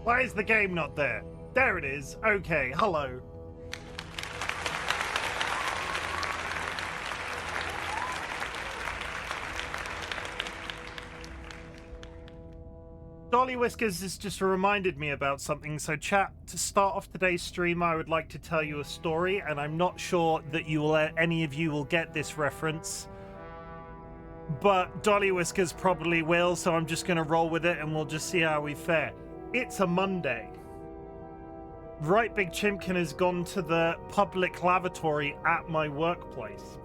Why is the game not there? There it is. Okay, hello. DollyWhiskers has just reminded me about something. So chat, to start off today's stream, I would like to tell you a story, and I'm not sure that any of you will get this reference, but DollyWhiskers probably will, so I'm just going to roll with it and we'll just see how we fare. It's a Monday. RightBigChimken has gone to the public lavatory at my workplace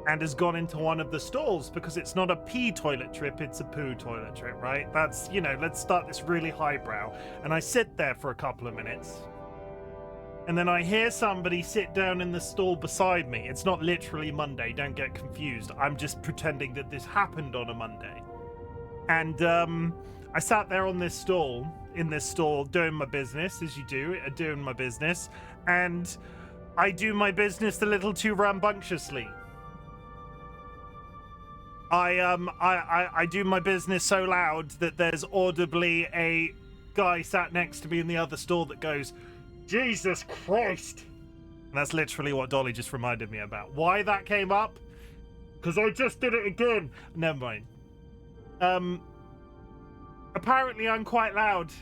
and has gone into one of the stalls because it's not a pee toilet trip, it's a poo toilet trip, right? That's, let's start this really highbrow. And I sit there for a couple of minutes, and then I hear somebody sit down in the stall beside me. It's not literally Monday, don't get confused. I'm just pretending that this happened on a Monday. And I sat there in this stall, doing my business, as you do, doing my business, and I do my business a little too rambunctiously. I do my business so loud that there's audibly a guy sat next to me in the other stall that goes, "Jesus Christ!" And that's literally what Dolly just reminded me about. Why that came up? Because I just did it again. Never mind. Apparently I'm quite loud.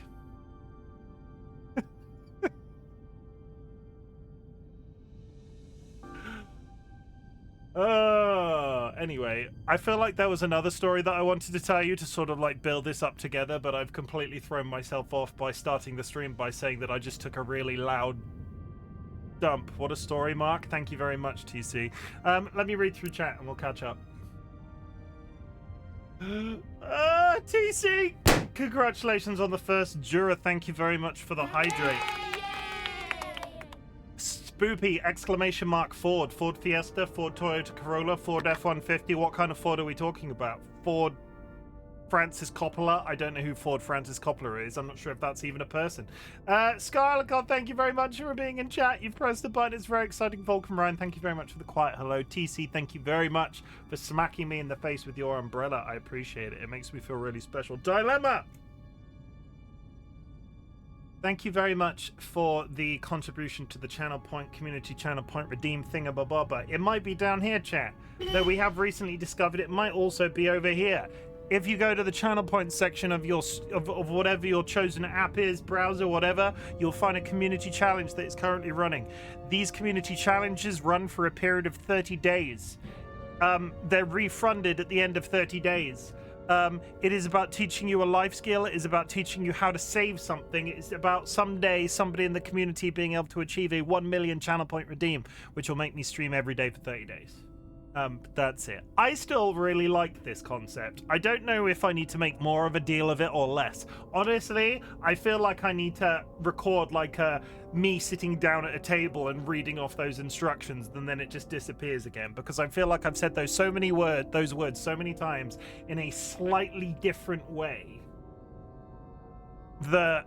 Anyway, I feel like there was another story that I wanted to tell you to sort of like build this up together, but I've completely thrown myself off by starting the stream by saying that I just took a really loud dump. What a story, Mark. Thank you very much, TC. Let me read through chat and we'll catch up. TC! Congratulations on the first Jura. Thank you very much for the hydrate. Spoopy! Exclamation mark Ford. Ford Fiesta, Ford Toyota Corolla, Ford F-150. What kind of Ford are we talking about? Ford Francis Coppola? I don't know who Ford Francis Coppola is. I'm not sure if that's even a person. Scarlet God, thank you very much for being in chat. You've pressed the button. It's very exciting. Vulcan Ryan, thank you very much for the quiet hello. TC, thank you very much for smacking me in the face with your umbrella. I appreciate it. It makes me feel really special. Dilemma! Thank you very much for the contribution to the Channel Point Community Channel Point Redeem Thingabababa. It might be down here, chat. Though we have recently discovered it might also be over here. If you go to the Channel Point section of your of whatever your chosen app is, browser, whatever, you'll find a community challenge that is currently running. These community challenges run for a period of 30 days. They're refunded at the end of 30 days. It is about teaching you a life skill. It is about teaching you how to save something. It's about someday somebody in the community being able to achieve a 1 million channel point redeem, which will make me stream every day for 30 days. That's it. I still really like this concept. I don't know if I need to make more of a deal of it or less. Honestly, I feel like I need to record like me sitting down at a table and reading off those instructions, and then it just disappears again, because I feel like I've said those words so many times in a slightly different way that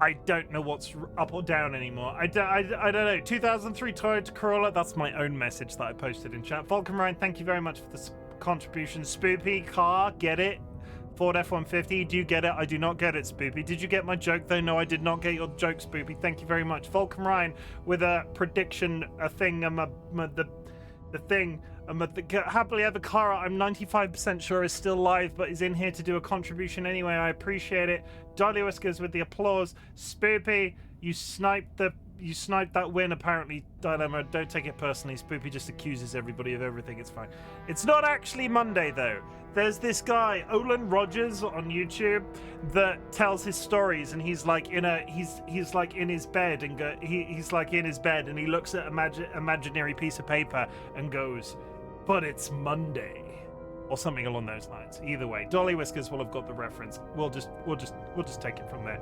I don't know what's up or down anymore. I don't know. 2003 Toyota Corolla. That's my own message that I posted in chat. Vulcan Ryan, thank you very much for this contribution. Spoopy car, get it? Ford F-150, do you get it? I do not get it, Spoopy. Did you get my joke though? No, I did not get your joke, Spoopy. Thank you very much. Vulcan Ryan with a prediction, a thing, the thing. Happily Ever Cara, I'm 95% sure is still live, but is in here to do a contribution anyway. I appreciate it. DollyWhiskers with the applause. Spoopy, you sniped that win, apparently. Dilemma, don't take it personally. Spoopy just accuses everybody of everything. It's fine. It's not actually Monday though. There's this guy, Olin Rogers, on YouTube that tells his stories, and he's like he's like in his bed and he's like in his bed and he looks at imaginary piece of paper and goes, "But it's Monday," or something along those lines. Either way, DollyWhiskers will have got the reference. We'll just take it from there.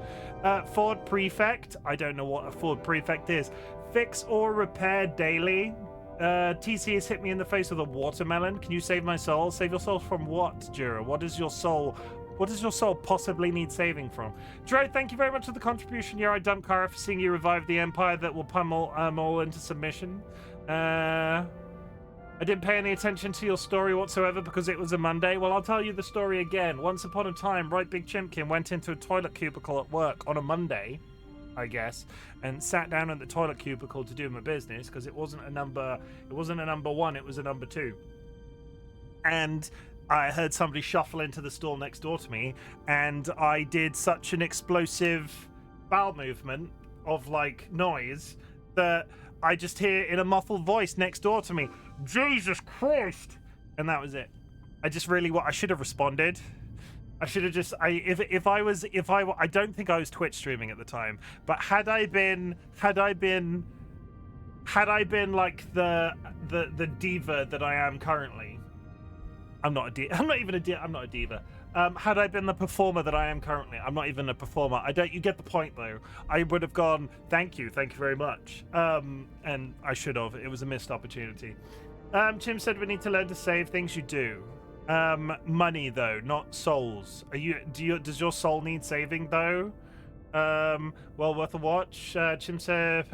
Ford Prefect. I don't know what a Ford Prefect is. Fix or repair daily. TC has hit me in the face with a watermelon. Can you save my soul? Save your soul from what, Jura? What does your soul possibly need saving from? Dre, thank you very much for the contribution. Yeah, I dump Kara for seeing you revive the empire that will pummel all into submission. I didn't pay any attention to your story whatsoever because it was a Monday. Well, I'll tell you the story again. Once upon a time, RightBigChimken went into a toilet cubicle at work on a Monday, I guess, and sat down in the toilet cubicle to do my business because it wasn't a number one, it was a number 2. And I heard somebody shuffle into the stall next door to me, and I did such an explosive bowel movement of like noise that I just hear in a muffled voice next door to me, Jesus Christ! And that was it. I should have responded. I should have just, I don't think I was Twitch streaming at the time, but had I been like the diva that I am currently, I'm not a diva. Had I been the performer that I am currently, I'm not even a performer. You get the point though. I would have gone, thank you very much. And I should have. It was a missed opportunity. Chim said we need to learn to save things. You do. Money though, not souls. Does your soul need saving though? Well worth a watch. Chim said,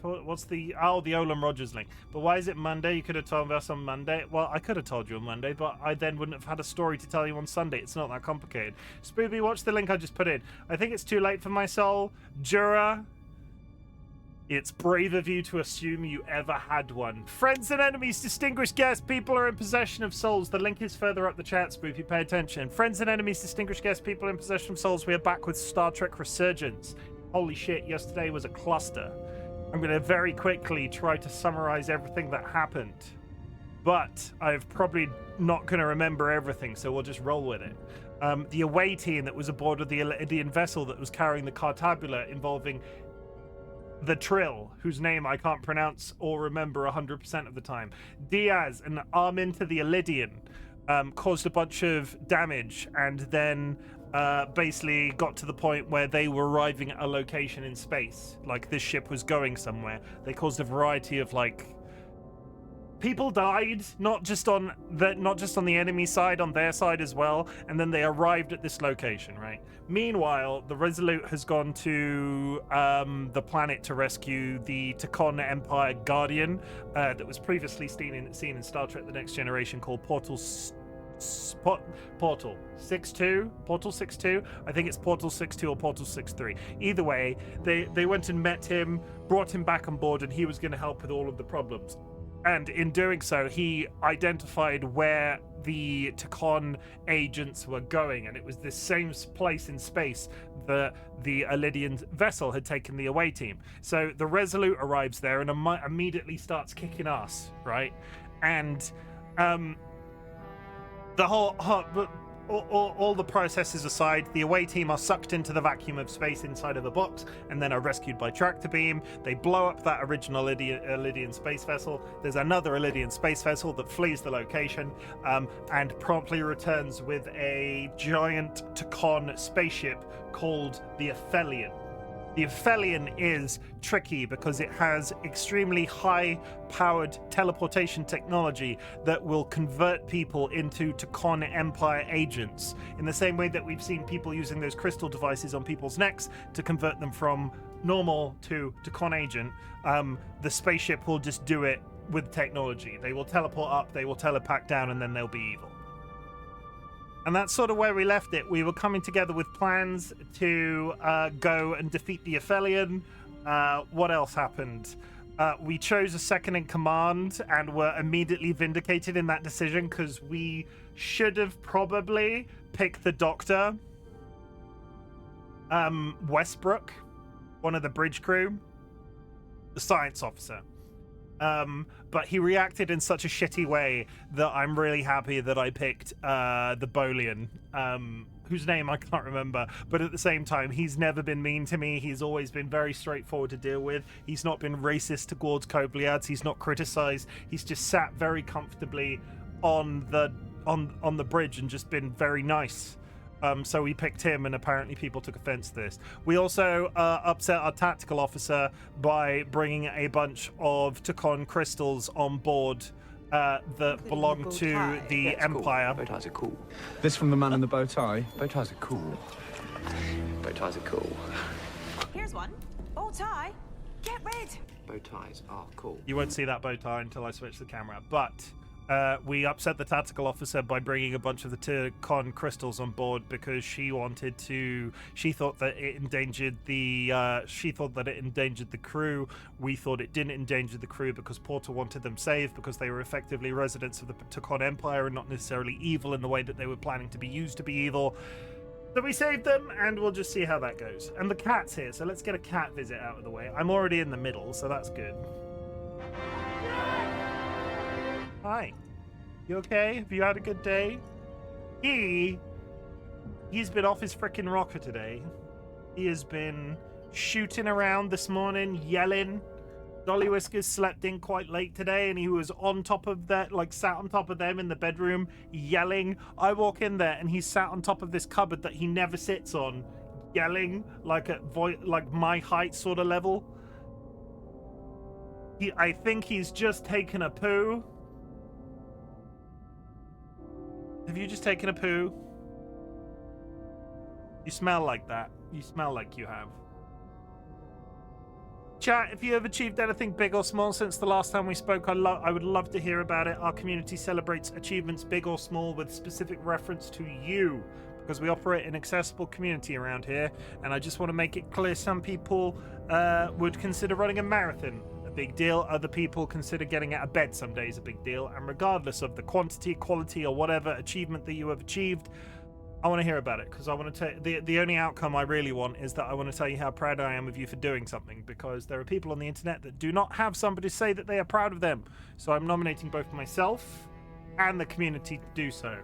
what's the Olin Rogers link? But why is it Monday? You could have told us on Monday. Well, I could have told you on Monday, but I then wouldn't have had a story to tell you on Sunday. It's not that complicated. Spoopy, watch the link I just put in. I think it's too late for my soul. Jura, it's brave of you to assume you ever had one. Friends and enemies, distinguished guests, people are in possession of souls. The link is further up the chat, Spoopy, pay attention. Friends and enemies, distinguished guests, people in possession of souls. We are back with Star Trek Resurgence. Holy shit, yesterday was a cluster. I'm going to very quickly try to summarize everything that happened. But I'm probably not going to remember everything, so we'll just roll with it. The away team that was aboard of the Elydian vessel that was carrying the Cartabula involving the Trill, whose name I can't pronounce or remember 100% of the time. Diaz, an arm into the Elydian, caused a bunch of damage and then basically got to the point where they were arriving at a location in space. Like this ship was going somewhere. They caused a variety of like people died, not just on the enemy side, on their side as well, and then they arrived at this location, right? Meanwhile, the Resolute has gone to the planet to rescue the Takon Empire Guardian that was previously seen in Star Trek The Next Generation, called Portal 62. I think it's Portal 62 or Portal 63. Either way, they went and met him, brought him back on board, and he was going to help with all of the problems. And in doing so, he identified where the Takon agents were going, and it was this same place in space that the Elydian vessel had taken the away team. So the Resolute arrives there and immediately starts kicking ass, right? And the whole all the processes aside, the away team are sucked into the vacuum of space inside of a box and then are rescued by tractor beam. They blow up that original Elydian space vessel. There's another Elydian space vessel that flees the location and promptly returns with a giant Takon spaceship called the Aphelion. The Aphelion is tricky because it has extremely high-powered teleportation technology that will convert people into Takon Empire agents, in the same way that we've seen people using those crystal devices on people's necks to convert them from normal to Takon agent. The spaceship will just do it with technology. They will teleport up, they will telepack down, and then they'll be evil. And that's sort of where we left it. We were coming together with plans to go and defeat the Aphelion. What else happened? We chose a second in command and were immediately vindicated in that decision because we should have probably picked the Doctor, Westbrook, one of the bridge crew, the science officer. But he reacted in such a shitty way that I'm really happy that I picked the Bolian, whose name I can't remember, but at the same time, he's never been mean to me. He's always been very straightforward to deal with. He's not been racist towards Kobliads. He's not criticized. He's just sat very comfortably on the bridge and just been very nice. So we picked him, and apparently people took offense to this. We also upset our tactical officer by bringing a bunch of Takon crystals on board that belong to the Empire. Cool. Bow ties are cool. This from the man in the bow tie? Bow ties are cool. Bow ties are cool. Here's one. Bow tie. Get rid. Bow ties are cool. You won't see that bow tie until I switch the camera, but We upset the tactical officer by bringing a bunch of the Tircon crystals on board because she thought that it endangered the crew. We thought it didn't endanger the crew because Porter wanted them saved because they were effectively residents of the Tircon Empire and not necessarily evil in the way that they were planning to be used to be evil. So we saved them, and we'll just see how that goes. And the cat's here, so let's get a cat visit out of the way. I'm already in the middle, so that's good. Hi. You okay? Have you had a good day? He's been off his frickin' rocker today. He has been shooting around this morning, yelling. DollyWhiskers slept in quite late today, and he was on top of that, like sat on top of them in the bedroom, yelling. I walk in there, and he's sat on top of this cupboard that he never sits on, yelling like at like my height sort of level. I think he's just taken a poo. Have you just taken a poo? You smell like that. You smell like you have. Chat, if you have achieved anything big or small since the last time we spoke, I would love to hear about it. Our community celebrates achievements big or small with specific reference to you, because we operate an accessible community around here, and I just want to make it clear some people would consider running a marathon a big deal. Other people consider getting out of bed some days a big deal, and regardless of the quantity, quality, or whatever achievement that you have achieved, I want to hear about it, because I want to tell the only outcome I really want is that I want to tell you how proud I am of you for doing something, because there are people on the internet that do not have somebody say that they are proud of them. So I'm nominating both myself and the community to do so.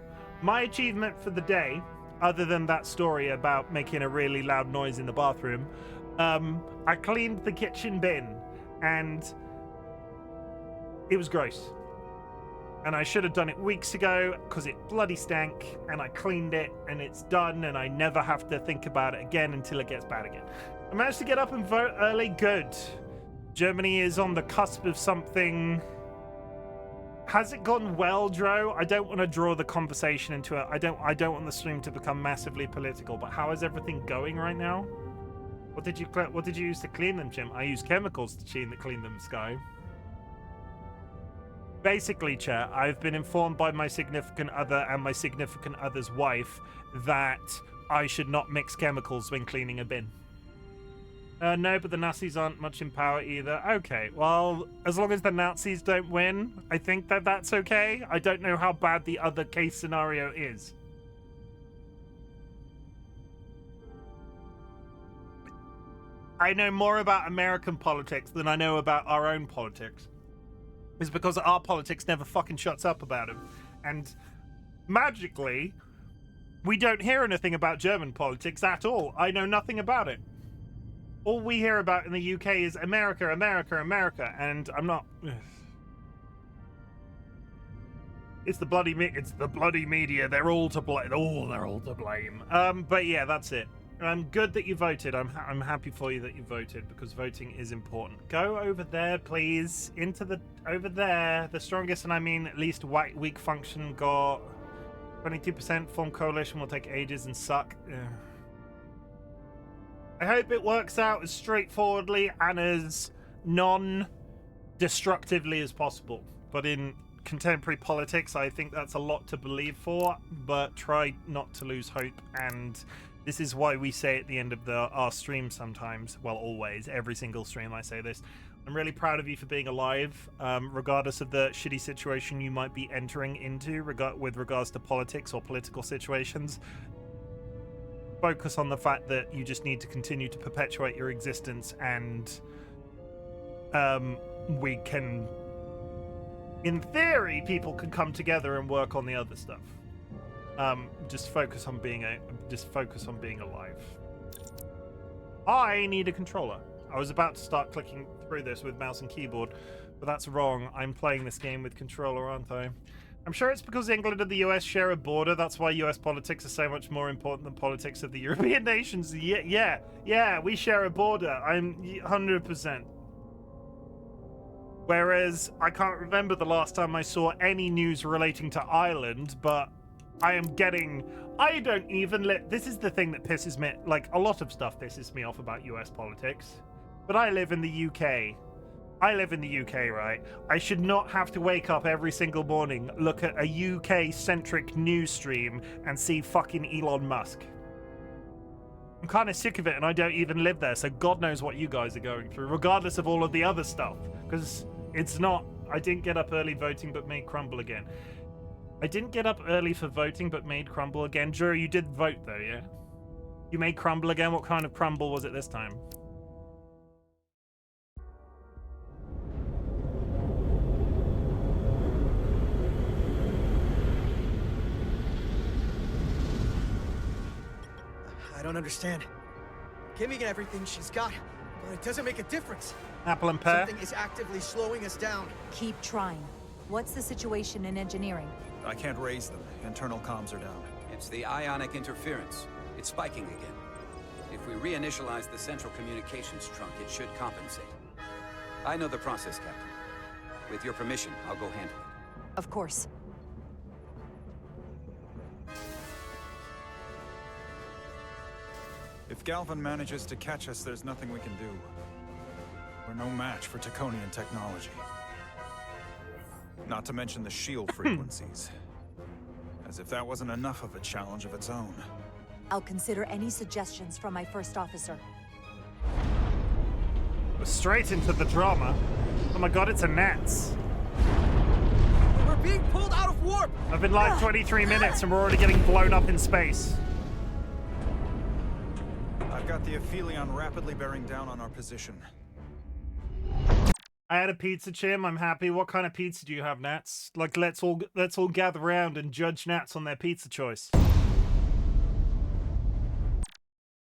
My achievement for the day, other than that story about making a really loud noise in the bathroom, I cleaned the kitchen bin, and it was gross. And I should have done it weeks ago because it bloody stank, and I cleaned it and it's done, and I never have to think about it again until it gets bad again. I managed to get up and vote early. Good. Germany is on the cusp of something. Has it gone well, Dro? I don't want to draw the conversation into it. I don't want the stream to become massively political, but how is everything going right now? What did you use to clean them, Chim? I use chemicals to clean them, Sky. Basically, chat, I've been informed by my significant other and my significant other's wife that I should not mix chemicals when cleaning a bin. No, but the Nazis aren't much in power either. Okay, well, as long as the Nazis don't win, I think that that's okay. I don't know how bad the other case scenario is. I know more about American politics than I know about our own politics. Is because our politics never fucking shuts up about him. And magically, we don't hear anything about German politics at all. I know nothing about it. All we hear about in the UK is America, America, America, and I'm not... It's the bloody media. They're all to blame. Oh, they're all to blame. But yeah, that's it. I'm good that you voted. I'm happy for you that you voted, because voting is important. Go over there, please. Over there. The strongest, and I mean at least weak function, got 22%. Form coalition will take ages and suck. Ugh. I hope it works out as straightforwardly and as non-destructively as possible. But in contemporary politics, I think that's a lot to believe for. But try not to lose hope, and this is why we say at the end of our stream sometimes, well, always, every single stream I say this, I'm really proud of you for being alive, regardless of the shitty situation you might be entering into with regards to politics or political situations. Focus on the fact that you just need to continue to perpetuate your existence, and we can, in theory, people can come together and work on the other stuff. Just focus on being alive. I need a controller. I was about to start clicking through this with mouse and keyboard, but that's wrong. I'm playing this game with controller, aren't I? I'm sure it's because England and the US share a border. That's why US politics are so much more important than politics of the European nations. Yeah, we share a border. I'm 100%. Whereas I can't remember the last time I saw any news relating to Ireland, but this is the thing that pisses me, like a lot of stuff pisses me off about US politics, but I live in the UK, I live in the UK, right? I should not have to wake up every single morning, look at a UK-centric news stream, and see fucking Elon Musk. I'm kind of sick of it, and I don't even live there, so God knows what you guys are going through, regardless of all of the other stuff. Because it's not... I didn't get up early voting, but made crumble again. I didn't get up early for voting, but made crumble again. Drew, you did vote, though, yeah? You made crumble again? What kind of crumble was it this time? I don't understand. Giving everything she's got, but it doesn't make a difference. Apple and pear? Something is actively slowing us down. Keep trying. What's the situation in engineering? I can't raise them. Internal comms are down. It's the ionic interference. It's spiking again. If we reinitialize the central communications trunk, it should compensate. I know the process, Captain. With your permission, I'll go handle it. Of course. If Galvin manages to catch us, there's nothing we can do. We're no match for Taconian technology. Not to mention the shield frequencies. As if that wasn't enough of a challenge of its own. I'll consider any suggestions from my first officer. We're straight into the drama. Oh my god, it's a Nats. We're being pulled out of warp! I've been live 23 minutes and we're already getting blown up in space. I've got the Aphelion rapidly bearing down on our position. I had a pizza, Chim. I'm happy. What kind of pizza do you have, Nats? Like, let's all gather around and judge Nats on their pizza choice.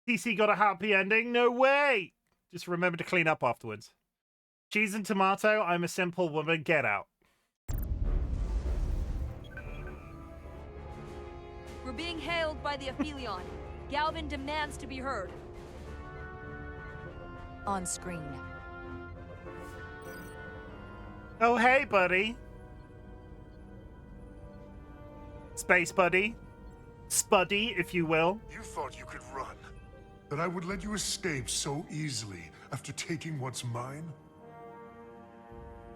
TC got a happy ending? No way! Just remember to clean up afterwards. Cheese and tomato. I'm a simple woman. Get out. We're being hailed by the Aphelion. Galvin demands to be heard. On screen. Oh, hey, buddy. Space buddy. Spuddy, if you will. You thought you could run, that I would let you escape so easily after taking what's mine?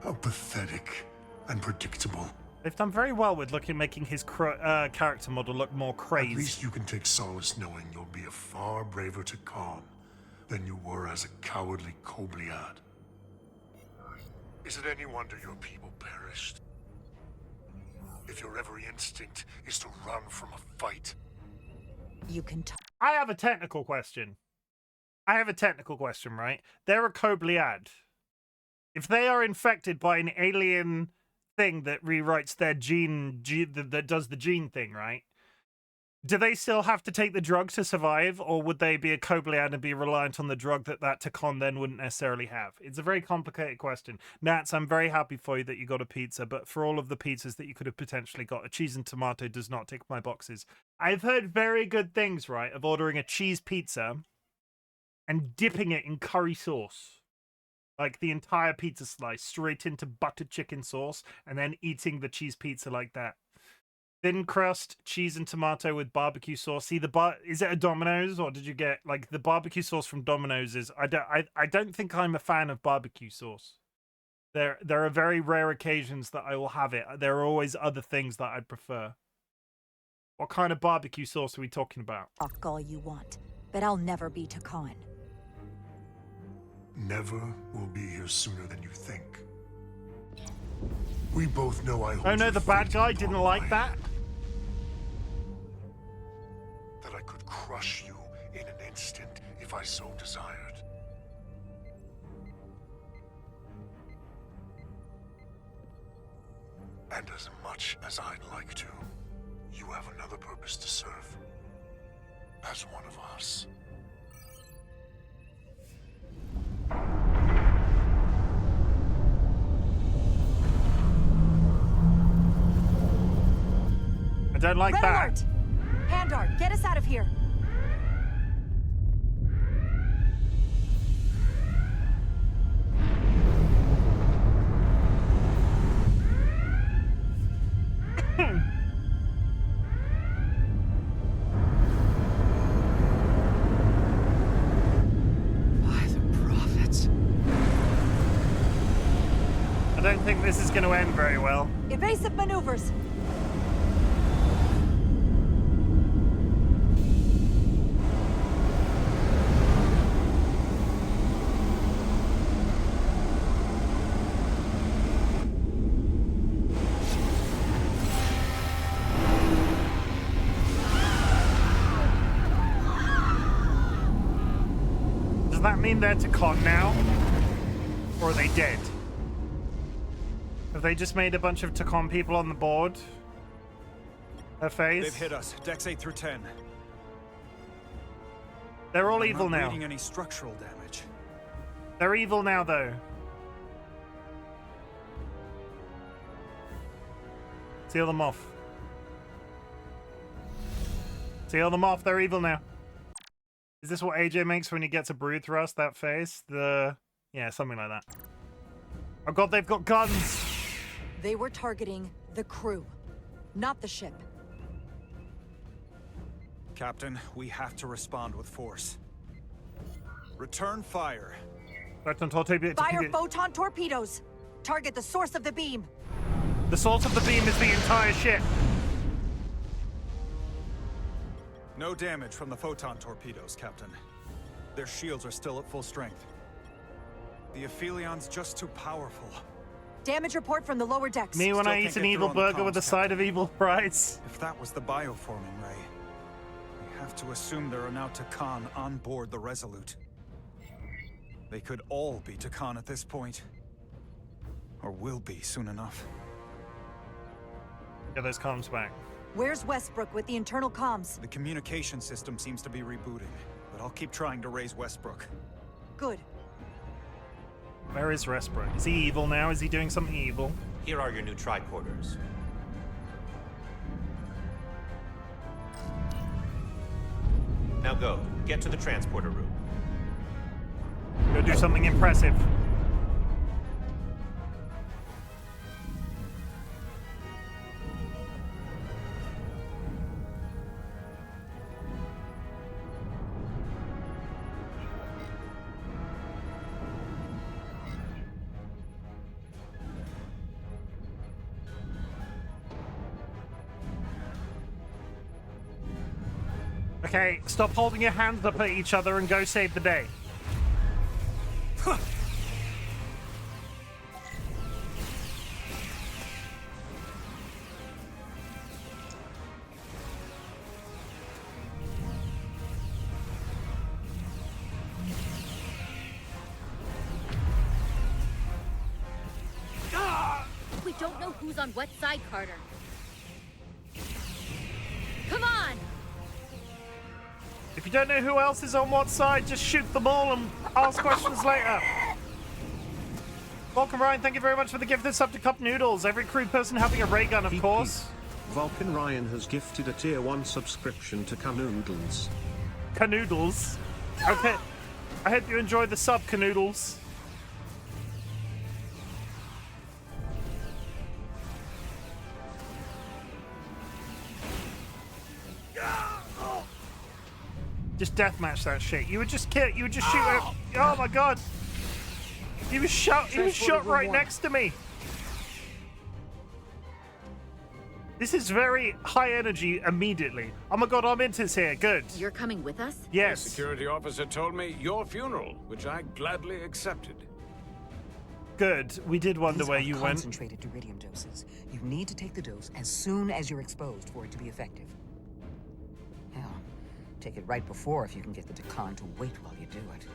How pathetic and predictable. They've done very well with making his character model look more At crazed. least you can take solace knowing you'll be a far braver Takan than you were as a cowardly Kobliad. Is it any wonder your people perished? If your every instinct is to run from a fight. You can talk. I have a technical question. Right? They're a Kobliad. If they are infected by an alien thing that rewrites their gene that does the gene thing, right? Do they still have to take the drug to survive, or would they be a Kobliad and be reliant on the drug that Takan then wouldn't necessarily have? It's a very complicated question. Nats, I'm very happy for you that you got a pizza, but for all of the pizzas that you could have potentially got, a cheese and tomato does not tick my boxes. I've heard very good things, right, of ordering a cheese pizza and dipping it in curry sauce. Like the entire pizza slice straight into buttered chicken sauce and then eating the cheese pizza like that. Thin crust, cheese and tomato with barbecue sauce. See, is it a Domino's, or did you get like the barbecue sauce from Domino's? I don't think I'm a fan of barbecue sauce. There are very rare occasions that I will have it. There are always other things that I'd prefer. What kind of barbecue sauce are we talking about? Talk all you want, but I'll never be Takan. Never will be here sooner than you think. We both know I hold Oh no, your the bad fate guy in didn't palm of like my that? hand. That I could crush you in an instant if I so desired. And as much as I'd like to, you have another purpose to serve. As one of us. I don't like Red that. alert! Handart, get us out of here. By the prophets. don't think this is going to end very well. Evasive maneuvers. Does that mean they're to con now? Or are they dead? Have they just made a bunch of Tacon people on the board? Her face? They've hit us. Decks 8 through 10. They're all I'm evil not now. reading any structural damage. They're evil now, though. Seal them off. Seal them off. They're evil now. Is this what AJ makes when he gets a brood thrust? That face? Yeah, something like that. Oh god, they've got guns! They were targeting the crew, not the ship. Captain, we have to respond with force. Return fire. Fire photon torpedoes. Target the source of the beam. The source of the beam is the entire ship. No damage from the photon torpedoes, Captain. Their shields are still at full strength. The Aphelion's just too powerful. Damage report from the lower decks. Me when Still I can't eat an get evil through on the burger with a comms, side of evil fries. If that was the bioforming ray, we have to assume there are now Tacon on board the Resolute. They could all be Tacon at this point. Or will be soon enough. Get those comms back. Where's Westbrook with the internal comms? The communication system seems to be rebooting, but I'll keep trying to raise Westbrook. Good. Where is Westbrook? Is he evil now? Is he doing something evil? Here are your new tricorders. Now go. Get to the transporter room. Go do something impressive. Okay, stop holding your hands up at each other and go save the day. We don't know who's on what side, Carter. Come on! If you don't know who else is on what side, just shoot them all and ask questions later. Welcome, Ryan. Thank you very much for the gifted sub to Cup Noodles. Every crew person having a ray gun, of course. Vulcan Ryan has gifted a tier 1 subscription to Canoodles. Canoodles? Okay. I hope you enjoyed the sub, Canoodles. Just deathmatch that shit. You would just kill. You would just shoot. Oh my god! He was shot. He was shot right next to me. This is very high energy immediately. Oh my god, Arminta's here. Good. You're coming with us? Yes. The security officer told me your funeral, which I gladly accepted. Good. We did wonder where you went. Concentrated deuterium doses. You need to take the dose as soon as you're exposed for it to be effective. Hell, take it right before if you can get the Tacon to wait while you do it.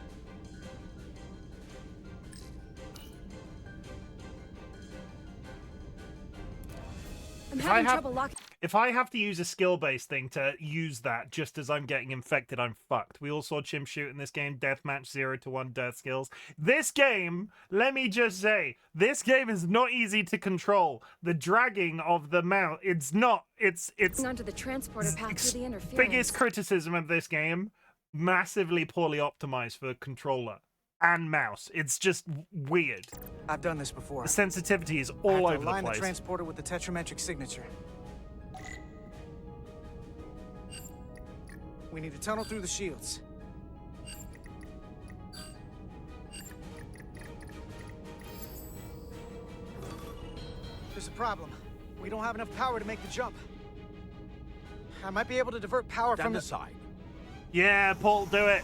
I'm having trouble locking. If I have to use a skill-based thing to use that just as I'm getting infected, I'm fucked. We all saw Chim shoot in this game. Deathmatch 0 to 1 death skills. This game, let me just say, this game is not easy to control. The dragging of the mouse, it's not. It's onto the transporter path through the interference. Biggest criticism of this game, massively poorly optimized for controller and mouse. It's just weird. I've done this before. The sensitivity is all over the Align the place. transporter with the tetrametric signature. We need to tunnel through the shields. There's a problem. We don't have enough power to make the jump. I might be able to divert power from the side. Yeah, Paul, do it.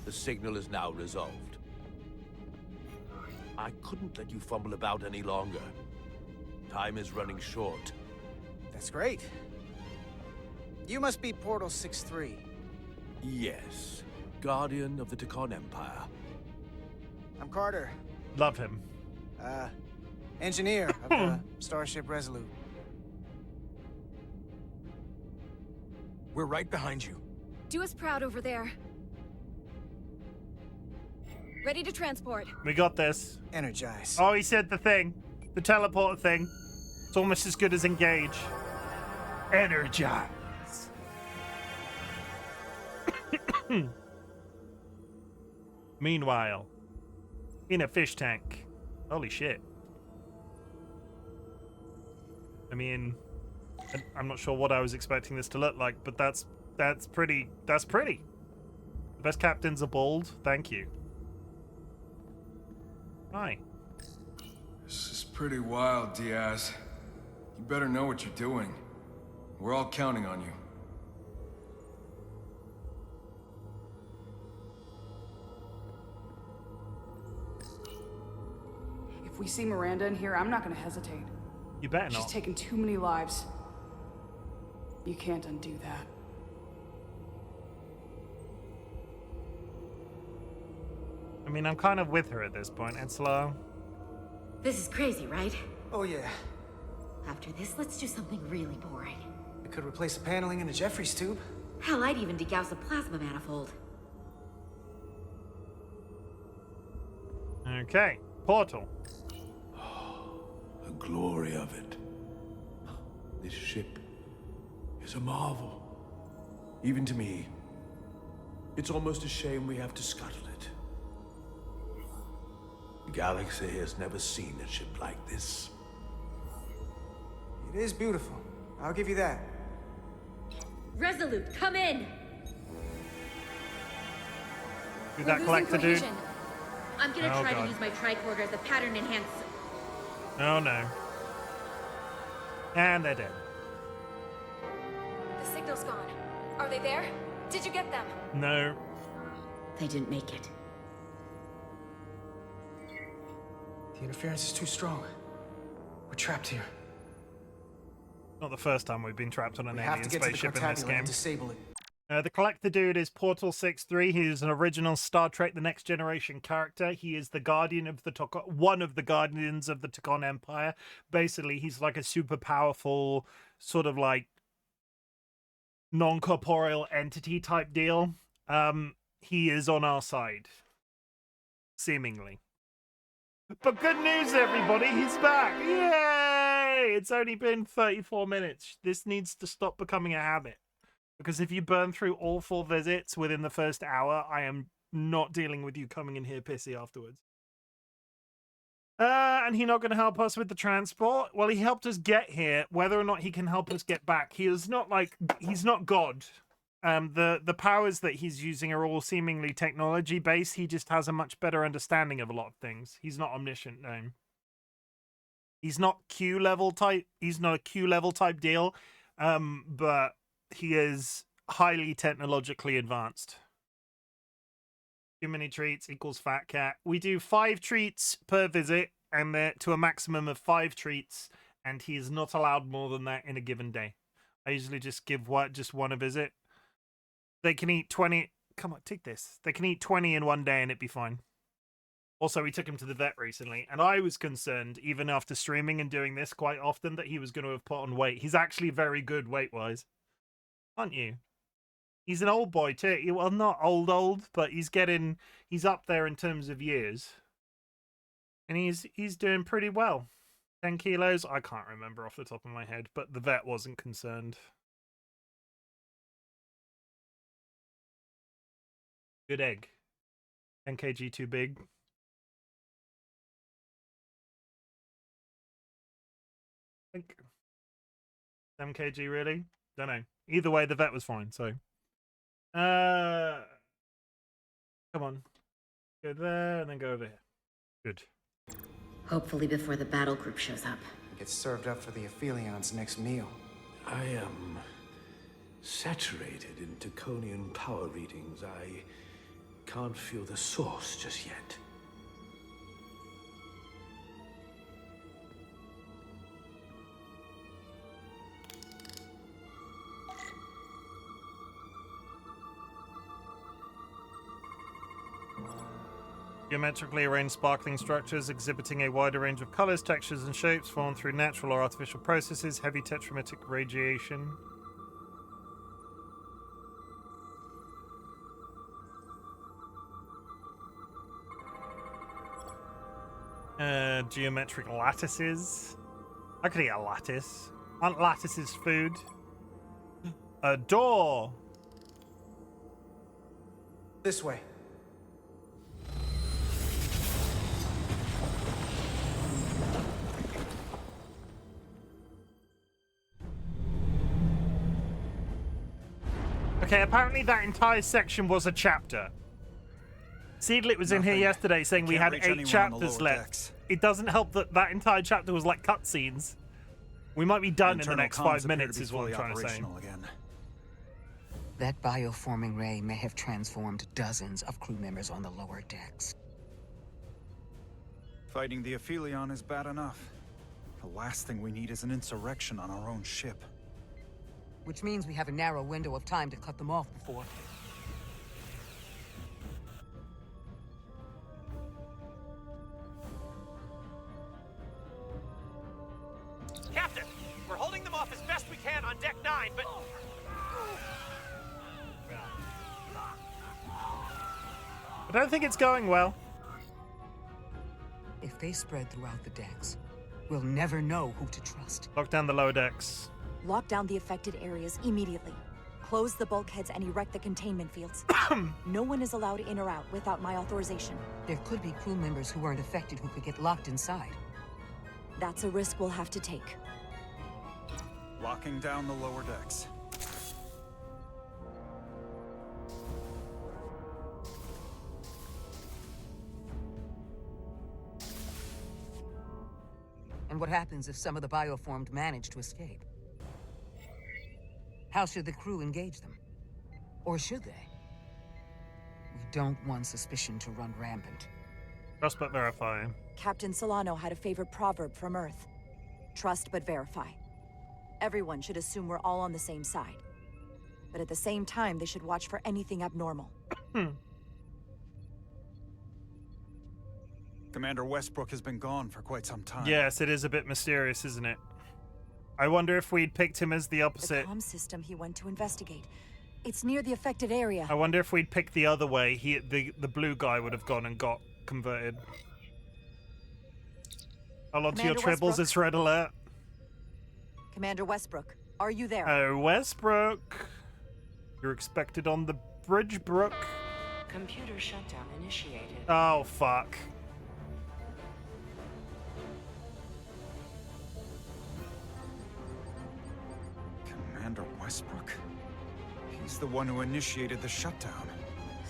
The signal is now resolved. I couldn't let you fumble about any longer. Time is running short. That's great. You must be Portal 6-3. Yes. Guardian of the Tekon Empire. I'm Carter. Love him. Engineer of the Starship Resolute. We're right behind you. Do us proud over there. Ready to transport. We got this. Energize. Oh, he said the thing. The teleporter thing. It's almost as good as engage. Energize. Meanwhile, in a fish tank. Holy shit. I mean, I'm not sure what I was expecting this to look like, but that's pretty. The best captains are bald. Thank you. Hi. This is pretty wild, Diaz. You better know what you're doing. We're all counting on you. If we see Miranda in here, I'm not gonna hesitate. You better not. She's taken too many lives. You can't undo that. I mean, I'm kind of with her at this point, Edselo. This is crazy, right? Oh, yeah. After this, let's do something really boring. We could replace the paneling in a Jeffries tube. Hell, I'd even degauss a plasma manifold. Okay, portal. The glory of it. This ship is a marvel. Even to me. It's almost a shame we have to scuttle it. The galaxy has never seen a ship like this. It is beautiful. I'll give you that. Resolute, come in! Do that collector dude. I'm gonna try to use my tricorder as a pattern enhancer. Oh no. And they're dead. The signal's gone. Are they there? Did you get them? No. They didn't make it. The interference is too strong. We're trapped here. Not the first time we've been trapped on an We alien have to get to the spaceship in this Cortabula game. and disable it. The collector dude is Portal 6-3. He's an original Star Trek The Next Generation character. He is the guardian of the one of the guardians of the Tekon Empire. Basically, he's like a super powerful, sort of like non-corporeal entity type deal. He is on our side. Seemingly. But good news, everybody, he's back! Yay! It's only been 34 minutes. This needs to stop becoming a habit. Because if you burn through all 4 visits within the first hour, I am not dealing with you coming in here pissy afterwards. And he's not going to help us with the transport? Well, he helped us get here. Whether or not he can help us get back, he is not like... He's not God. The powers that he's using are all seemingly technology-based. He just has a much better understanding of a lot of things. He's not omniscient, no. He's not Q-level type. He's not a Q-level type deal. But... he is highly technologically advanced. Too many treats equals fat cat. We do 5 treats per visit, and to a maximum of 5 treats, and he is not allowed more than that in a given day. I usually just give just one a visit. They can eat 20. Come on, take this. They can eat 20 in one day, and it'd be fine. Also, we took him to the vet recently, and I was concerned, even after streaming and doing this quite often, that he was going to have put on weight. He's actually very good weight-wise. Aren't you? He's an old boy too. Well, not old, but he's up there in terms of years. And he's doing pretty well. 10 kilos? I can't remember off the top of my head, but the vet wasn't concerned. Good egg. 10 kg too big. I think 7 kg really? Don't know. Either way, the vet was fine, so. Come on. Go there, and then go over here. Good. Hopefully before the battle group shows up. Gets served up for the Aphelions' next meal. I am saturated in Taconian power readings. I can't feel the source just yet. Geometrically arranged sparkling structures exhibiting a wider range of colors, textures, and shapes formed through natural or artificial processes, heavy tetrametric radiation. Geometric lattices. I could eat a lattice. Aren't lattices food? A door! This way. Okay, apparently that entire section was a chapter. Seedlit was in here yesterday saying we had 8 chapters left. It doesn't help that that entire chapter was like cutscenes. We might be done in the next 5 minutes is what I'm trying to say. That bioforming ray may have transformed dozens of crew members on the lower decks. Fighting the Aphelion is bad enough. The last thing we need is an insurrection on our own ship. Which means we have a narrow window of time to cut them off before... Captain, we're holding them off as best we can on Deck 9, but... I don't think it's going well. If they spread throughout the decks, we'll never know who to trust. Lock down the lower decks. Lock down the affected areas immediately. Close the bulkheads and erect the containment fields. No one is allowed in or out without my authorization. There could be crew members who weren't affected who could get locked inside. That's a risk we'll have to take. Locking down the lower decks. And what happens if some of the bioformed manage to escape? How should the crew engage them? Or should they? We don't want suspicion to run rampant. Trust but verify. Captain Solano had a favorite proverb from Earth. Trust but verify. Everyone should assume we're all on the same side. But at the same time, they should watch for anything abnormal. Commander Westbrook has been gone for quite some time. Yes, it is a bit mysterious, isn't it? I wonder if we'd picked him as the opposite. The comm system he went to investigate. It's near the affected area. I wonder if we'd picked the other way, the blue guy would have gone and got converted. Hold on to your tribbles, it's red alert. Commander Westbrook, are you there? Oh, Westbrook. You're expected on the bridge, Brook. Computer shutdown initiated. Oh, fuck. Commander Westbrook? He's the one who initiated the shutdown.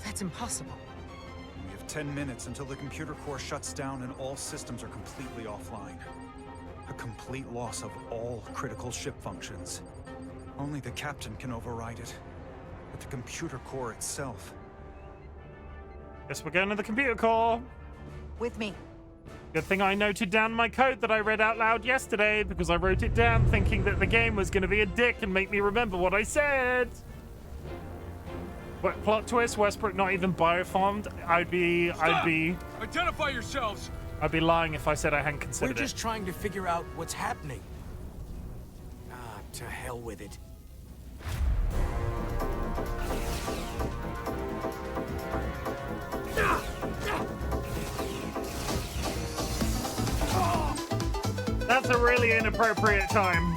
That's impossible. We have 10 minutes until the computer core shuts down and all systems are completely offline. A complete loss of all critical ship functions. Only the captain can override it. But the computer core itself... Guess we're going to the computer core. With me. Good thing I noted down my code that I read out loud yesterday, because I wrote it down thinking that the game was going to be a dick and make me remember what I said. What plot twist? Westbrook not even bioformed? I'd be Identify yourselves! I'd be lying if I said I hadn't considered it. We're just trying to figure out what's happening. Ah, to hell with it. That's a really inappropriate time.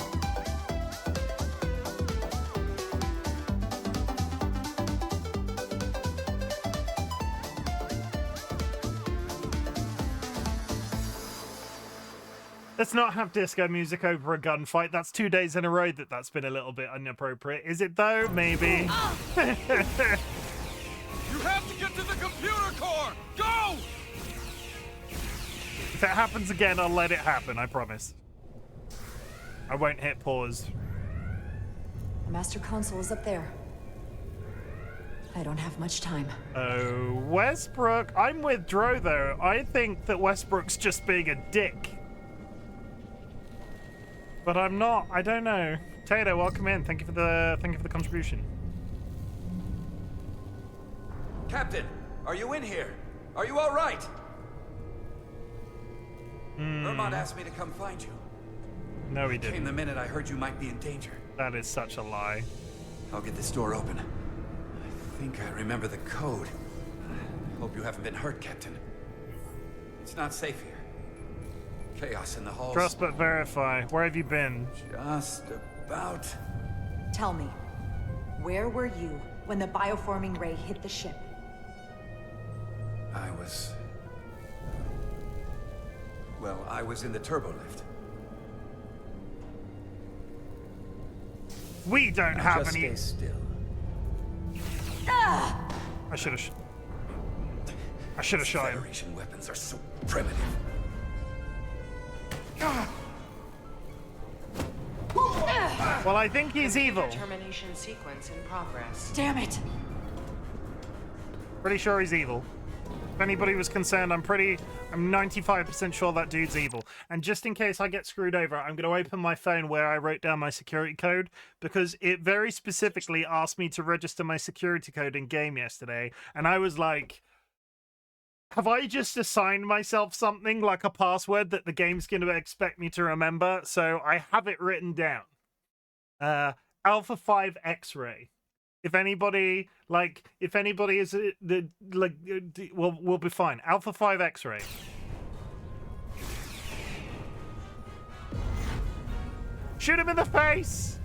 Let's not have disco music over a gunfight. That's 2 days in a row that's been a little bit inappropriate. Is it though? Maybe. You have to get to the computer core! Go! If it happens again, I'll let it happen, I promise. I won't hit pause. The Master Console is up there. I don't have much time. Oh, Westbrook. I'm with Dro, though. I think that Westbrook's just being a dick. But I'm not. I don't know. Tato, welcome in. Thank you for the contribution. Captain, are you in here? Are you all right? Vermont asked me to come find you. No, he didn't. Came the minute I heard you might be in danger. That is such a lie. I'll get this door open. I think I remember the code. Hope you haven't been hurt, Captain. It's not safe here. Chaos in the halls. Trust but verify. Where have you been? Just about. Tell me, where were you when the bioforming ray hit the ship? I was in the turbo lift. We don't have just any. Stay still. I should have shot him. Federation weapons are so primitive. Well, I think he's evil. Termination sequence in progress. Damn it! Pretty sure he's evil. If anybody was concerned, I'm 95% sure that dude's evil. And just in case I get screwed over, I'm going to open my phone where I wrote down my security code, because it very specifically asked me to register my security code in game yesterday. And I was like, have I just assigned myself something like a password that the game's going to expect me to remember? So I have it written down. Alpha 5 X-ray. If anybody is we'll be fine. Alpha 5 X-ray. Shoot him in the face.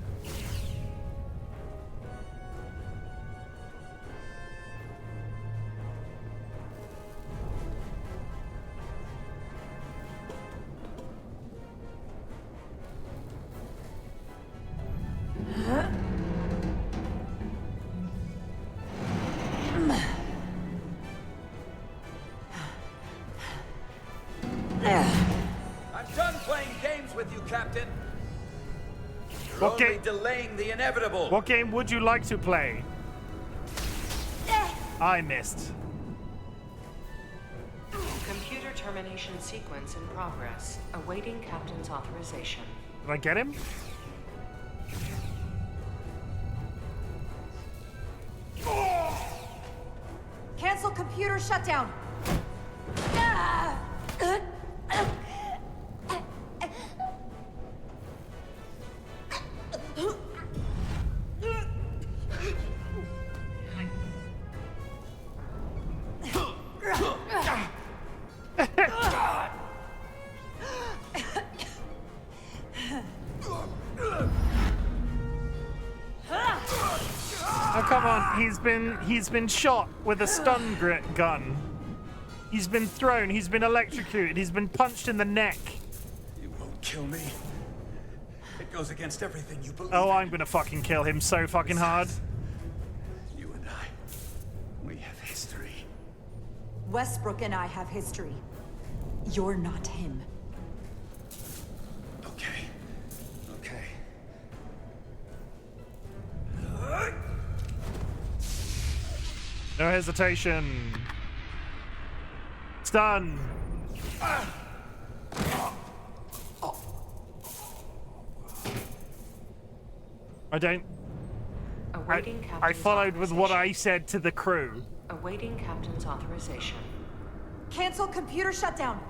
I'm done playing games with you, Captain. You're only delaying the inevitable. What game would you like to play? I missed. Computer termination sequence in progress. Awaiting Captain's authorization. Did I get him? Cancel computer shutdown. Oh, come on. He's been shot with a stun gun. He's been thrown, he's been electrocuted, he's been punched in the neck. You won't kill me. It goes against everything you believe. Oh, I'm gonna fucking kill him so fucking hard. You and I, we have history. Westbrook and I have history. You're not him. Okay. No hesitation. Stun. I don't. I followed with what I said to the crew. Awaiting Captain's authorization. Cancel computer shutdown.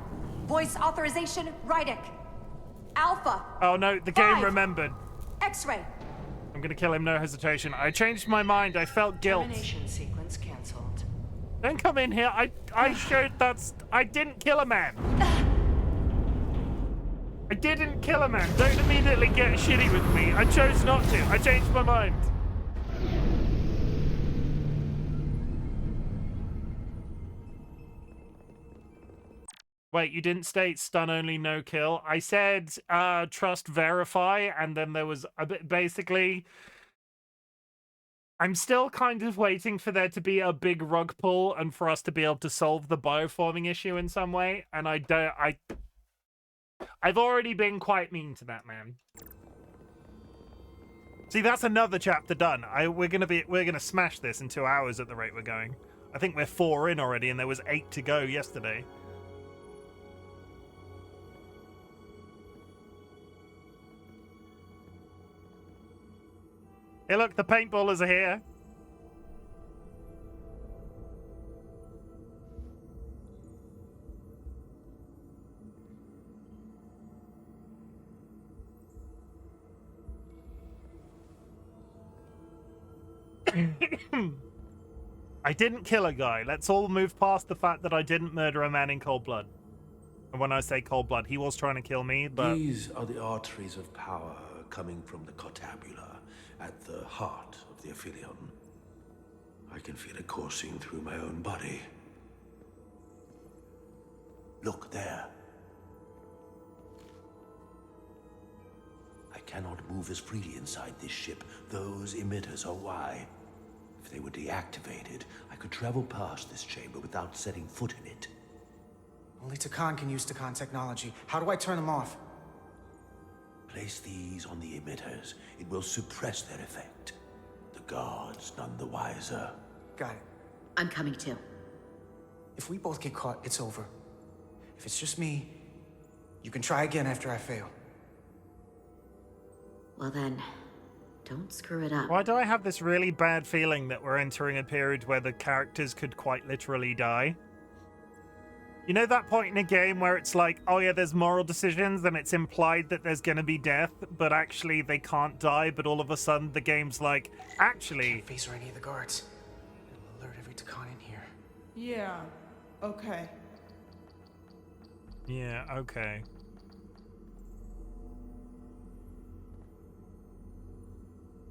Voice authorization, Rydick. Alpha. Oh no, the game remembered. X-ray. I'm gonna kill him, no hesitation. I changed my mind, I felt guilt. Termination sequence cancelled. Don't come in here. I showed I didn't kill a man. I didn't kill a man. Don't immediately get shitty with me. I chose not to. I changed my mind. Wait, you didn't state stun only, no kill. I said trust verify, and then there was a bit basically I'm still kind of waiting for there to be a big rug pull and for us to be able to solve the bioforming issue in some way, and I've already been quite mean to that man. See, that's another chapter done. We're gonna smash this in 2 hours at the rate we're going. I think we're 4 in already, and there was 8 to go yesterday. Hey, look, the paintballers are here. I didn't kill a guy. Let's all move past the fact that I didn't murder a man in cold blood. And when I say cold blood, he was trying to kill me, but... These are the arteries of power coming from the cortabula at the heart of the Aphelion. I can feel it coursing through my own body. Look there. I cannot move as freely inside this ship. Those emitters are why. If they were deactivated, I could travel past this chamber without setting foot in it. Only Takan can use Takan technology. How do I turn them off? Place these on the emitters. It will suppress their effect. The guards none the wiser. Got it. I'm coming too. If we both get caught, it's over. If it's just me, you can try again after I fail. Well then, don't screw it up. Why do I have this really bad feeling that we're entering a period where the characters could quite literally die? You know that point in a game where it's like, oh yeah, there's moral decisions and it's implied that there's gonna be death, but actually they can't die, but all of a sudden the game's like, actually... Can't face or any of the guards. It'll alert every Takan in here. Yeah, okay. Yeah, okay.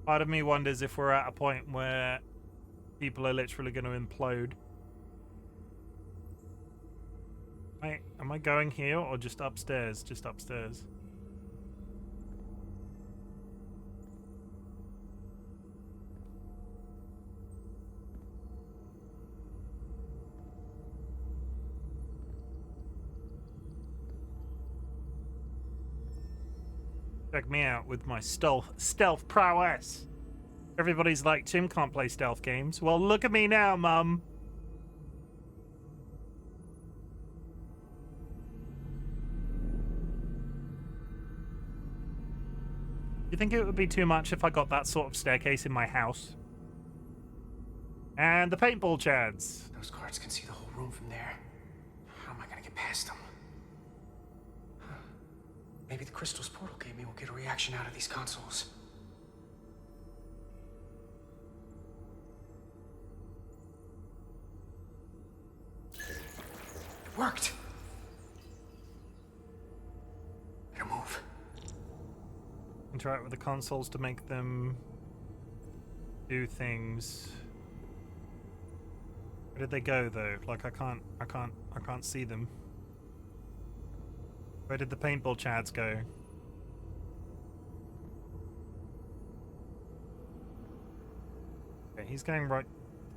Part of me wonders if we're at a point where people are literally going to implode. Am I going here or just upstairs? Just upstairs. Check me out with my stealth prowess. Everybody's like, Chim can't play stealth games. Well, look at me now, Mum. You think it would be too much if I got that sort of staircase in my house? And the paintball chads. Those guards can see the whole room from there. How am I gonna get past them? Huh. Maybe the crystal's portal gave me will get a reaction out of these consoles. It worked! Better move. Interact with the consoles to make them do things. Where did they go though? Like I can't see them. Where did the paintball chads go? Okay, he's going right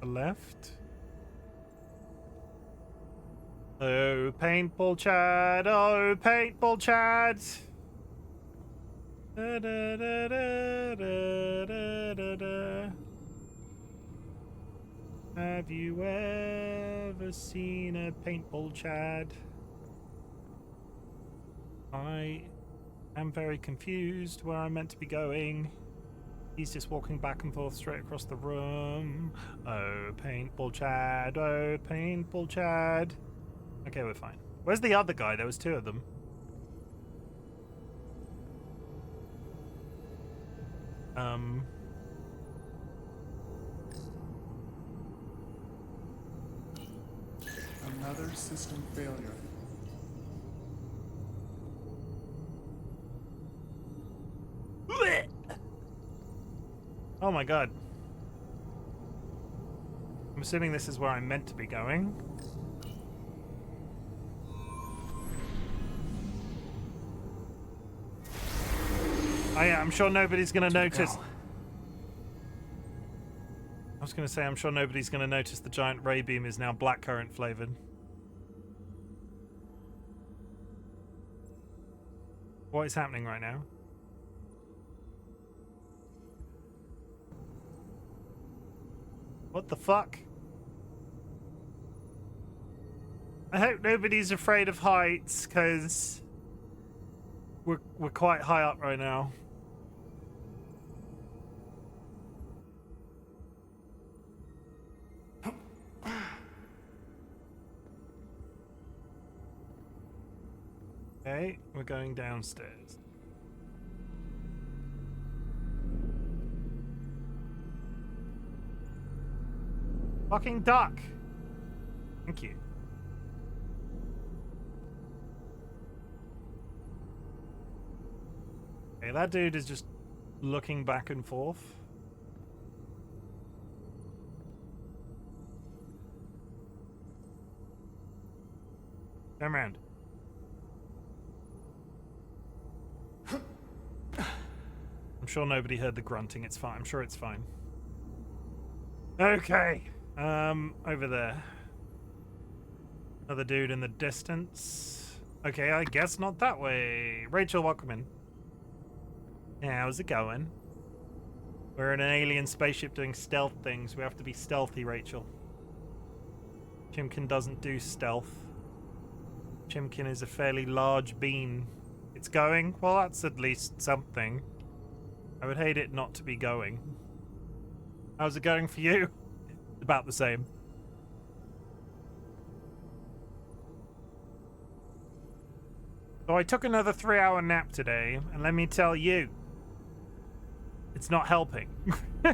to left. Oh, paintball chad! Oh, paintball chad! Da, da, da, da, da, da, da. Have you ever seen a paintball chad? I am very confused where I'm meant to be going. He's just walking back and forth straight across the room. Oh, paintball chad. Oh, paintball chad. Okay, we're fine. Where's the other guy? There was 2 of them. Another system failure. Oh my god. I'm assuming this is where I'm meant to be going. Oh yeah, I'm sure nobody's gonna notice. was going to say, I'm sure nobody's going to notice the giant ray beam is now blackcurrant flavored. What is happening right now? What the fuck? I hope nobody's afraid of heights, because we're quite high up right now. Okay, we're going downstairs. Fucking duck! Thank you. Okay, that dude is just looking back and forth. Turn around. I'm sure nobody heard the grunting. It's fine. I'm sure it's fine. Okay. Over there. Another dude in the distance. Okay, I guess not that way. Rachel, welcome in. Yeah, how's it going? We're in an alien spaceship doing stealth things. We have to be stealthy, Rachel. Chimken doesn't do stealth. Chimken is a fairly large bean. It's going? Well, that's at least something. I would hate it not to be going. How's it going for you? About the same. So I took another 3-hour nap today, and let me tell you, it's not helping. Yeah,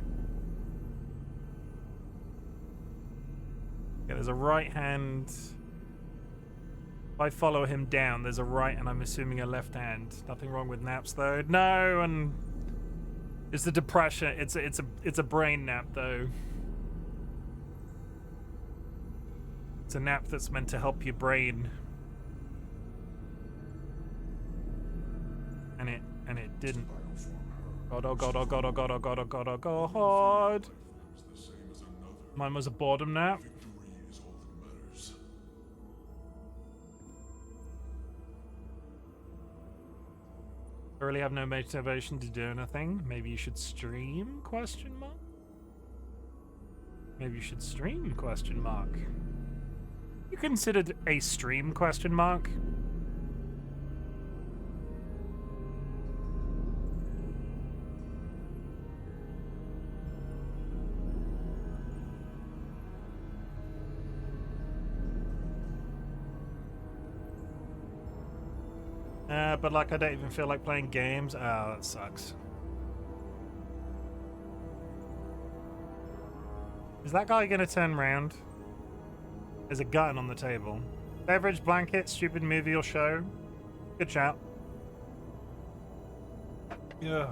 there's a right hand. If I follow him down, there's a right and I'm assuming a left hand. Nothing wrong with naps though. No, and it's the depression. It's a brain nap though. It's a nap that's meant to help your brain. And it didn't. God, oh god, oh god, oh god, oh god, oh god, oh god. Mine was a boredom nap. I really have no motivation to do anything. Maybe you should stream? Question mark. Maybe you should stream? Question mark. You considered a stream? Question mark. But like I don't even feel like playing games. Oh, that sucks. Is that guy gonna turn around? There's a gun on the table. Beverage, blanket, stupid movie or show. Good shout. Yeah.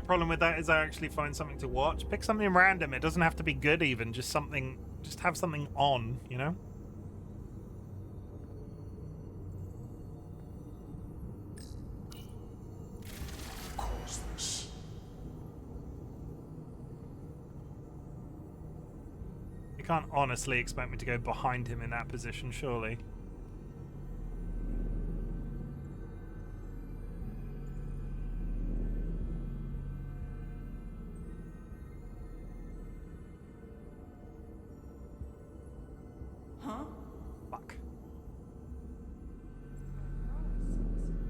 Problem with that is I actually find something to watch. Pick something random. It doesn't have to be good even. Just something, just have something on, you know? Cause this. You can't honestly expect me to go behind him in that position, surely.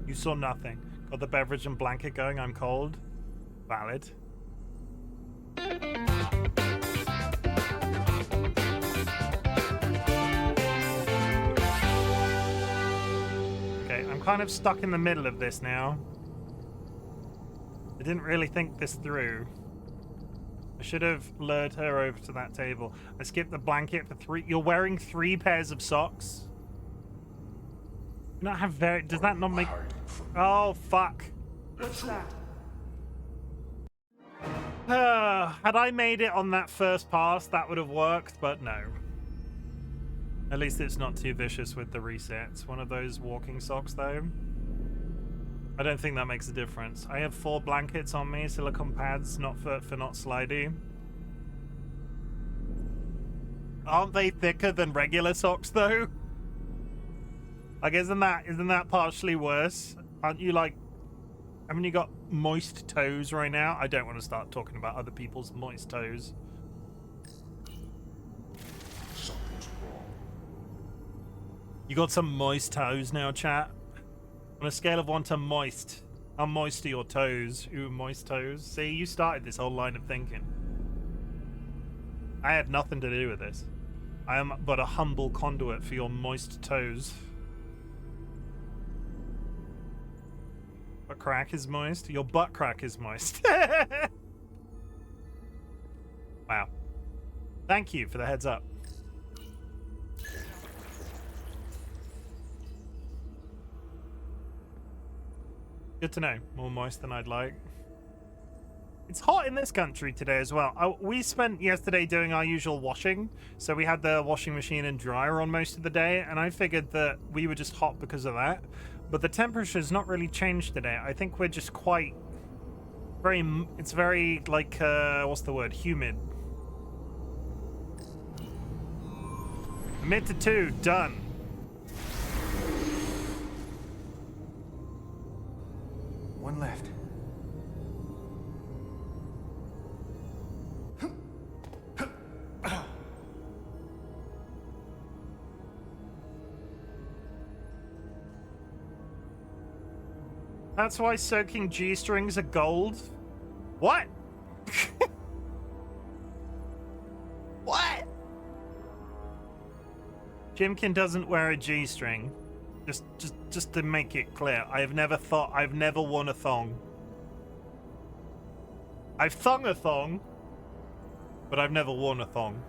You saw nothing. Got the beverage and blanket going. I'm cold. Valid. Okay, I'm kind of stuck in the middle of this now. I didn't really think this through. I should have lured her over to that table. I skipped the blanket for 3. You're wearing 3 pairs of socks? You not have very. Does that not make. Oh, fuck. What's that? Had I made it on that first pass, that would have worked, but no. At least it's not too vicious with the resets. One of those walking socks, though. I don't think that makes a difference. I have 4 blankets on me, silicone pads, not for not slidey. Aren't they thicker than regular socks, though? Like, isn't that partially worse? Aren't you like? Haven't you got moist toes right now? I don't want to start talking about other people's moist toes. You got some moist toes now, chat? On a scale of 1 to moist, how moist are your toes? Ooh, moist toes. See, you started this whole line of thinking. I had nothing to do with this. I am but a humble conduit for your moist toes. Butt crack is moist? Your butt crack is moist. Wow. Thank you for the heads up. Good to know. More moist than I'd like. It's hot in this country today as well. We spent yesterday doing our usual washing, so we had the washing machine and dryer on most of the day, and I figured that we were just hot because of that. But the temperature's not really changed today. I think we're just quite... It's very, like, what's the word? Humid. Mid to 2, done. One left. That's why soaking G-strings are gold? What? What? Chimken doesn't wear a G-string. Just to make it clear, I've never worn a thong. I've thung a thong, but I've never worn a thong.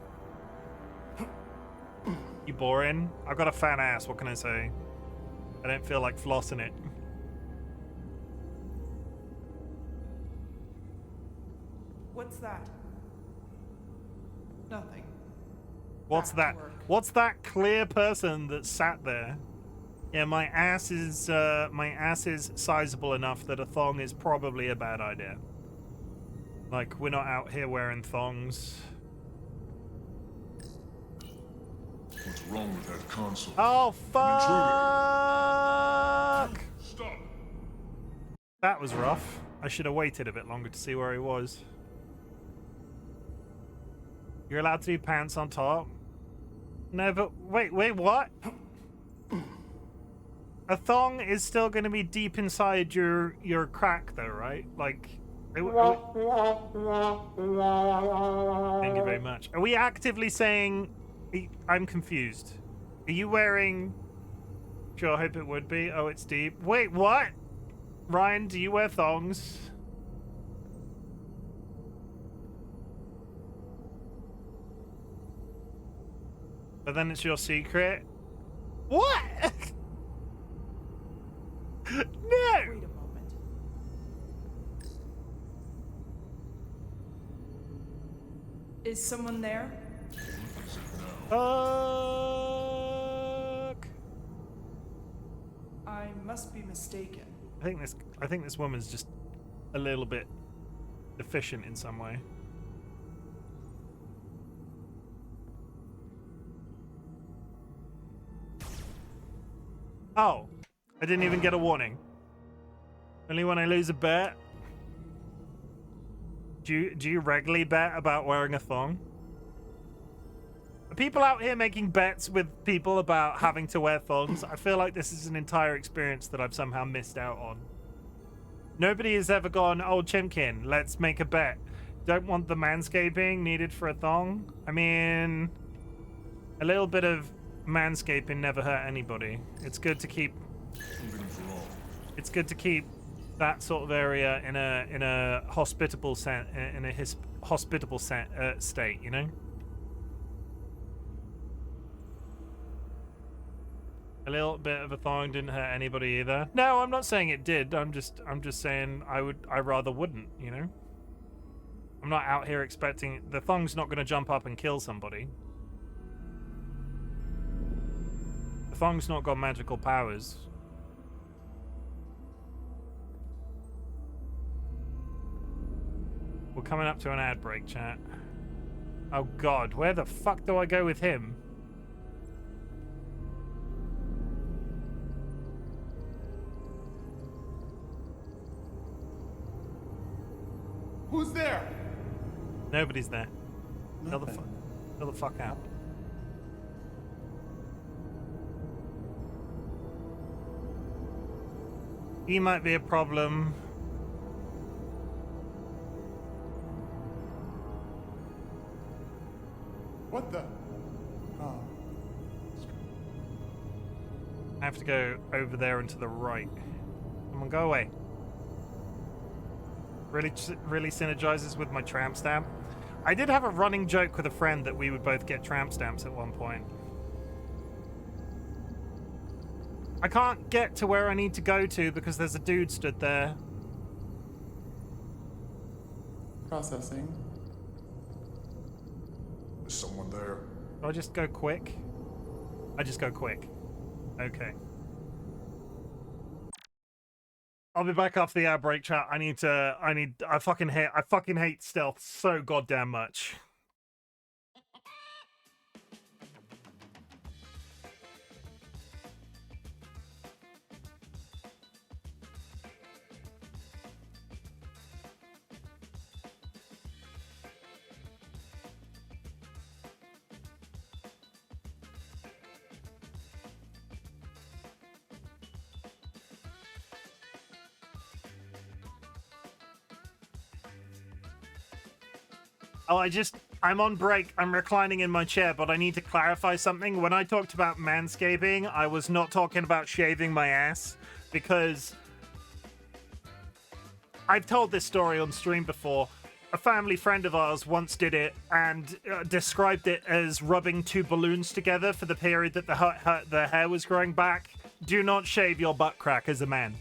You boring? I've got a fat ass, what can I say? I don't feel like flossing it. What's that? Nothing. What's that? What's that clear person that sat there? Yeah, my ass is sizable enough that a thong is probably a bad idea. Like, we're not out here wearing thongs. What's wrong with that console? Oh fuck! Stop. That was rough. I should have waited a bit longer to see where he was. You're allowed to do pants on top? No, but wait, what? A thong is still going to be deep inside your crack, though, right? Like, thank you very much. Are we actively saying? I'm confused. Are you wearing? Sure, I hope it would be. Oh, it's deep. Wait, what? Ryan, do you wear thongs? But then it's your secret. What? No! Wait a moment. Is someone there? Fuck! I must be mistaken. I think this woman's just a little bit deficient in some way. Oh, I didn't even get a warning. Only when I lose a bet. Do you regularly bet about wearing a thong? Are people out here making bets with people about having to wear thongs? I feel like this is an entire experience that I've somehow missed out on. Nobody has ever gone, oh, Chimken, let's make a bet. Don't want the manscaping needed for a thong? I mean, a little bit of manscaping never hurt anybody. It's good to keep that sort of area in a hospitable state, you know? A little bit of a thong didn't hurt anybody either. No, I'm not saying it did. I'm just saying I rather wouldn't, you know? I'm not out here expecting the thong's not going to jump up and kill somebody. Thong's not got magical powers. We're coming up to an ad break, chat. Oh god, where the fuck do I go with him? Who's there? Nobody's there. Fill the fuck out. He might be a problem. What the? Oh. I have to go over there and to the right. Come on, go away. Really synergizes with my tramp stamp. I did have a running joke with a friend that we would both get tramp stamps at one point. I can't get to where I need to go to because there's a dude stood there. Processing. Is someone there? Do I just go quick? I just go quick. Okay. I'll be back after the ad break, chat. I fucking hate stealth so goddamn much. Oh, I'm on break. I'm reclining in my chair, but I need to clarify something. When I talked about manscaping, I was not talking about shaving my ass, because I've told this story on stream before. A family friend of ours once did it and described it as rubbing two balloons together for the period that the hair was growing back. Do not shave your butt crack as a man.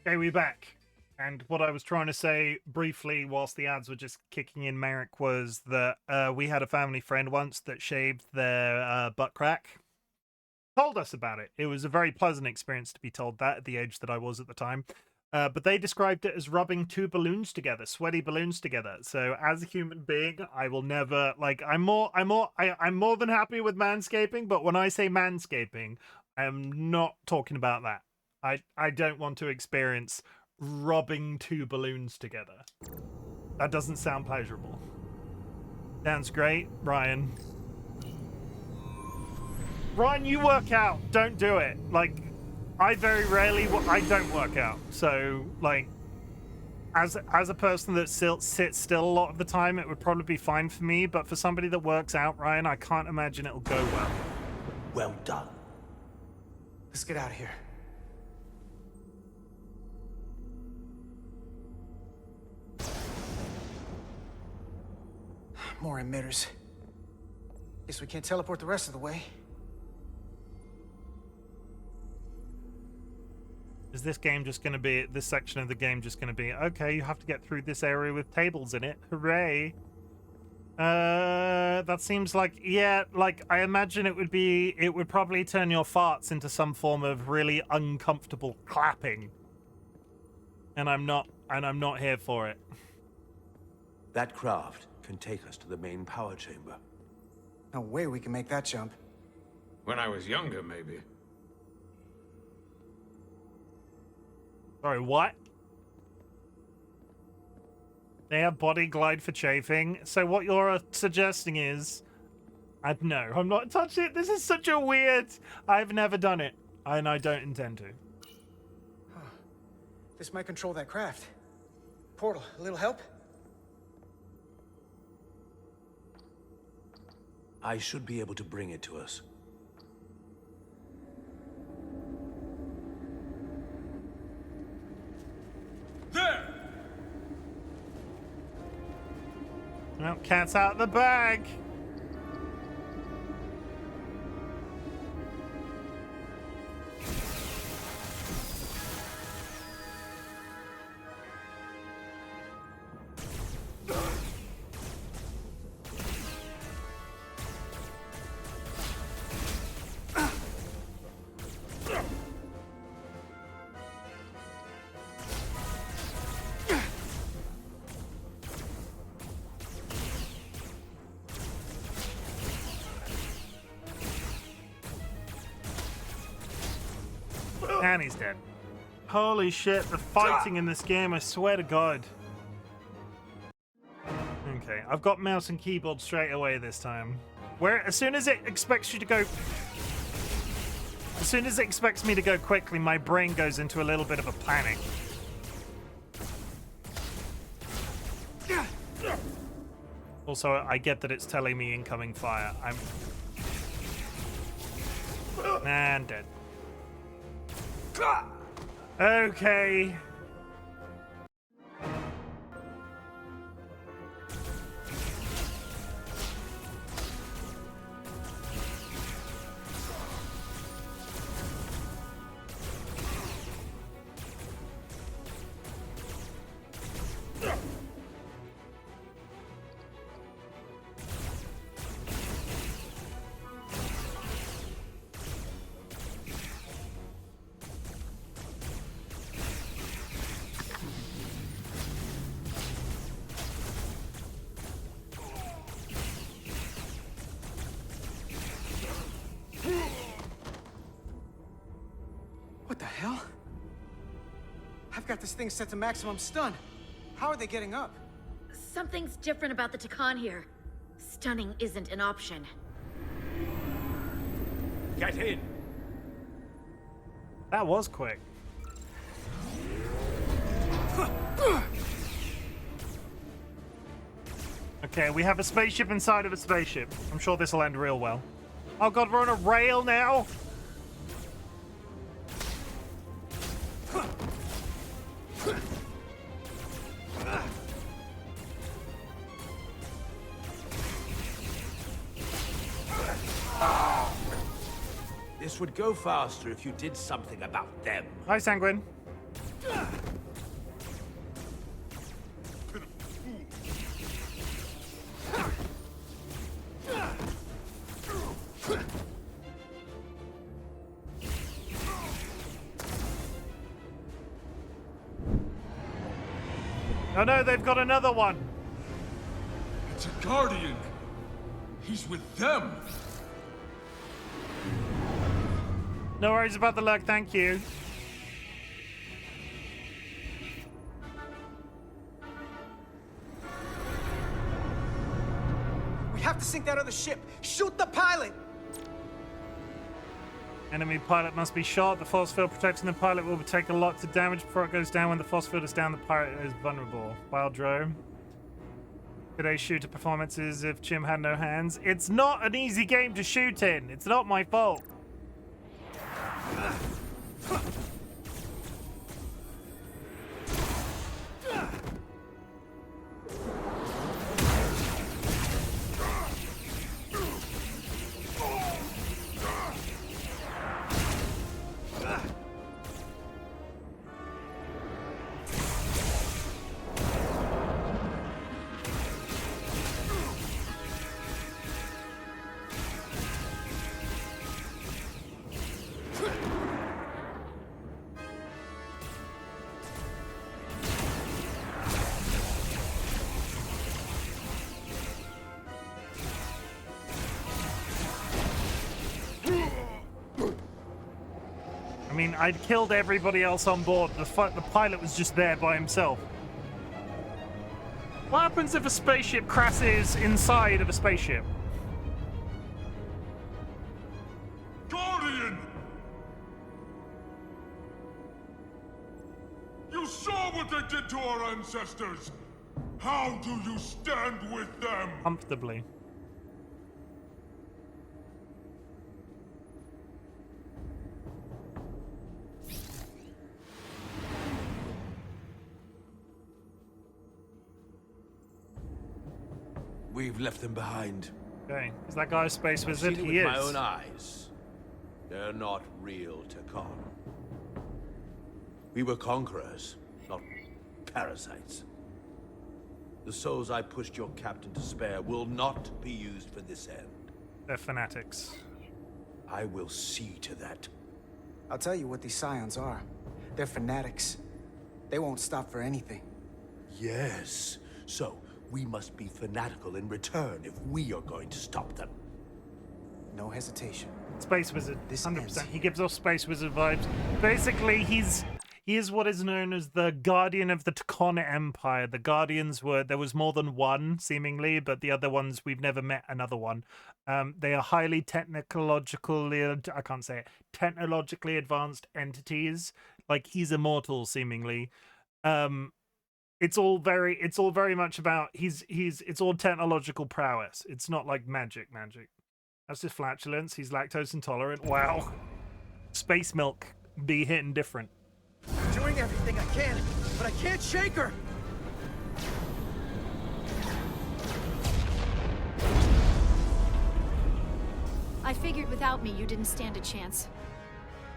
Okay, we're back. And what I was trying to say briefly whilst the ads were just kicking in, Merrick, was that we had a family friend once that shaved their butt crack. Told us about it. It was a very pleasant experience to be told that at the age that I was at the time. But they described it as rubbing two balloons together, sweaty balloons together. So as a human being, I will never, like, I'm more than happy with manscaping, but when I say manscaping, I'm not talking about that. I don't want to experience rubbing two balloons together. That doesn't sound pleasurable. Sounds great, Ryan. Ryan, you work out. Don't do it. Like, I very rarely, I don't work out. So, like, as a person that sits still a lot of the time, it would probably be fine for me. But for somebody that works out, Ryan, I can't imagine it'll go well. Well done. Let's get out of here. More emitters. Guess we can't teleport the rest of the way. Is this game just going to be, this section of the game just going to be, okay, you have to get through this area with tables in it. Hooray. That seems like, yeah, like, I imagine it would probably turn your farts into some form of really uncomfortable clapping. And I'm not here for it. That craft can take us to the main power chamber. No way we can make that jump. When I was younger, maybe. Sorry, what? They have body glide for chafing. So what you're suggesting is... no, I'm not touching it. This is such a weird... I've never done it. And I don't intend to. Huh. This might control that craft. Portal, a little help? I should be able to bring it to us. There! Well, cat's out of the bag. And he's dead. Holy shit, the fighting in this game, I swear to God. Okay, I've got mouse and keyboard straight away this time. As soon as it expects you to go... As soon as it expects me to go quickly, my brain goes into a little bit of a panic. Also, I get that it's telling me incoming fire. And dead. Okay. What the hell? I've got this thing set to maximum stun. How are they getting up? Something's different about the Takan here. Stunning isn't an option. Get in! That was quick. Okay, we have a spaceship inside of a spaceship. I'm sure this will end real well. Oh God, we're on a rail now? This would go faster if you did something about them. Hi, Sanguine. Oh no, they've got another one. It's a Guardian. He's with them. No worries about the luck, thank you. We have to sink that other ship. Shoot the pilot! Enemy pilot must be shot. The force field protecting the pilot will take a lot of damage before it goes down. When the force field is down, the pilot is vulnerable. Wildro. Today's shooter performance is if Chim had no hands. It's not an easy game to shoot in. It's not my fault. I mean, I'd killed everybody else on board. The pilot was just there by himself. What happens if a spaceship crashes inside of a spaceship? Guardian! You saw what they did to our ancestors! How do you stand with them? Comfortably. We've left them behind. Okay, is that guy a space wizard? I've seen it He with is. my own eyes. They're not real Takan. We were conquerors, not parasites. The souls I pushed your captain to spare will not be used for this end. They're fanatics. I will see to that. I'll tell you what these scions are. They're fanatics. They won't stop for anything. Yes. So, we must be fanatical in return if we are going to stop them. No hesitation. Space wizard, This 100%. ends He gives off space wizard vibes. Basically, he is what is known as the guardian of the Takan Empire. The guardians there was more than one, seemingly, but the other ones, we've never met another one. They are highly technologically advanced entities. Like, he's immortal, seemingly. It's all very much about it's all technological prowess. It's not like magic. That's just flatulence. He's lactose intolerant. Wow. Space milk be hitting different. I'm doing everything I can, but I can't shake her! I figured without me you didn't stand a chance.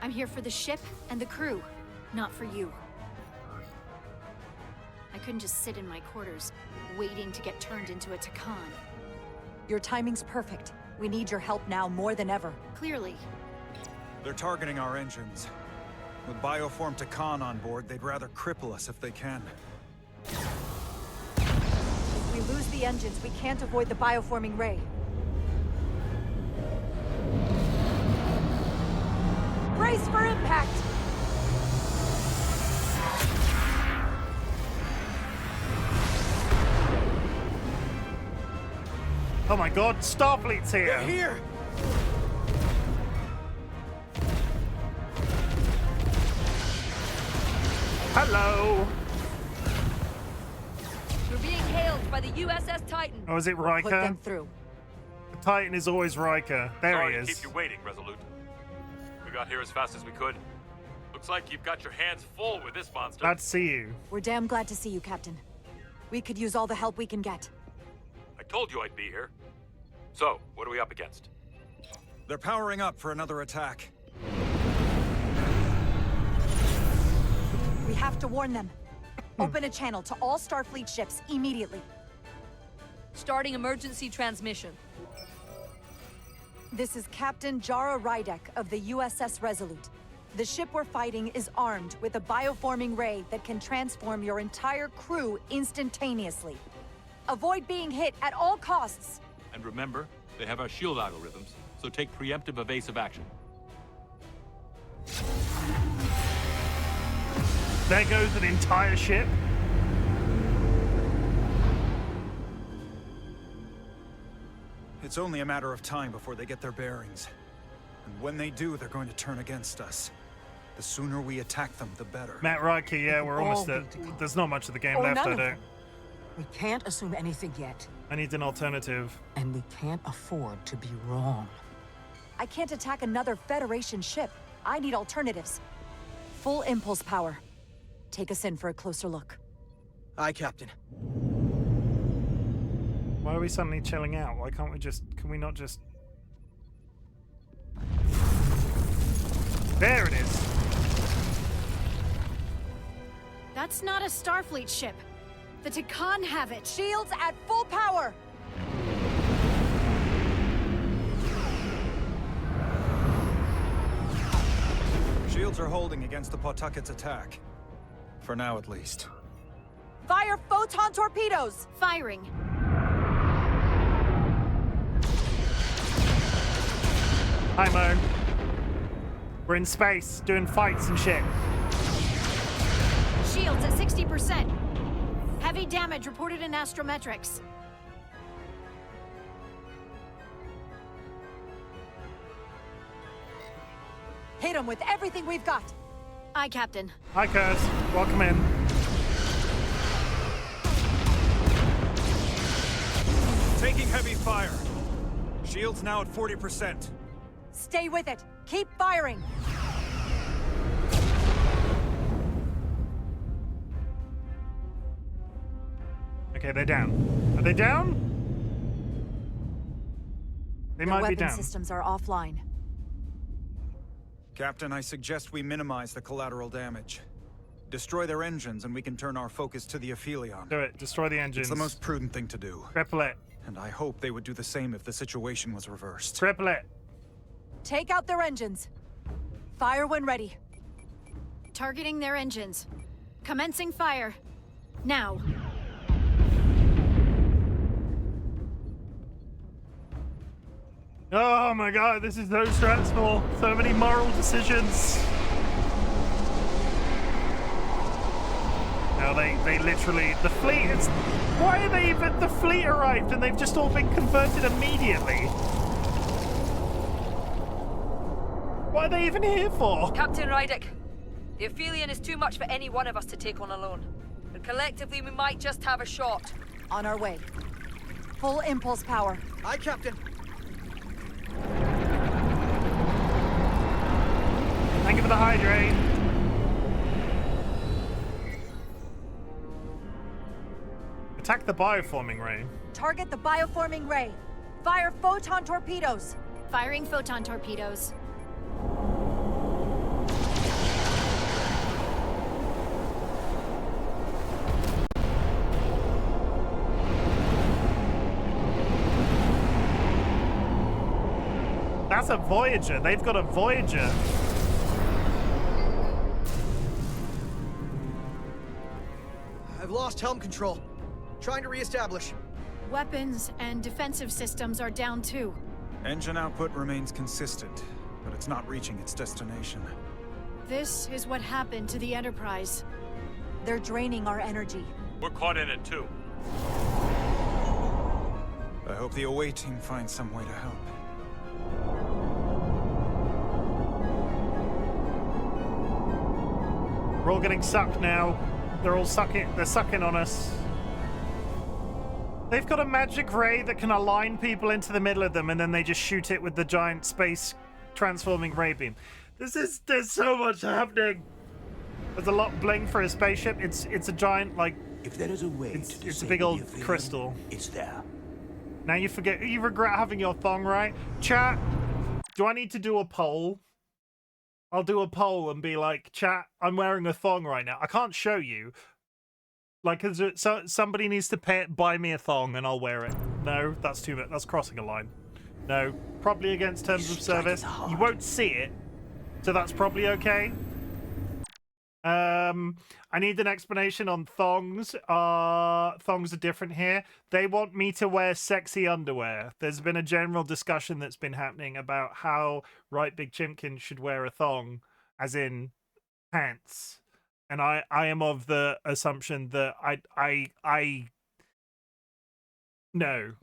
I'm here for the ship and the crew, not for you. I couldn't just sit in my quarters, waiting to get turned into a Takan. Your timing's perfect. We need your help now more than ever. Clearly. They're targeting our engines. With bioform Takan on board, they'd rather cripple us if they can. If we lose the engines, we can't avoid the bioforming ray. Brace for impact! Oh my god, Starfleet's here! They're here! Hello! We're being hailed by the u.s.s. Titan. Oh, is it Riker? Put them through. The Titan is always Riker. There Sorry he to is. keep you waiting, Resolute. We got here as fast as we could. Looks like you've got your hands full with this monster. Glad to see you. We're damn glad to see you, Captain. We could use all the help we can get. I told you I'd be here. So, what are we up against? They're powering up for another attack. We have to warn them. Open a channel to all Starfleet ships immediately. Starting emergency transmission. This is Captain Jara Rydek of the u.s.s. Resolute. The ship we're fighting is armed with a bioforming ray that can transform your entire crew instantaneously. Avoid being hit at all costs. And remember, they have our shield algorithms, so take preemptive evasive action. There goes an entire ship. It's only a matter of time before they get their bearings. And when they do, they're going to turn against us. The sooner we attack them, the better. Matt Riker, yeah, we're almost at... There's not much of the game left, I don't. We can't assume anything yet. I need an alternative. And we can't afford to be wrong. I can't attack another Federation ship. I need alternatives. Full impulse power. Take us in for a closer look. Aye, Captain. Why are we suddenly chilling out? Why can't we just... Can we not just... There it is. That's not a Starfleet ship. The Takan have it. Shields at full power! Shields are holding against the Pawtucket's attack. For now, at least. Fire photon torpedoes! Firing. Hi, Moan. We're in space, doing fights and shit. Shields at 60%. Heavy damage reported in astrometrics. Hit them with everything we've got. Aye, Captain. Hi, Curse. Welcome in. Taking heavy fire. Shields now at 40%. Stay with it. Keep firing. Okay, they're down. Are they down? They Their might be weapon down. systems are offline. Captain, I suggest we minimize the collateral damage. Destroy their engines and we can turn our focus to the Aphelion. Do it. Destroy the engines. It's the most prudent thing to do. Triple it. And I hope they would do the same if the situation was reversed. Triple it. Take out their engines. Fire when ready. Targeting their engines. Commencing fire. Now. Oh my god, this is so stressful. So many moral decisions. No, they literally... The fleet is... Why are they even... The fleet arrived and they've just all been converted immediately. What are they even here for? Captain Rydek, the Aphelion is too much for any one of us to take on alone. But collectively, we might just have a shot. On our way. Full impulse power. Aye, Captain. Thank you for the hydrate. Attack the bioforming ray. Target the bioforming ray. Fire photon torpedoes. Firing photon torpedoes. That's a Voyager. They've got a Voyager. I've lost helm control. Trying to re-establish. Weapons and defensive systems are down too. Engine output remains consistent, but it's not reaching its destination. This is what happened to the Enterprise. They're draining our energy. We're caught in it too. I hope the away team finds some way to help. We're all getting sucked now. They're all sucking. They're sucking on us. They've got a magic ray that can align people into the middle of them, and then they just shoot it with the giant space transforming ray beam. There's so much happening. There's a lot bling for a spaceship. It's a giant, like, if there is a way it's a big old crystal. It's there. Now you regret having your thong, right? Chat, do I need to do a poll? I'll do a poll and be like, chat, I'm wearing a thong right now. I can't show you. Like, so somebody needs to buy me a thong and I'll wear it. No, that's too much. That's crossing a line. No, probably against terms of service. You won't see it, so that's probably okay. I need an explanation on thongs. Thongs are different here. They want me to wear sexy underwear. There's been a general discussion that's been happening about how RightBigChimken should wear a thong, as in pants. And I am of the assumption that I no.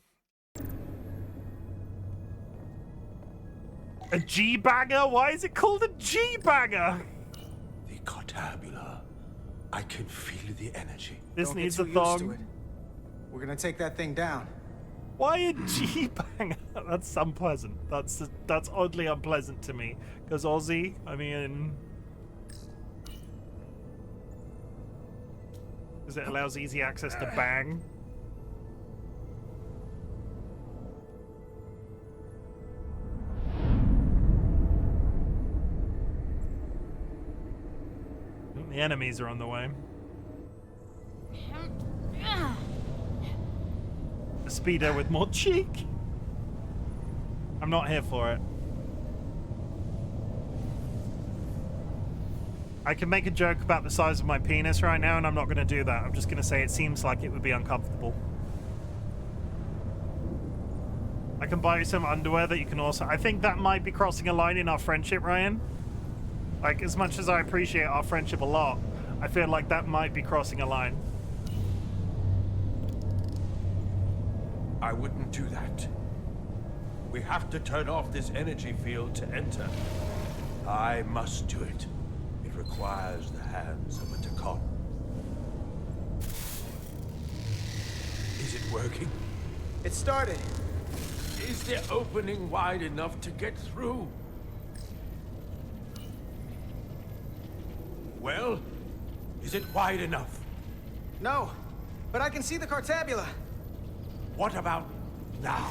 A G-banger? Why is it called a G-banger? The Cartabula. I can feel the energy. This Don't needs get a too used to thong. it. We're gonna take that thing down. Why a G-banger? That's unpleasant. That's oddly unpleasant to me. Because Aussie, I mean... Because it allows easy access to bang. The enemies are on the way. A speedo with more cheek? I'm not here for it. I can make a joke about the size of my penis right now, and I'm not going to do that. I'm just going to say it seems like it would be uncomfortable. I can buy you some underwear that you can also... I think that might be crossing a line in our friendship, Ryan. Like, as much as I appreciate our friendship a lot, I feel like that might be crossing a line. I wouldn't do that. We have to turn off this energy field to enter. I must do it. It requires the hands of a Takon. Is it working? It started. Is the opening wide enough to get through? Well, is it wide enough? No, but I can see the Cartabula. What about now?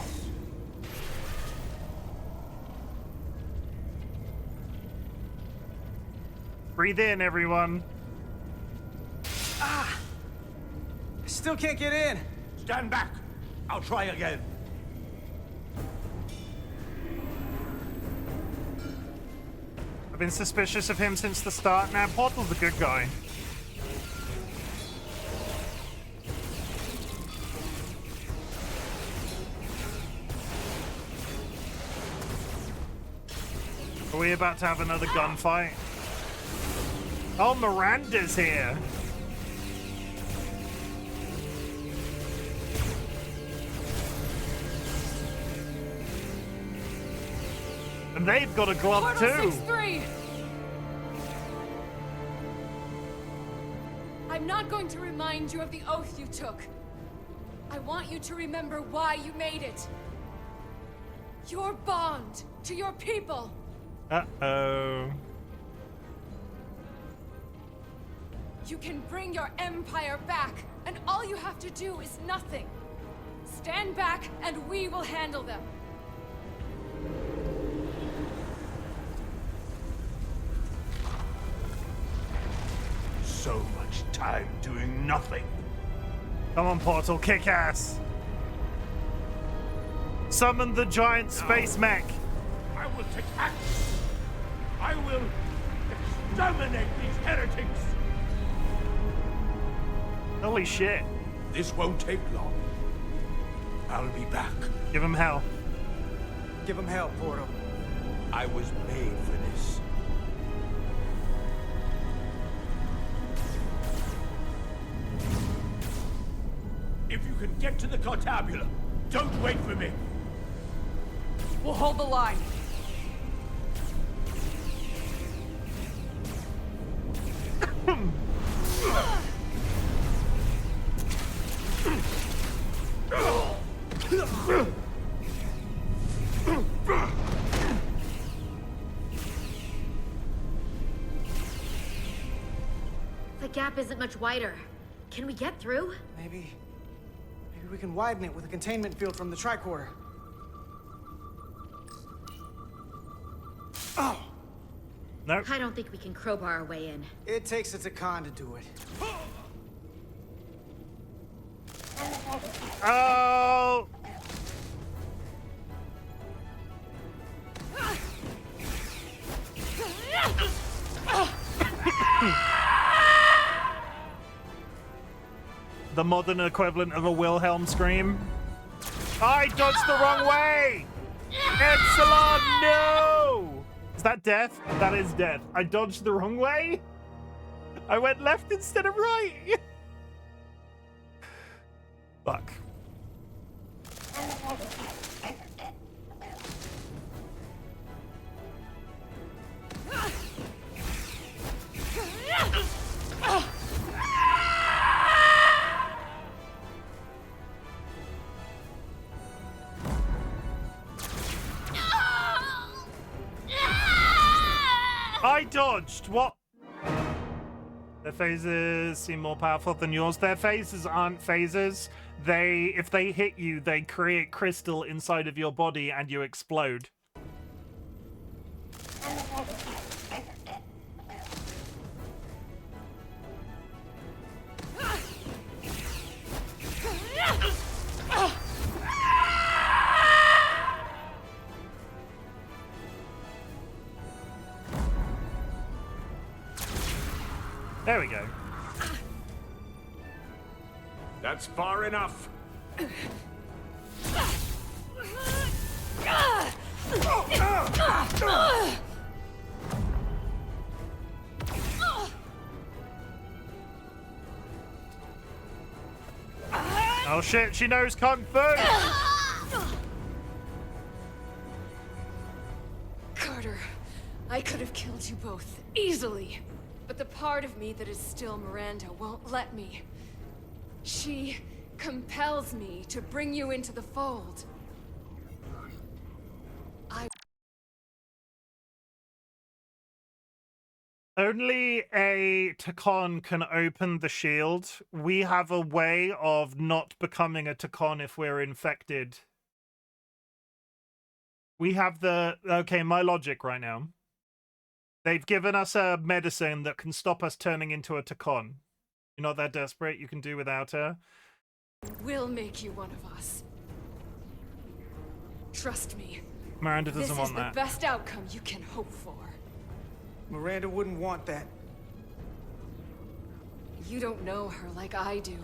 Breathe in, everyone. Ah! I still can't get in. Stand back. I'll try again. I've been suspicious of him since the start. Now, Portal's a good guy. Are we about to have another gunfight? Oh, Miranda's here. And they've got a glove too. 6-3. I'm not going to remind you of the oath you took. I want you to remember why you made it. Your bond to your people. Uh-oh. You can bring your empire back, and all you have to do is nothing. Stand back, and we will handle them. So much time doing nothing. Come on, Portal, kick ass. Summon the giant space mech. I will take action. I will exterminate these heretics. Holy shit. This won't take long. I'll be back. Give him hell. Give him hell, Portal. I was made for this. If you can get to the Cartabula, don't wait for me. We'll hold the line. The gap isn't much wider. Can we get through? Maybe we can widen it with a containment field from the tricorder. Oh! Nope. I don't think we can crowbar our way in. It takes a Takan to do it. Oh! The modern equivalent of a Wilhelm scream. I dodged the wrong way! Epsilon, no! Is that death? That is death. I dodged the wrong way? I went left instead of right. Fuck. I dodged. What? Their phasers seem more powerful than yours. Their phasers aren't phasers. If they hit you, they create crystal inside of your body and you explode. There we go. That's far enough. Oh shit, she knows Kung Fu! Carter, I could have killed you both, easily. But the part of me that is still Miranda won't let me. She compels me to bring you into the fold. Only a Takan can open the shield. We have a way of not becoming a Takan if we're infected. We have the... Okay, my logic right now. They've given us a medicine that can stop us turning into a Takan. You're not that desperate, you can do without her. We'll make you one of us. Trust me. Miranda doesn't want that. This is the best outcome you can hope for. Miranda wouldn't want that. You don't know her like I do.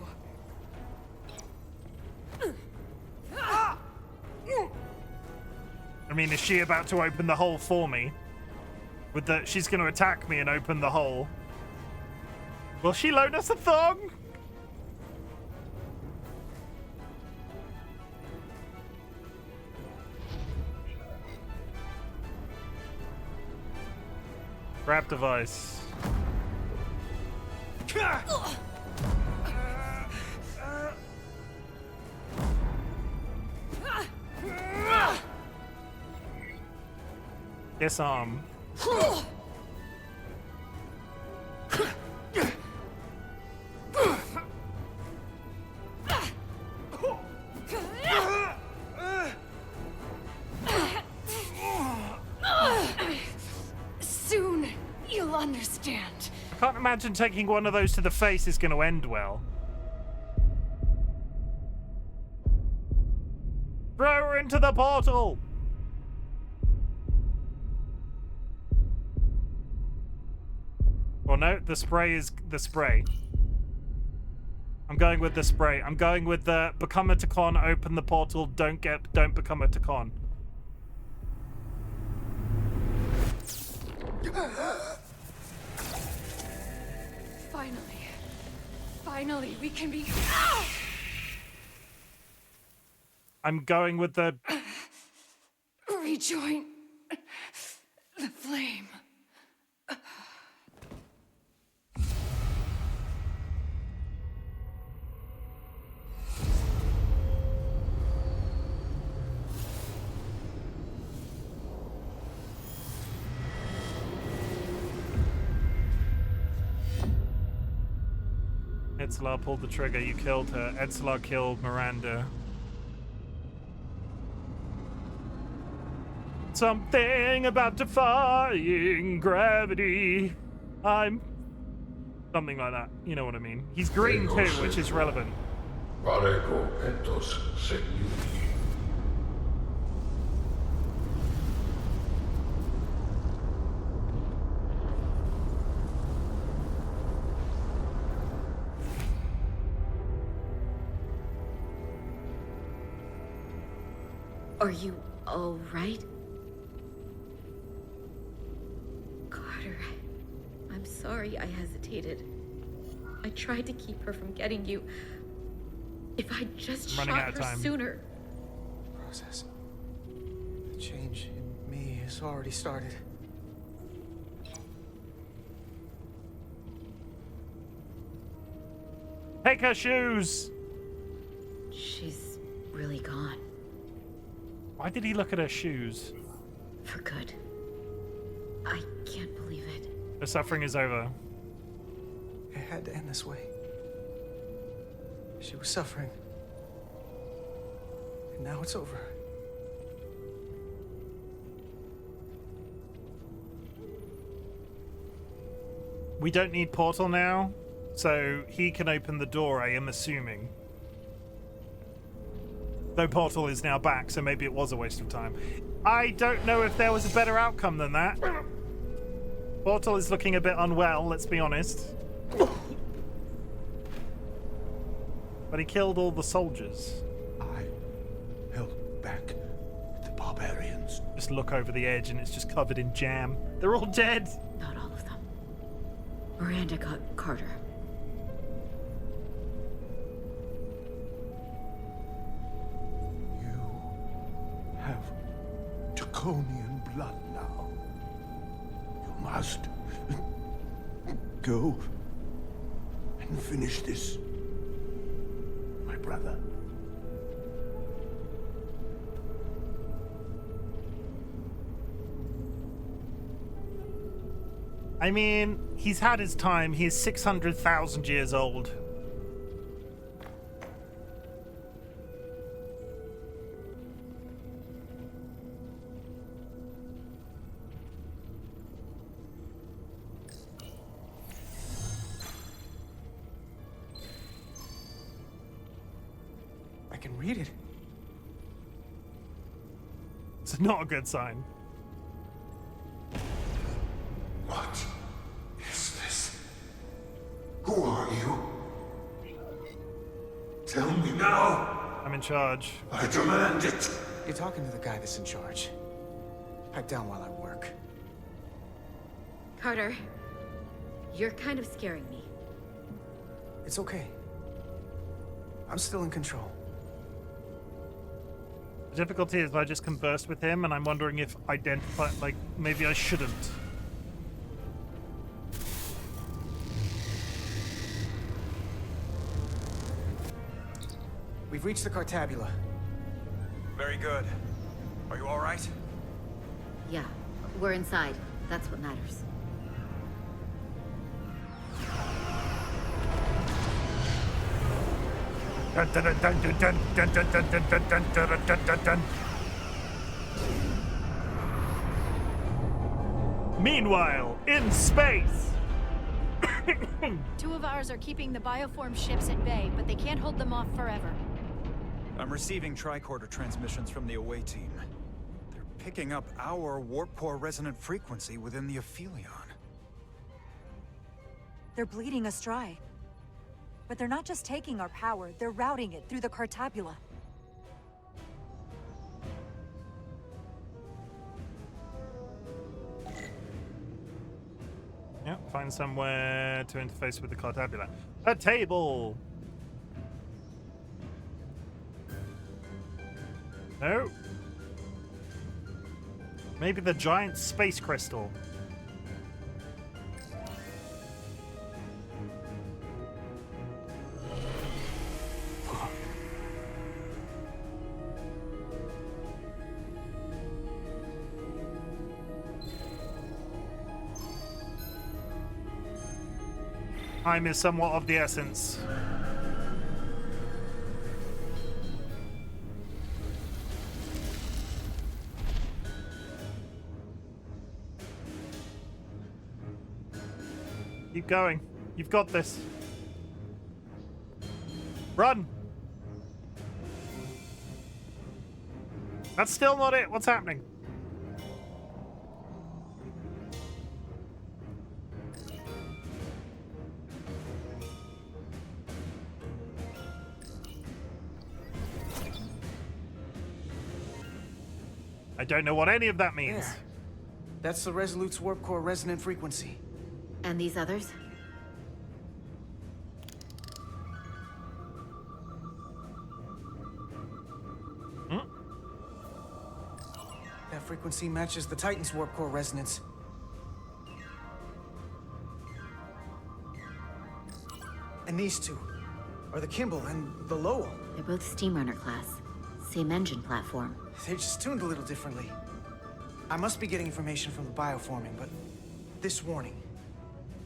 I mean, is she about to open the hole for me? With the, she's going to attack me and open the hole. Will she loan us a thong? Grab device. Disarm. Soon, you'll understand. I can't imagine taking one of those to the face is going to end well. Throw her into the portal! Well, no, the spray is the spray. I'm going with the spray. I'm going with the become a Takan, open the portal, don't become a Takan. Finally, we can be... I'm going with the... Rejoin the flame. Edslar pulled the trigger, you killed her. Edslar killed Miranda. something about defying gravity. I'm something like that. You know what I mean. He's green too, which is relevant. Parego etos segui. Are you all right? Carter, I'm sorry I hesitated. I tried to keep her from getting you. If I'd just shot her sooner. Process. The change in me has already started. Take her shoes! She's really gone. Why did he look at her shoes? For good. I can't believe it. Her suffering is over. It had to end this way. She was suffering. And now it's over. We don't need Portal now, so he can open the door, I am assuming. Though Portal is now back, so maybe it was a waste of time. I don't know if there was a better outcome than that. Portal is looking a bit unwell, let's be honest. But he killed all the soldiers. I held back the barbarians. Just look over the edge and it's just covered in jam. They're all dead. Not all of them. Miranda got Carter. Have draconian blood now. You must go and finish this, my brother. I mean, he's had his time. He is 600,000 years old. I can read it. It's not a good sign. What is this? Who are you? Tell me now. I'm in charge. I demand it. You're talking to the guy that's in charge. Pipe down while I work. Carter, you're kind of scaring me. It's okay. I'm still in control. The difficulty is I just conversed with him and I'm wondering if maybe I shouldn't. We've reached the Cartabula. Very good. Are you all right? Yeah, we're inside. That's what matters. Meanwhile, in space! Two of ours are keeping the bioform ships at bay, but they can't hold them off forever. I'm receiving tricorder transmissions from the away team. They're picking up our warp core resonant frequency within the Aphelion. They're bleeding us dry. But they're not just taking our power, they're routing it through the Cartabula. Yeah, find somewhere to interface with the Cartabula. A table! No. Maybe the giant space crystal. Time is somewhat of the essence. Keep going. You've got this. Run! That's still not it. What's happening? I don't know what any of that means. There. That's the Resolute's warp core resonant frequency. And these others? That frequency matches the Titan's warp core resonance. And these two are the Kimball and the Lowell. They're both Steamrunner class. Same engine platform. They're just tuned a little differently. I must be getting information from the bioforming, but this warning,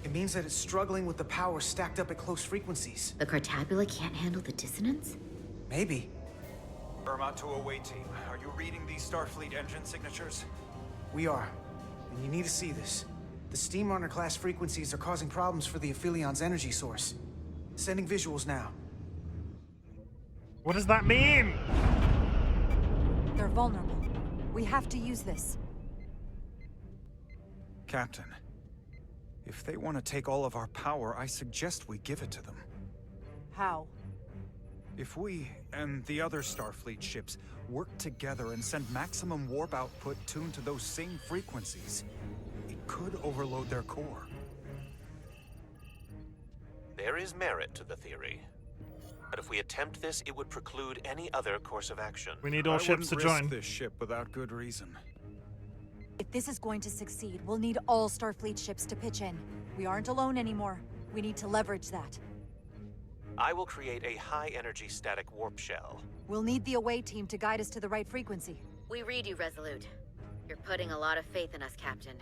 it means that it's struggling with the power stacked up at close frequencies. The Cartabula can't handle the dissonance? Maybe. Irma to away team. Are you reading these Starfleet engine signatures? We are. And you need to see this. The Steamrunner class frequencies are causing problems for the Aphilion's energy source. Sending visuals now. What does that mean? They're vulnerable. We have to use this. Captain, if they want to take all of our power, I suggest we give it to them. How? If we and the other Starfleet ships work together and send maximum warp output tuned to those same frequencies, it could overload their core. There is merit to the theory. But if we attempt this, it would preclude any other course of action. We need all ships to join. This ship without good reason. If this is going to succeed, we'll need all Starfleet ships to pitch in. We aren't alone anymore. We need to leverage that. I will create a high-energy static warp shell. We'll need the away team to guide us to the right frequency. We read you, Resolute. You're putting a lot of faith in us, Captain.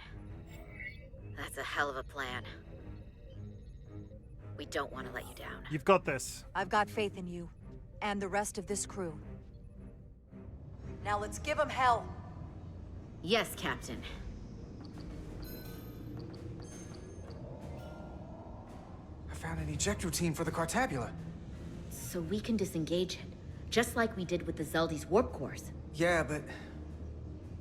That's a hell of a plan. We don't want to let you down. You've got this. I've got faith in you. And the rest of this crew. Now let's give them hell. Yes, Captain. I found an eject routine for the Cartabula. So we can disengage it, just like we did with the Zeldy's warp cores. Yeah, but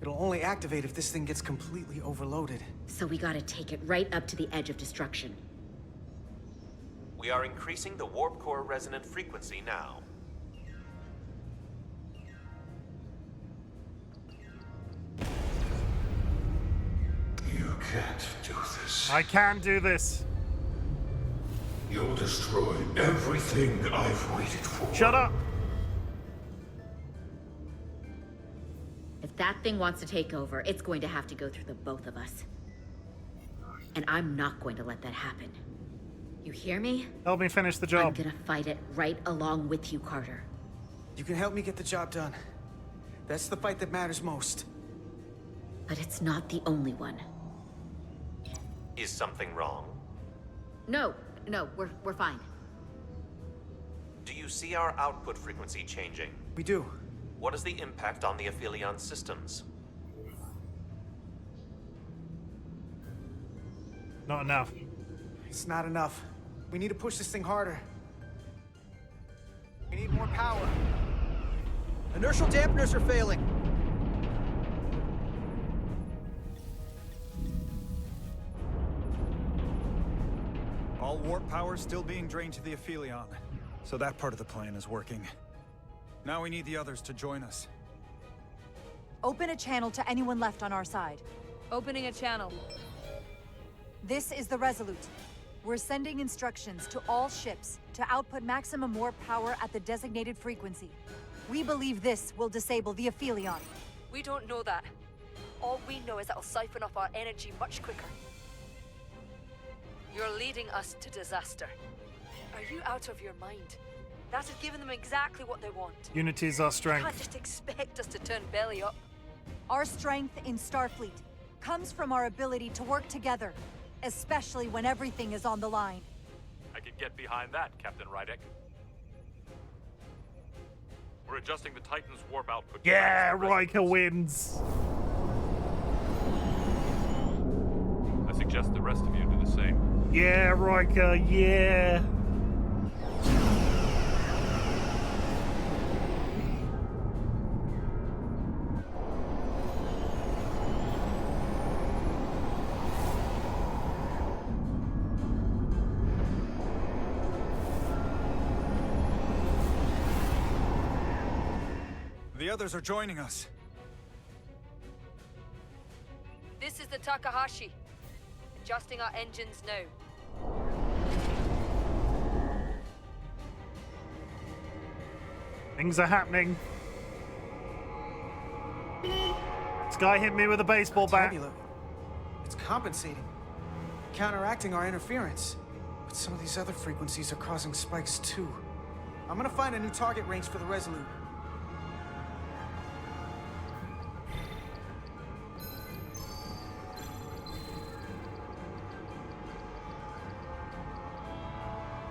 it'll only activate if this thing gets completely overloaded. So we gotta take it right up to the edge of destruction. We are increasing the warp core resonant frequency now. You can't do this. I can do this. You'll destroy everything I've waited for. Shut up! If that thing wants to take over, it's going to have to go through the both of us. And I'm not going to let that happen. You hear me? Help me finish the job. I'm gonna fight it right along with you, Carter. You can help me get the job done. That's the fight that matters most. But it's not the only one. Is something wrong? No, we're fine. Do you see our output frequency changing? We do. What is the impact on the Aphelion systems? Not enough. It's not enough. We need to push this thing harder. We need more power. Inertial dampeners are failing. All warp power still being drained to the Aphelion, so that part of the plan is working. Now we need the others to join us. Open a channel to anyone left on our side. Opening a channel. This is the Resolute. We're sending instructions to all ships to output maximum warp power at the designated frequency. We believe this will disable the Aphelion. We don't know that. All we know is that it'll siphon off our energy much quicker. You're leading us to disaster. Are you out of your mind? That has given them exactly what they want. Unity is our You strength. can't just expect us to turn belly up. Our strength in Starfleet comes from our ability to work together, especially when everything is on the line. I can get behind that, Captain Rydek. We're adjusting the Titan's warp output. Yeah, Riker wins. As suggest the rest of you do the same. Yeah, Riker, yeah. The others are joining us. This is the Takahashi. Adjusting our engines now. Things are happening. This guy hit me with a baseball bat. It's compensating, counteracting our interference. But some of these other frequencies are causing spikes too. I'm gonna find a new target range for the Resolute.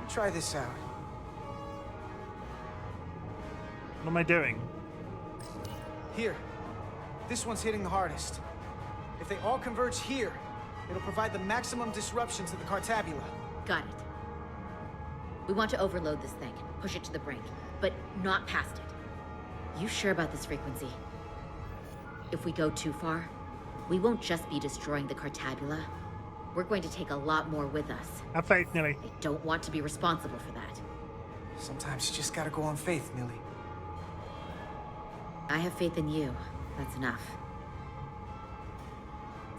Try this out. What am I doing? Here. This one's hitting the hardest. If they all converge here, it'll provide the maximum disruption to the Cartabula. Got it. We want to overload this thing, push it to the brink, but not past it. You sure about this frequency? If we go too far, we won't just be destroying the Cartabula. We're going to take a lot more with us. Have faith, Nilly. I don't want to be responsible for that. Sometimes you just gotta go on faith, Nilly. I have faith in you. That's enough.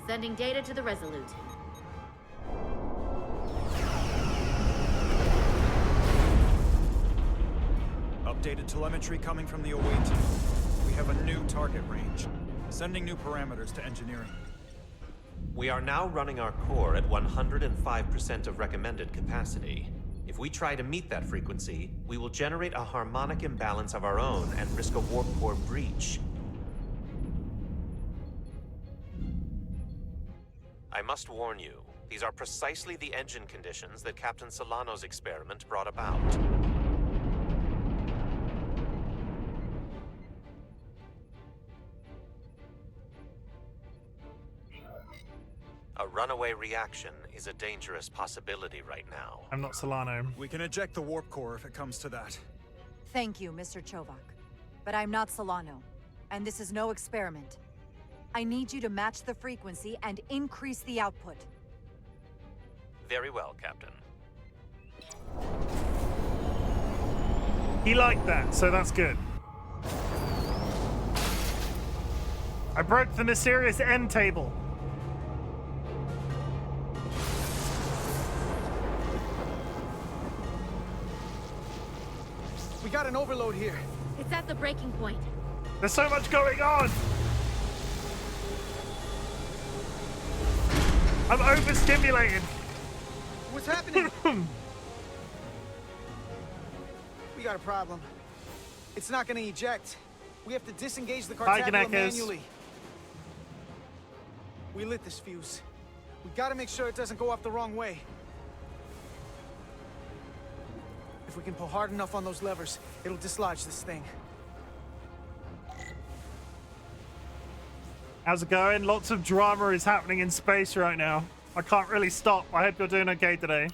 Sending data to the Resolute. Updated telemetry coming from the away team. We have a new target range. Sending new parameters to engineering. We are now running our core at 105% of recommended capacity. If we try to meet that frequency, we will generate a harmonic imbalance of our own and risk a warp core breach. I must warn you, these are precisely the engine conditions that Captain Solano's experiment brought about. A runaway reaction is a dangerous possibility right now. I'm not Solano. We can eject the warp core if it comes to that. Thank you, Mr. Chovak. But I'm not Solano, and this is no experiment. I need you to match the frequency and increase the output. Very well, Captain. He liked that, so that's good. I broke the mysterious end table. We got an overload here. It's at the breaking point. There's so much going on. I'm overstimulated. What's happening? We got a problem. It's not gonna eject. We have to disengage the Cartabula manually. We lit this fuse. We gotta make sure it doesn't go off the wrong way. If we can pull hard enough on those levers, it'll dislodge this thing. How's it going? Lots of drama is happening in space right now. I can't really stop. I hope you're doing okay today.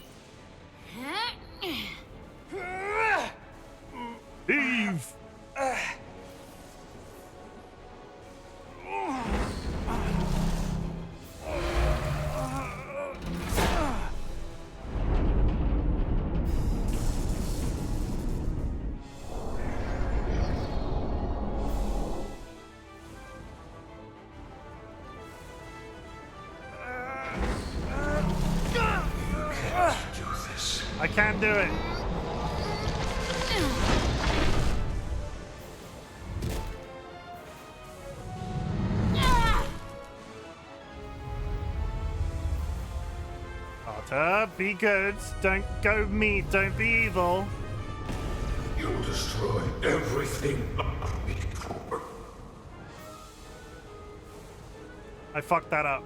Eve! I can do it. Carter, be good. Don't go me. Don't be evil. You'll destroy everything. I fucked that up.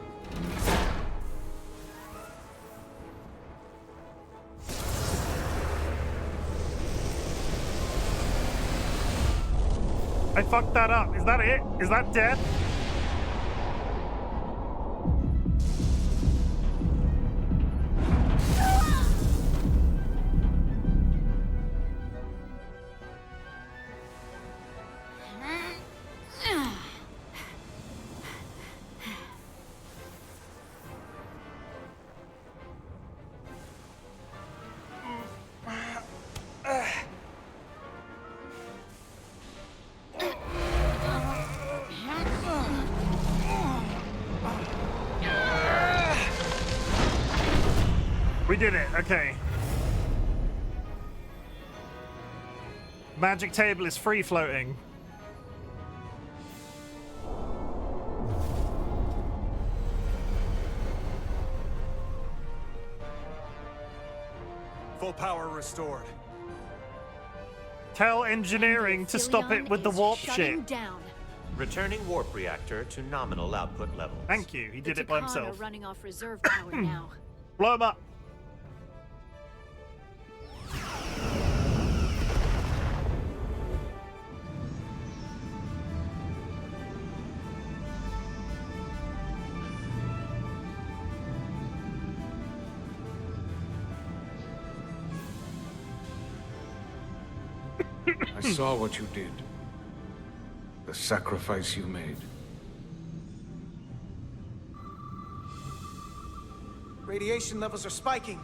I fucked that up. Is that it? Is that death? We did it, okay. Magic table is free floating. Full power restored. Tell engineering to stop it with the warp shit. Down. Returning warp reactor to nominal output levels. Thank you. He did it by Takhan himself. are running off reserve power now. Blow him up. I saw what you did. The sacrifice you made. Radiation levels are spiking.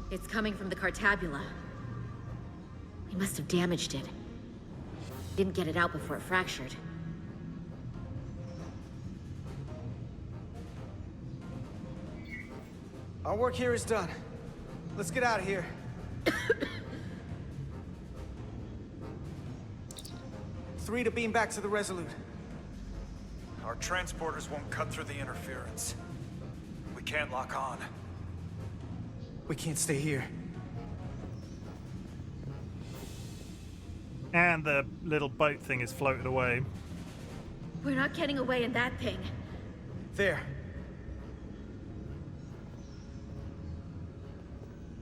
It's coming from the Cartabula. We must have damaged it. Didn't get it out before it fractured. Our work here is done. Let's get out of here. 3 to beam back to the Resolute. Our transporters won't cut through the interference. We can't lock on. We can't stay here. And the little boat thing is floated away. We're not getting away in that thing. There.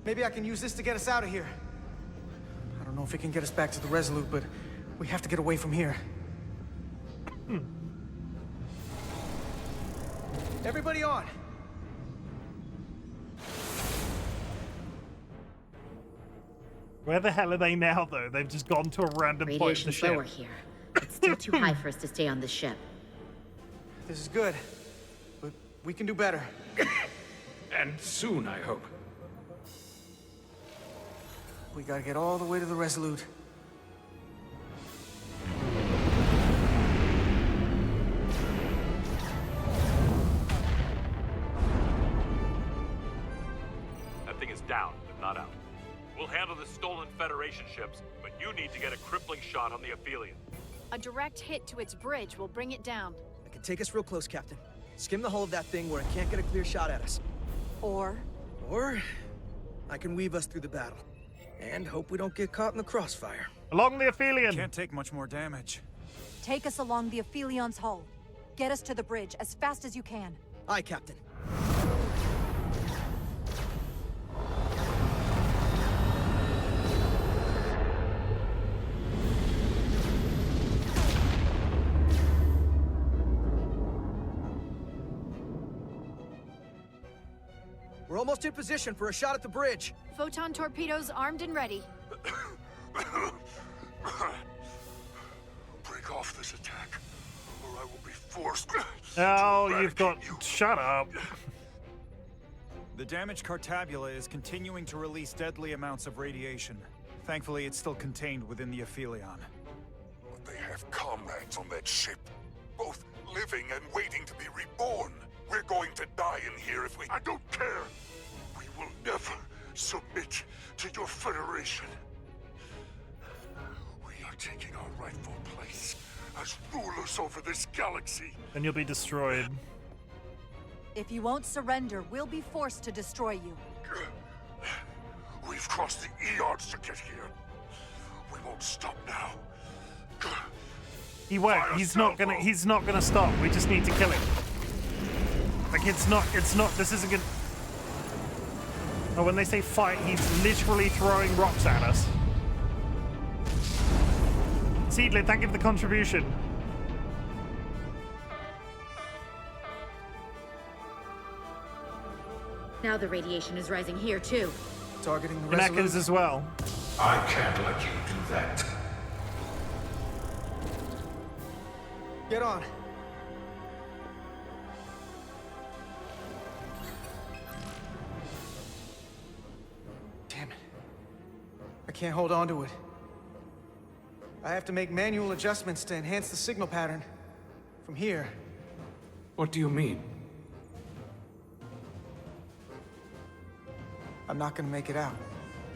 Maybe I can use this to get us out of here. I don't know if it can get us back to the Resolute, but we have to get away from here. Everybody on! Where the hell are they now, though? They've just gone to a random point in the Radiation's ship. lower here. It's still too high for us to stay on this ship. This is good, but we can do better. And soon, I hope. We gotta get all the way to the Resolute. That thing is down, but not out. We'll handle the stolen Federation ships, but you need to get a crippling shot on the Aphelion. A direct hit to its bridge will bring it down. I can take us real close, Captain. Skim the hull of that thing where it can't get a clear shot at us. Or I can weave us through the battle. And hope we don't get caught in the crossfire. Along the Aphelion! Can't take much more damage. take us along the Aphelion's hull. Get us to the bridge as fast as you can. Aye, Captain. We're almost in position for a shot at the bridge. Photon torpedoes armed and ready. Break off this attack, or I will be forced. Oh, you've got... Shut up. The damaged Cartabula is continuing to release deadly amounts of radiation. Thankfully, it's still contained within the Aphelion. But they have comrades on that ship, both living and waiting to be reborn. We're going to die in here if we... I don't care! We will never submit to your Federation. We are taking our rightful place as rulers over this galaxy. Then you'll be destroyed. If you won't surrender, we'll be forced to destroy you. We've crossed the eons to get here. We won't stop now. He won't. He's not gonna stop. We just need to kill him. Like, it's not, this isn't gonna... Oh, when they say fight, he's literally throwing rocks at us. Seedley, thank you for the contribution. Now the radiation is rising here, too. Targeting the Resolute as well. I can't let you do that. Get on. Damn it. I can't hold on to it. I have to make manual adjustments to enhance the signal pattern. From here. What do you mean? I'm not gonna make it out.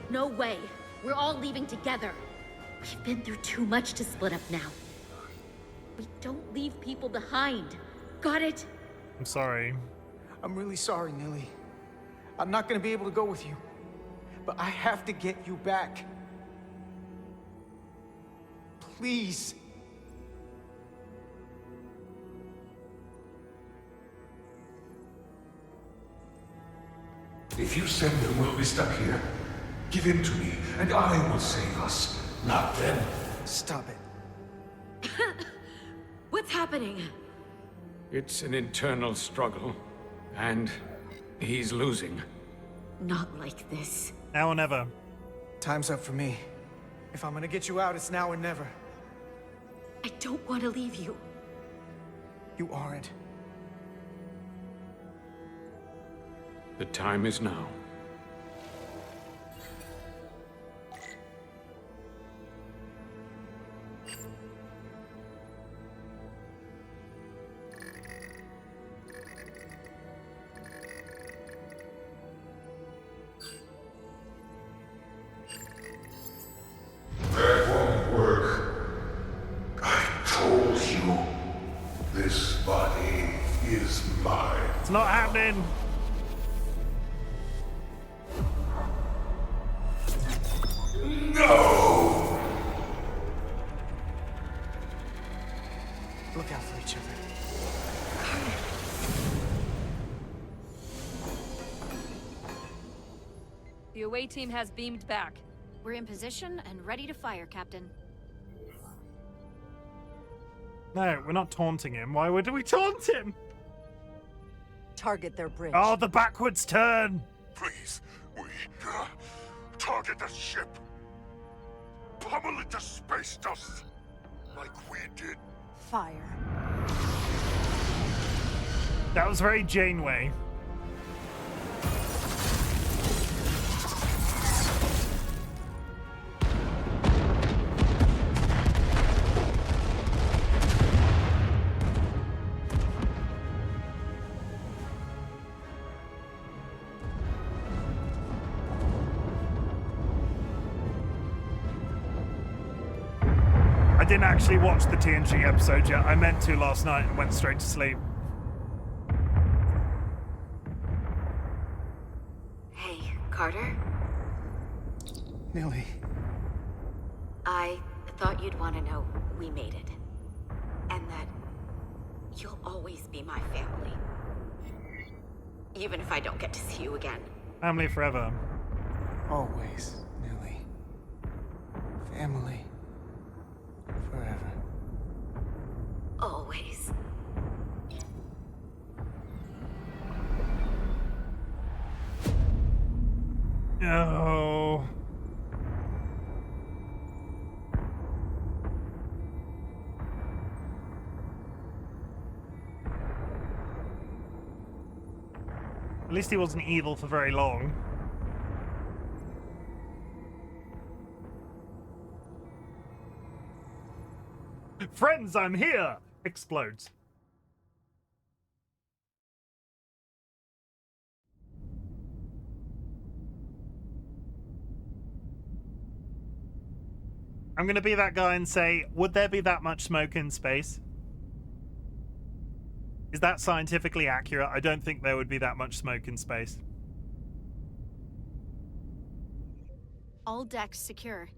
No way. We're all leaving together. We've been through too much to split up now. We don't leave people behind. Got it? I'm sorry. I'm really sorry, Nilly. I'm not gonna be able to go with you. But I have to get you back. Please. If you send them, we'll be stuck here. Give in to me, and I will save us, not them. Stop it. What's happening? It's an internal struggle, and he's losing. Not like this. Now or never. Time's up for me. If I'm gonna get you out, it's now or never. I don't want to leave you. You aren't. The time is now. That won't work. I told you. This body is mine. It's not happening. No! Look out for each other. The away team has beamed back. We're in position and ready to fire, Captain. No, we're not taunting him. Why would we taunt him? Target their bridge. Oh, the backwards turn. Please, we target the ship. Pummel it to space dust, like we did. Fire. That was very Janeway. I didn't actually watch the TNG episode yet. I meant to last night and went straight to sleep. Hey, Carter? Nilly. I thought you'd want to know we made it. And that you'll always be my family. Even if I don't get to see you again. Family forever. Always, Nilly. Family. Forever. Always. No. At least he wasn't evil for very long. Friends, I'm here! Explodes. I'm gonna be that guy and say, would there be that much smoke in space? Is that scientifically accurate? I don't think there would be that much smoke in space. All decks secure.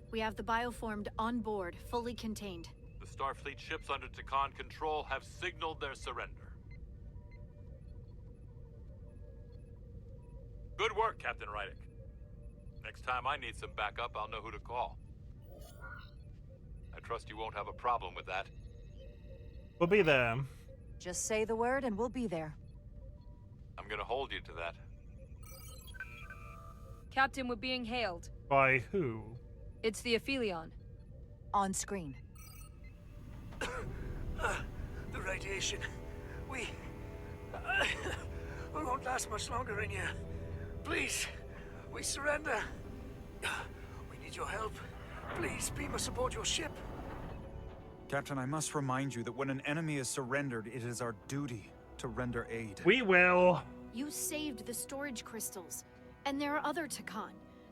We have the bioformed on board, fully contained. The Starfleet ships under Takan control have signaled their surrender. Good work, Captain Rydick. Next time I need some backup, I'll know who to call. I trust you won't have a problem with that. We'll be there. Just say the word and we'll be there. I'm gonna hold you to that. Captain, we're being hailed. By who? It's the Aphelion. On screen. The radiation. We won't last much longer in here. Please, we surrender. We need your help. Please, beam us aboard your ship. Captain, I must remind you that when an enemy is surrendered, it is our duty to render aid. We will. You saved the storage crystals. And there are other Takan,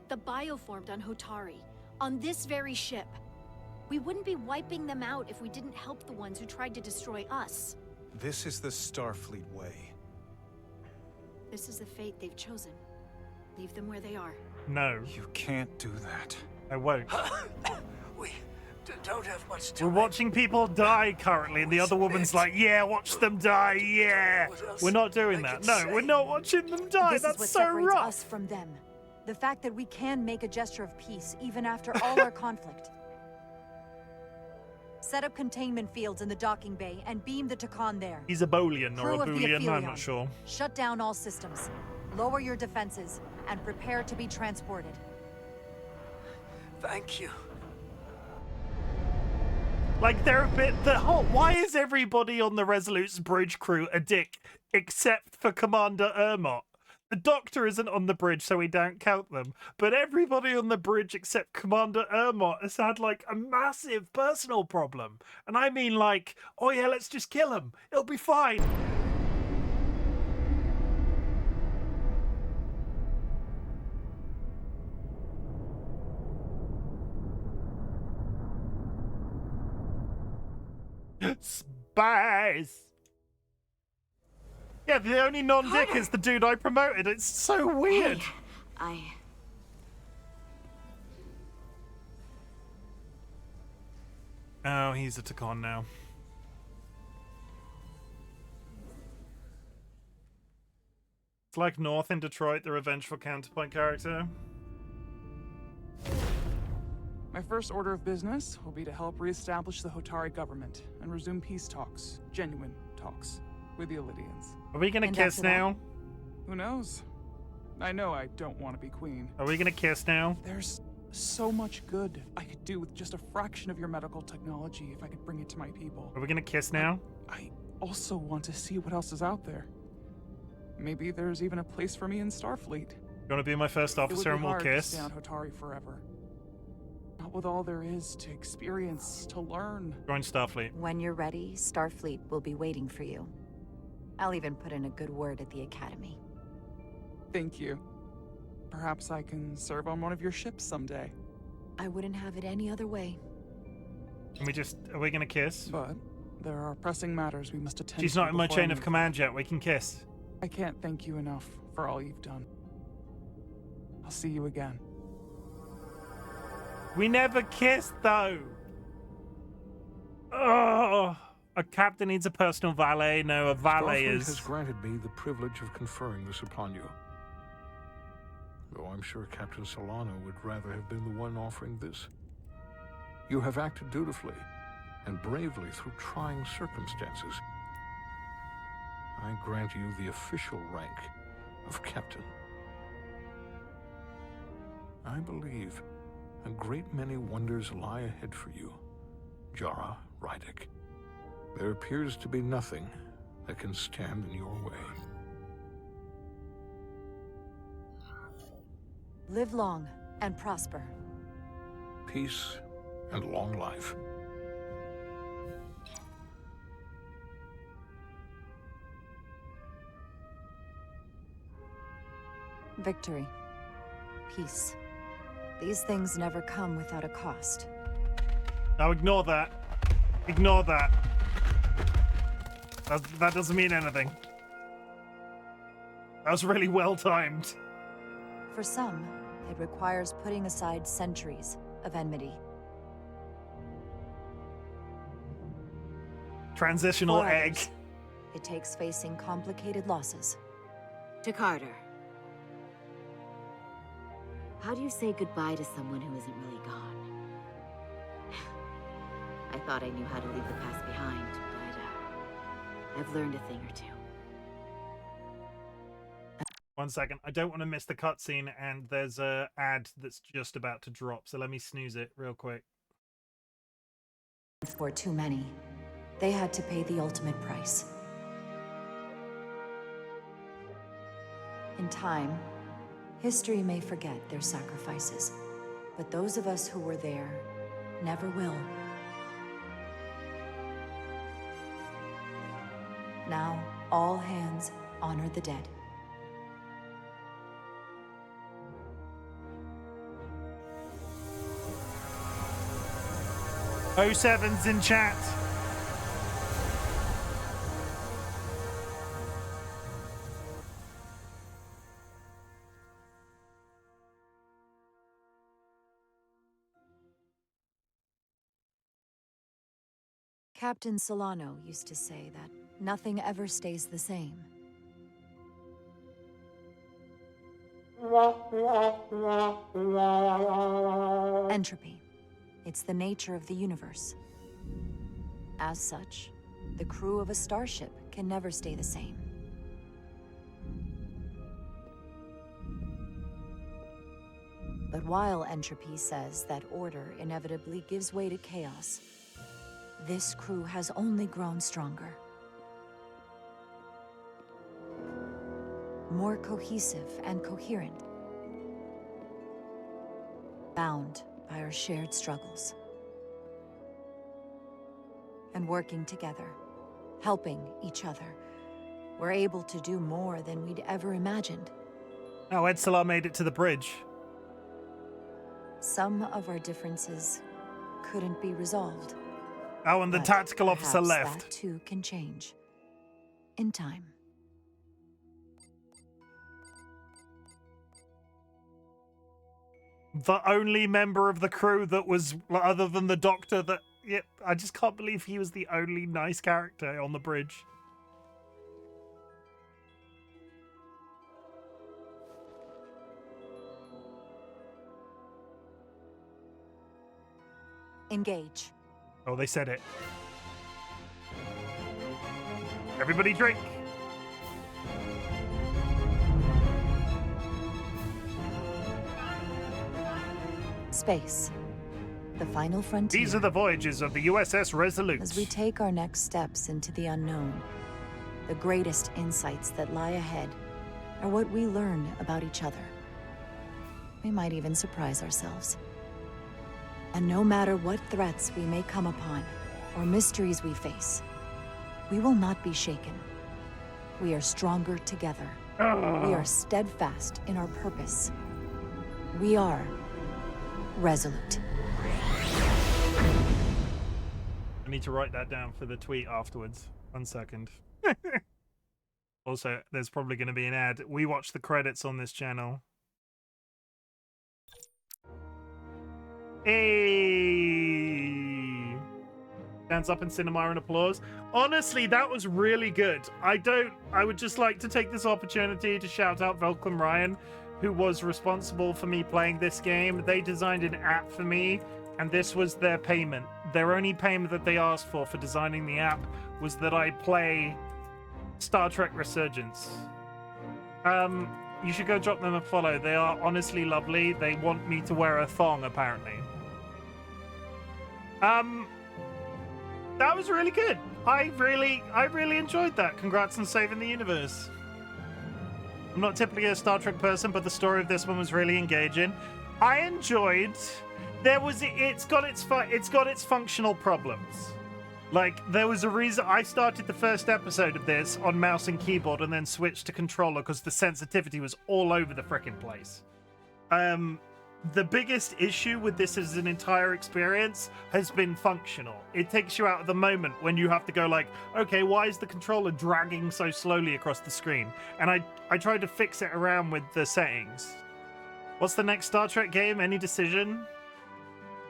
the bioformed on Hotari, on this very ship. We wouldn't be wiping them out if we didn't help the ones who tried to destroy us. This is the Starfleet way. This is the fate they've chosen. Leave them where they are. No. You can't do that. I won't. We don't have much We're time. watching people die currently, and the other woman's like, yeah, watch them die, yeah. We're not doing that. No, we're not watching them die. This That's is what so separates rough. us from them. The fact that we can make a gesture of peace even after all our conflict. Set up containment fields in the docking bay and beam the Takan there. He's a Boolean or Crew a of the Boolean, I'm Aphelion, not sure. Shut down all systems. Lower your defenses and prepare to be transported. Thank you. Like, they're a bit... Why is everybody on the Resolute's bridge crew a dick, except for Commander Ermot? The Doctor isn't on the bridge, so we don't count them. But everybody on the bridge except Commander Ermot has had, like, a massive personal problem. And I mean, like, oh yeah, let's just kill him. It'll be fine. Spies! Yeah, the only non-dick is the dude I promoted. It's so weird. Hey, Oh, he's a Takan now. It's like North in Detroit, the revengeful counterpoint character. My first order of business will be to help reestablish the Hotari government and resume peace talks, genuine talks, with the Illidians. Are we gonna kiss now? Who knows? I know I don't want to be queen. Are we gonna kiss now? There's so much good I could do with just a fraction of your medical technology if I could bring it to my people. Are we gonna kiss now? I also want to see what else is out there. Maybe there's even a place for me in Starfleet. You wanna be my first officer and we'll kiss? It would be hard to stay on Hotari forever. Not with all there is to experience, to learn. Join Starfleet. When you're ready, Starfleet will be waiting for you. I'll even put in a good word at the Academy. Thank you. Perhaps I can serve on one of your ships someday. I wouldn't have it any other way. Can we just... Are we gonna kiss? But there are pressing matters we must attend to. She's not in my before I chain of move. command yet. We can kiss. I can't thank you enough for all you've done. I'll see you again. We never kissed, though. Oh, a captain needs a personal valet. No, a valet Starfleet is... has granted me the privilege of conferring this upon you. Though I'm sure Captain Solano would rather have been the one offering this. You have acted dutifully and bravely through trying circumstances. I grant you the official rank of captain. I believe a great many wonders lie ahead for you, Jara Rydick. There appears to be nothing that can stand in your way. Live long and prosper. Peace and long life. Victory. Peace. These things never come without a cost. Now ignore that. Ignore that. That doesn't mean anything. That was really well timed. For some, it requires putting aside centuries of enmity. Transitional For egg. others, it takes facing complicated losses. To Carter. How do you say goodbye to someone who isn't really gone? I thought I knew how to leave the past behind, but I've learned a thing or two. 1 second. I don't want to miss the cutscene, and there's a ad that's just about to drop, so let me snooze it real quick. For too many, they had to pay the ultimate price. In time, history may forget their sacrifices, but those of us who were there never will. Now, all hands honor the dead. u.s.s in chat. Captain Solano used to say that nothing ever stays the same. Entropy. It's the nature of the universe. As such, the crew of a starship can never stay the same. But while entropy says that order inevitably gives way to chaos, this crew has only grown stronger. More cohesive and coherent. Bound by our shared struggles. And working together, helping each other, we're able to do more than we'd ever imagined. Oh, Edsela made it to the bridge. Some of our differences couldn't be resolved. Oh, and the tactical officer Perhaps left. that too can change. In time. The only member of the crew that was, other than the doctor, that... Yep, I just can't believe he was the only nice character on the bridge. Engage. Oh, they said it. Everybody drink. Space. The final frontier. These are the voyages of the u.s.s. Resolute. As we take our next steps into the unknown, the greatest insights that lie ahead are what we learn about each other. We might even surprise ourselves. And no matter what threats we may come upon, or mysteries we face, we will not be shaken. We are stronger together. We are steadfast in our purpose. We are resolute. I need to write that down for the tweet afterwards. 1 second. Also, there's probably going to be an ad. We watch the credits on this channel. Hey! Stands up in cinema and applause. Honestly, that was really good. I would just like to take this opportunity to shout out Volcom Ryan, who was responsible for me playing this game. They designed an app for me, and this was their payment. Their only payment that they asked for designing the app was that I play Star Trek Resurgence. You should go drop them a follow. They are honestly lovely. They want me to wear a thong, apparently. That was really good. I really enjoyed that. Congrats on saving the universe. I'm not typically a Star Trek person, but the story of this one was really engaging. I enjoyed. It's got its functional problems. Like, there was a reason I started the first episode of this on mouse and keyboard and then switched to controller because the sensitivity was all over the frickin' place. The biggest issue with this as an entire experience has been functional. It takes you out of the moment when you have to go like, okay, why is the controller dragging so slowly across the screen? And I tried to fix it around with the settings. What's the next Star Trek game? Any decision?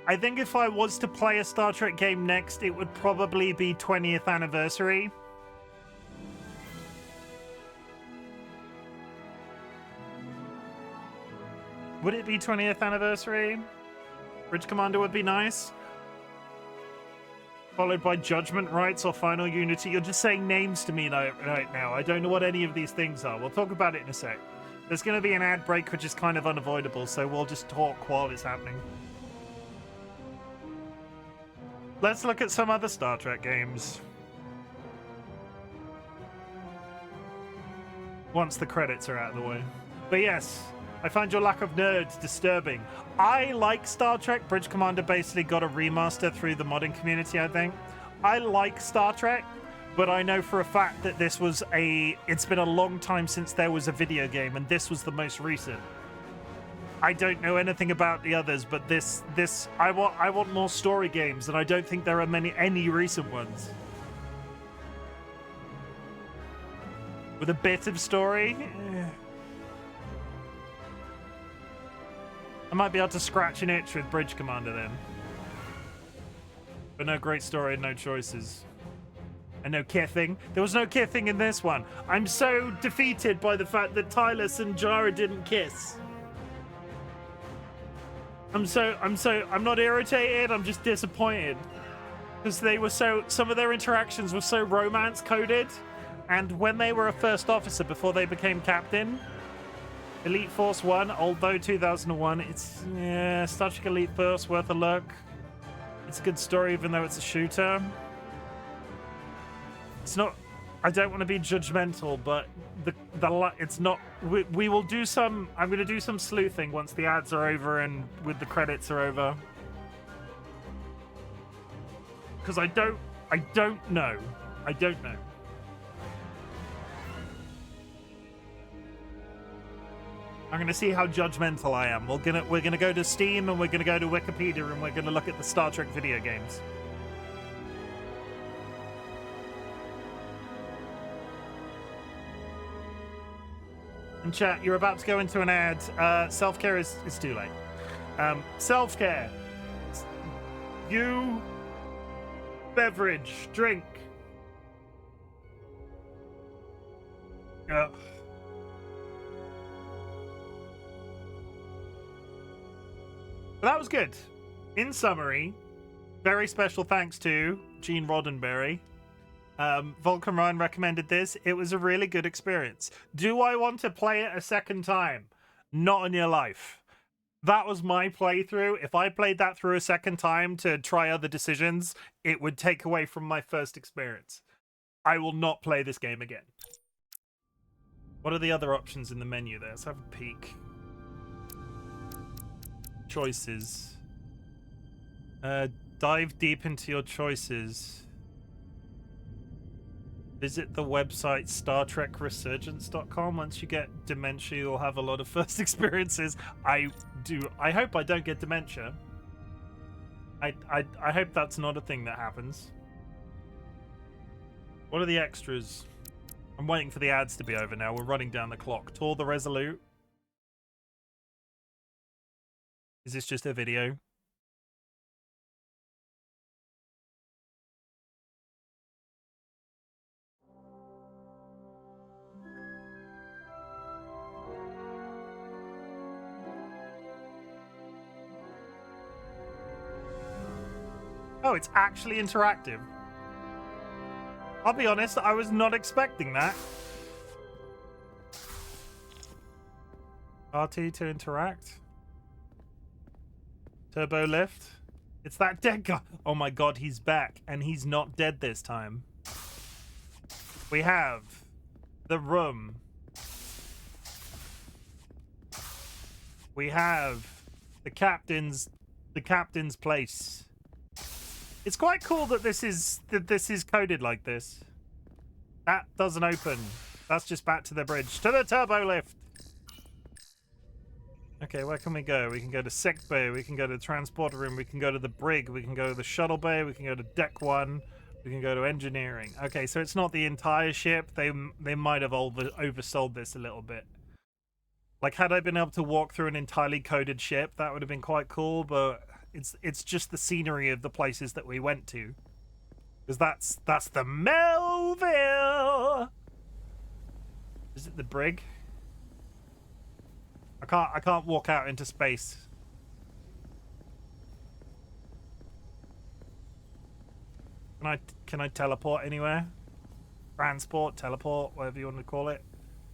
I think if I was to play a Star Trek game next, it would probably be 20th anniversary. Would it be 20th anniversary? Bridge Commander would be nice. Followed by Judgment Rights or Final Unity. You're just saying names to me right now. I don't know what any of these things are. We'll talk about it in a sec. There's going to be an ad break, which is kind of unavoidable, so we'll just talk while it's happening. Let's look at some other Star Trek games. Once the credits are out of the way. But yes, I find your lack of nerds disturbing. I like Star Trek. Bridge Commander basically got a remaster through the modding community, I think. I like Star Trek, but I know for a fact that this was it's been a long time since there was a video game, and this was the most recent. I don't know anything about the others, but this I want more story games, and I don't think there are any recent ones with a bit of story. I might be able to scratch an itch with Bridge Commander then, but no great story and no choices. And no kithing. There was no kithing in this one. I'm so defeated by the fact that Tylus and Jara didn't kiss. I'm not irritated, I'm just disappointed. Because some of their interactions were so romance coded. And when they were a first officer before they became captain, Elite Force 1, although 2001, it's, yeah, Star Trek Elite Force, worth a look. It's a good story even though it's a shooter. It's not, I don't want to be judgmental, but it's not, we will do some, I'm going to do some sleuthing once the ads are over and with the credits are over. Because I don't know. I don't know. I'm going to see how judgmental I am. We're going to go to Steam and we're going to go to Wikipedia and we're going to look at the Star Trek video games. And chat, you're about to go into an ad. Self-care is too late. Self-care. You beverage, drink. But that was good. In summary, very special thanks to Gene Roddenberry. Vulcan Ryan recommended this. It was a really good experience. Do I want to play it a second time? Not in your life. That was my playthrough. If I played that through a second time to try other decisions, it would take away from my first experience. I will not play this game again. What are the other options in the menu there? Let's have a peek. Choices. Dive deep into your choices. Visit the website StarTrekResurgence.com. Once you get dementia, you'll have a lot of first experiences. I hope I don't get dementia. I hope that's not a thing that happens. What are the extras? I'm waiting for the ads to be over now. We're running down the clock. Tour the Resolute. Is this just a video? Oh, it's actually interactive. I'll be honest, I was not expecting that. RT to interact. Turbo lift. It's that dead guy. Oh my god, he's back. And he's not dead this time. We have the room. We have the captain's place. It's quite cool that this is coded like this. That doesn't open. That's just back to the bridge. To the turbo lift. Okay, where can we go? We can go to sick bay. We can go to the transporter room. We can go to the brig. We can go to the shuttle bay. We can go to deck 1. We can go to engineering. Okay, so it's not the entire ship. They might have oversold this a little bit. Like, had I been able to walk through an entirely coded ship, that would have been quite cool, but it's just the scenery of the places that we went to. Because that's the Melville. Is it the brig? I can't walk out into space. Can I teleport anywhere? Transport, teleport, whatever you want to call it.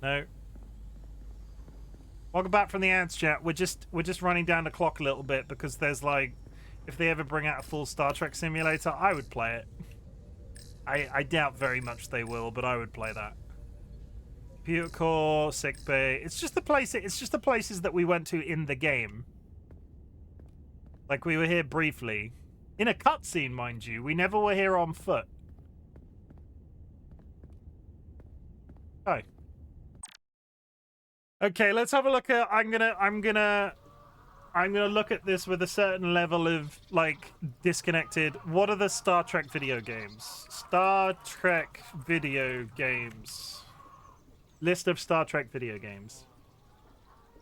No. Welcome back from the ads, chat. We're just running down the clock a little bit because there's like, if they ever bring out a full Star Trek simulator, I would play it. I doubt very much they will, but I would play that. Computer core, sick bay. It's just the places that we went to in the game. Like we were here briefly. In a cutscene, mind you. We never were here on foot. Oh. Okay, let's have a look at I'm gonna I'm gonna look at this with a certain level of like disconnected. What are the Star Trek video games? Star Trek video games. List of Star Trek video games.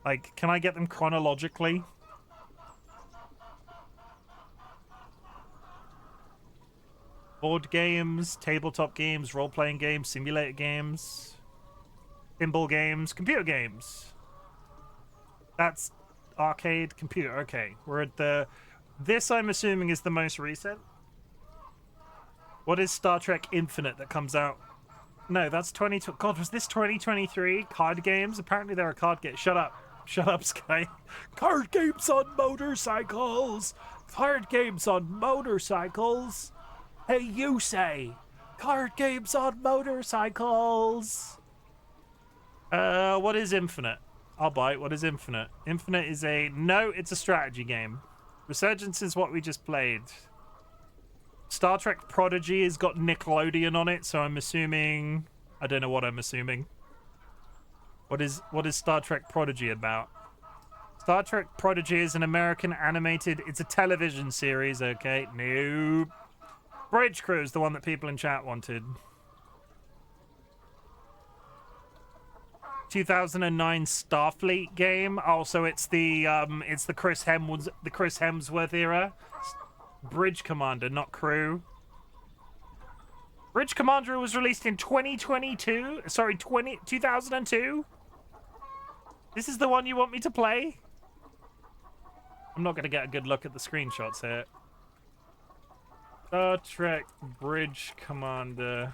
Like, can I get them chronologically? Board games, tabletop games, role-playing games, simulator games, pinball games, computer games. That's arcade, computer. Okay, we're at the... This, I'm assuming, is the most recent. What is Star Trek Infinite that comes out? No, that's 20... God, was this 2023? Card games? Apparently there are card games. Shut up. Shut up, Sky. Card games on motorcycles. Card games on motorcycles. Hey, you say. Card games on motorcycles. What is Infinite? I'll bite. What is Infinite? Infinite is a... No, it's a strategy game. Resurgence is what we just played. Star Trek Prodigy has got Nickelodeon on it, so I'm assuming... I don't know what I'm assuming. What is Star Trek Prodigy about? Star Trek Prodigy is an American animated... It's a television series, okay? Nope. Bridge Crew is the one that people in chat wanted. 2009 Starfleet game. Also, it's the Chris Hemsworth era. Bridge Commander, not Crew. Bridge Commander was released in 2022. Sorry, 2002. This is the one you want me to play? I'm not gonna get a good look at the screenshots here. Star Trek Bridge Commander.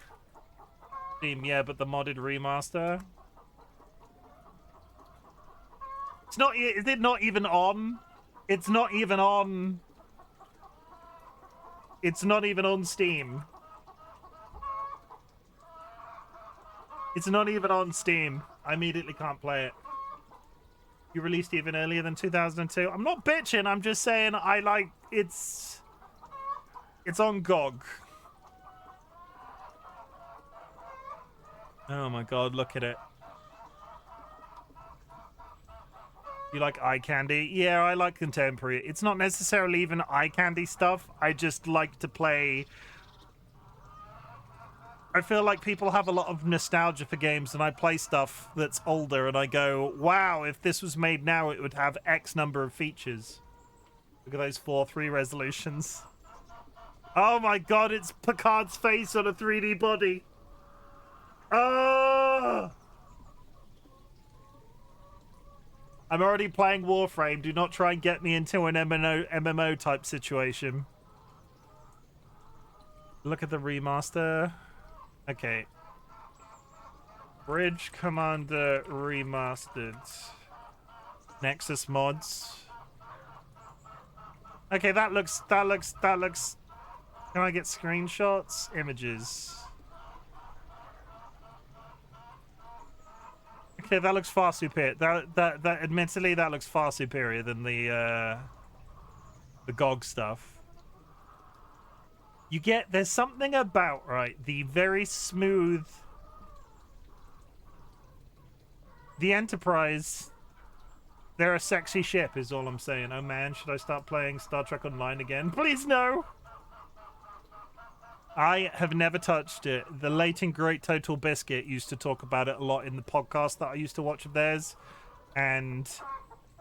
Steam, yeah, but the modded remaster. It's not. Is it not even on? It's not even on. It's not even on Steam. It's not even on Steam. I immediately can't play it. You released even earlier than 2002. I'm not bitching. I'm just saying I like it's on GOG. Oh my god, look at it. You like eye candy? Yeah, I like contemporary. It's not necessarily even eye candy stuff. I just like to play... I feel like people have a lot of nostalgia for games, and I play stuff that's older, and I go, wow, if this was made now, it would have X number of features. Look at those 4:3 resolutions. Oh my god, it's Picard's face on a 3D body. Oh! I'm already playing Warframe. Do not try and get me into an MMO type situation. Look at the remaster. Okay. Bridge Commander Remastered. Nexus mods. Okay, that looks... Can I get screenshots? Images. Okay, that looks far superior. That admittedly, that looks far superior than the GOG stuff. You get, there's something about, right, the very smooth... The Enterprise, they're a sexy ship, is all I'm saying. Oh man, should I start playing Star Trek Online again? Please no! I have never touched it. The late and great Total Biscuit used to talk about it a lot in the podcast that I used to watch of theirs. And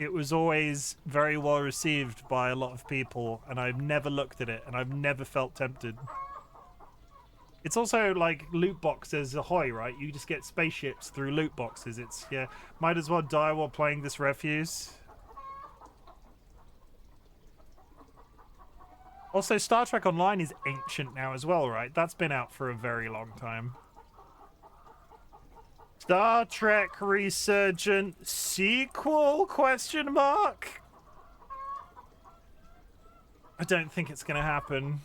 it was always very well received by a lot of people. And I've never looked at it. And I've never felt tempted. It's also like loot boxes ahoy, right? You just get spaceships through loot boxes. It's, yeah, might as well die while playing this refuse. Also, Star Trek Online is ancient now as well, right? That's been out for a very long time. Star Trek Resurgence sequel? Question mark? I don't think it's gonna happen.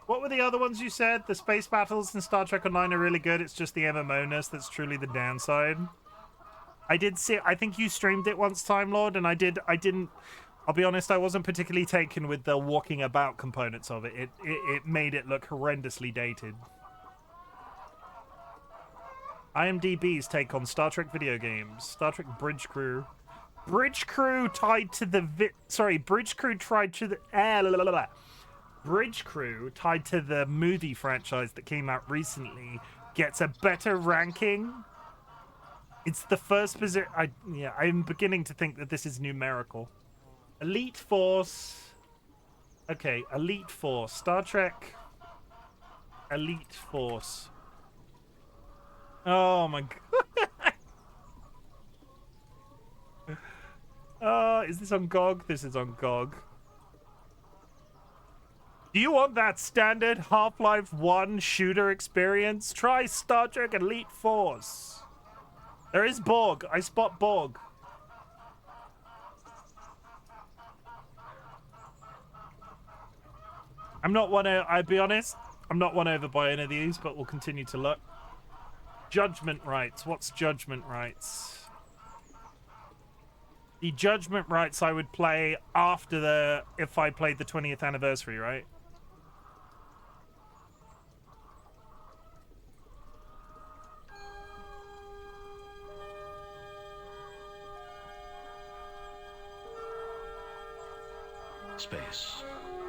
What were the other ones you said? The space battles in Star Trek Online are really good. It's just the MMO-ness that's truly the downside. I did see... I think you streamed it once, Time Lord, and I didn't... I'll be honest, I wasn't particularly taken with the walking about components of it. It made it look horrendously dated. IMDb's take on Star Trek video games. Star Trek Bridge Crew. Bridge crew tied to the Bridge crew tied to the Bridge crew tied to the movie franchise that came out recently gets a better ranking. It's the first position. I'm beginning to think that this is numerical. Elite Force. Okay, Elite Force. Star Trek. Elite Force. Oh my god. Is this on GOG? This is on GOG. Do you want that standard Half-Life 1 shooter experience? Try Star Trek Elite Force. There is Borg. I spot Borg. I'll be honest, I'm not won over by any of these, but we'll continue to look. Judgment rights. What's judgment rights? The judgment rights I would play after if I played the 20th anniversary, right? Space,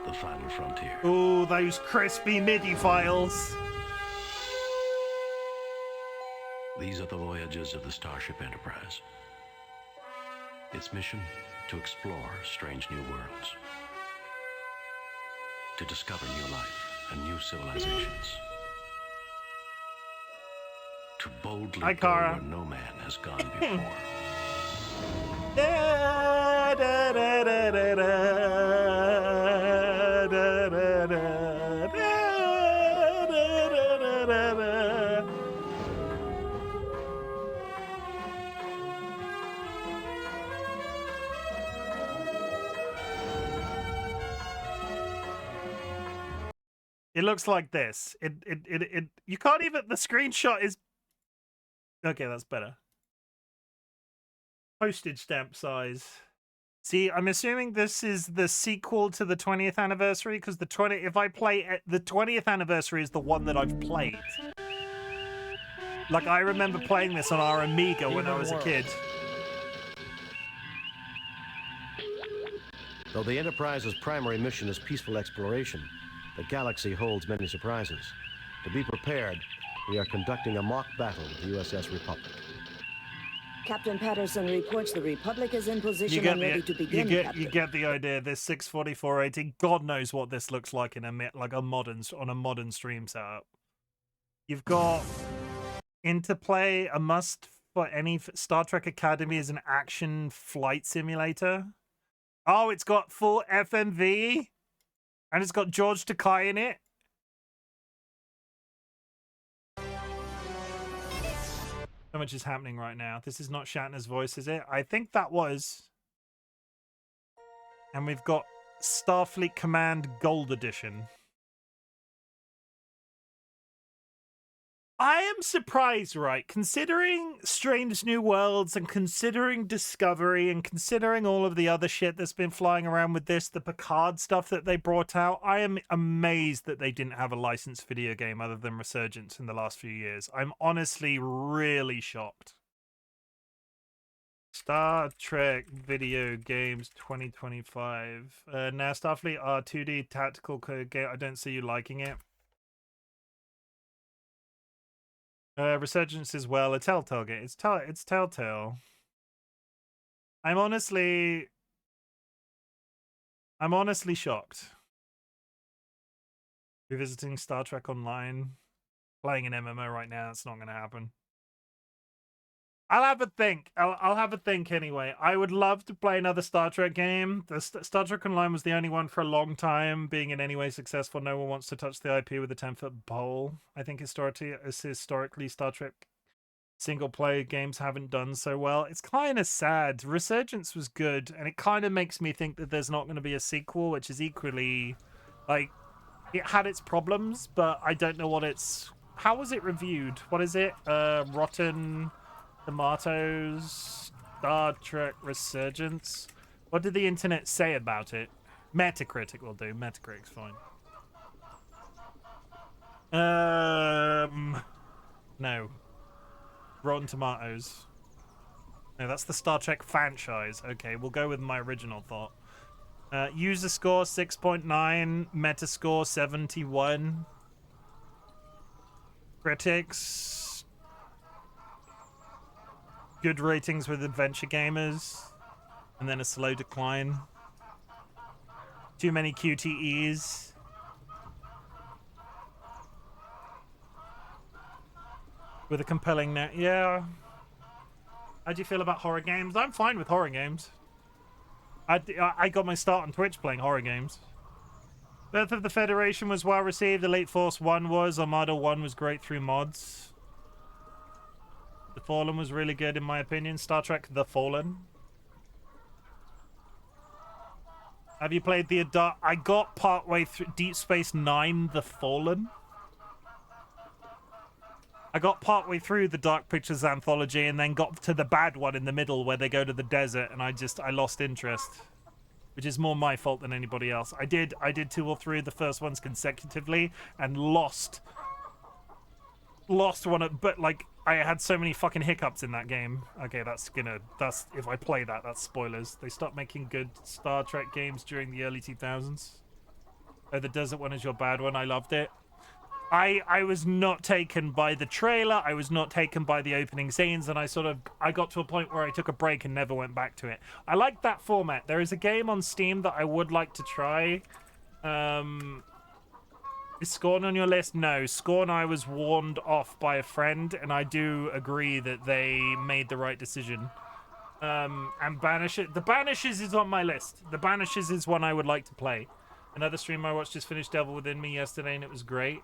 the final frontier. Ooh, those crispy MIDI files. These are the voyages of the Starship Enterprise. Its mission, to explore strange new worlds. To discover new life and new civilizations. To boldly go where no man has gone before. Da, da, da, da, da, da, da, da, da. It looks like this. You can't even, the screenshot is, okay, that's better. Postage stamp size. See, I'm assuming this is the sequel to the 20th anniversary, because if I play the 20th anniversary is the one that I've played. Like, I remember playing this on our Amiga when I was a kid. Though the Enterprise's primary mission is peaceful exploration, the galaxy holds many surprises. To be prepared, we are conducting a mock battle with the u.s.s. Republic. Captain Patterson reports the Republic is in position and ready to begin, Captain. You get the idea. This 64480, God knows what this looks like in on a modern stream setup. You've got Interplay, a must for any Star Trek Academy is an action flight simulator. Oh, it's got full FMV, and it's got George Takei in it. So much is happening right now. This is not Shatner's voice, is it? I think that was. And we've got Starfleet Command Gold Edition. I am surprised, right? Considering Strange New Worlds and considering Discovery and considering all of the other shit that's been flying around with this, the Picard stuff that they brought out, I am amazed that they didn't have a licensed video game other than Resurgence in the last few years. I'm honestly really shocked. Star Trek video games 2025. Now Starfleet are 2D tactical game. I don't see you liking it. Resurgence as well, a Telltale game. It's Telltale. I'm honestly shocked. Revisiting Star Trek Online, playing an MMO right now. It's not going to happen. I'll have a think. I'll have a think anyway. I would love to play another Star Trek game. The Star Trek Online was the only one for a long time being in any way successful. No one wants to touch the IP with a 10-foot pole. I think historically Star Trek single-player games haven't done so well. It's kind of sad. Resurgence was good, and it kind of makes me think that there's not going to be a sequel, which is equally, like, it had its problems, but I don't know what it's... How was it reviewed? What is it? Rotten... Tomatoes, Star Trek Resurgence. What did the internet say about it? Metacritic will do. Metacritic's fine. No. Rotten Tomatoes. No, that's the Star Trek franchise. Okay, we'll go with my original thought. User score 6.9, Metascore 71. Critics, good ratings with adventure gamers, and then a slow decline. Too many QTEs. With a compelling net. Yeah. How do you feel about horror games? I'm fine with horror games. I got my start on Twitch playing horror games. Birth of the Federation was well received. Elite Force 1 was. Armada 1 was great through mods. The Fallen was really good in my opinion. Star Trek The Fallen. Have you played the adult? I got partway through Deep Space Nine The Fallen. I got partway through the Dark Pictures anthology and then got to the bad one in the middle where they go to the desert and I lost interest. Which is more my fault than anybody else. I did 2 or 3 of the first ones consecutively and lost one of, but like I had so many fucking hiccups in that game. Okay, that's if I play that, that's spoilers. They stopped making good Star Trek games during the early 2000s. Oh, the desert one is your bad one. I loved it. I was not taken by the trailer. I was not taken by the opening scenes, and I got to a point where I took a break and never went back to it. I like that format. There is a game on Steam that I would like to try. Is Scorn on your list? No. Scorn I was warned off by a friend, and I do agree that they made the right decision. And Banishes. The Banishes is on my list. The Banishes is one I would like to play. Another stream I watched just finished Devil Within Me yesterday, and it was great.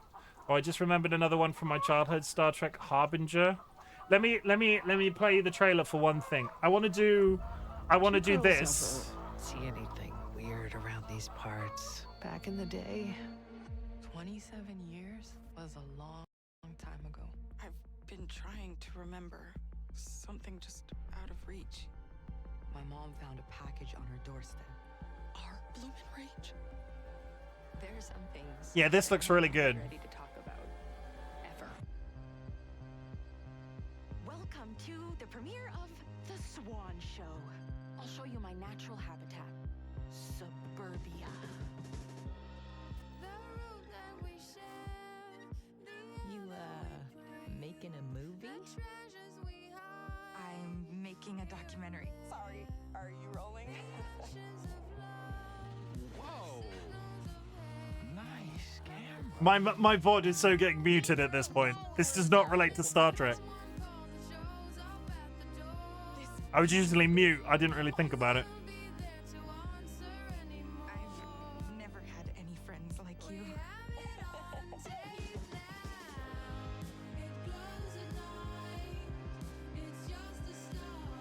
Oh, I just remembered another one from my childhood, Star Trek Harbinger. Let me play the trailer for one thing. I want to do this. See anything weird around these parts? Back in the day, 27 years was a long time ago. I've been trying to remember. Something just out of reach. My mom found a package on her doorstep. Our Bloomin' Rage? There's some things. Yeah, this looks really good. Ready to talk about ever. Welcome to the premiere of The Swan Show. I'll show you my natural habitat, suburbia. You, making a movie? I'm making a documentary. Sorry, are you rolling? Whoa! Nice camera. My VOD is so getting muted at this point. This does not relate to Star Trek. I was usually mute. I didn't really think about it. I've never had any friends like you.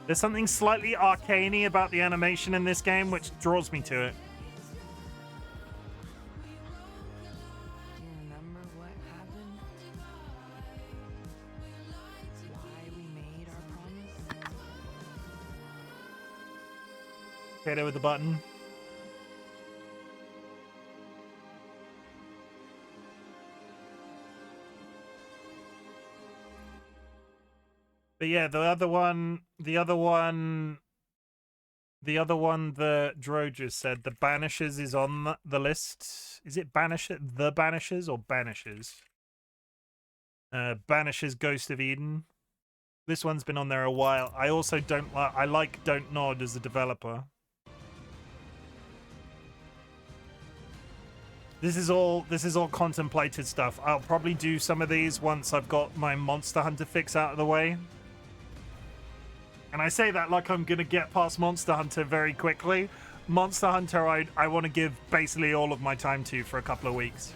There's something slightly arcane-y about the animation in this game, which draws me to it. Do you remember what happened? Why we made our promise? Hit it with the button. But yeah, the other one that Dro just said, the Banishes is on the list. Is it The Banishes or Banishes? Banishes Ghost of Eden. This one's been on there a while. I also I like Don't Nod as a developer. This is all contemplated stuff. I'll probably do some of these once I've got my Monster Hunter fix out of the way. And I say that like I'm going to get past Monster Hunter very quickly. Monster Hunter, I want to give basically all of my time to for a couple of weeks.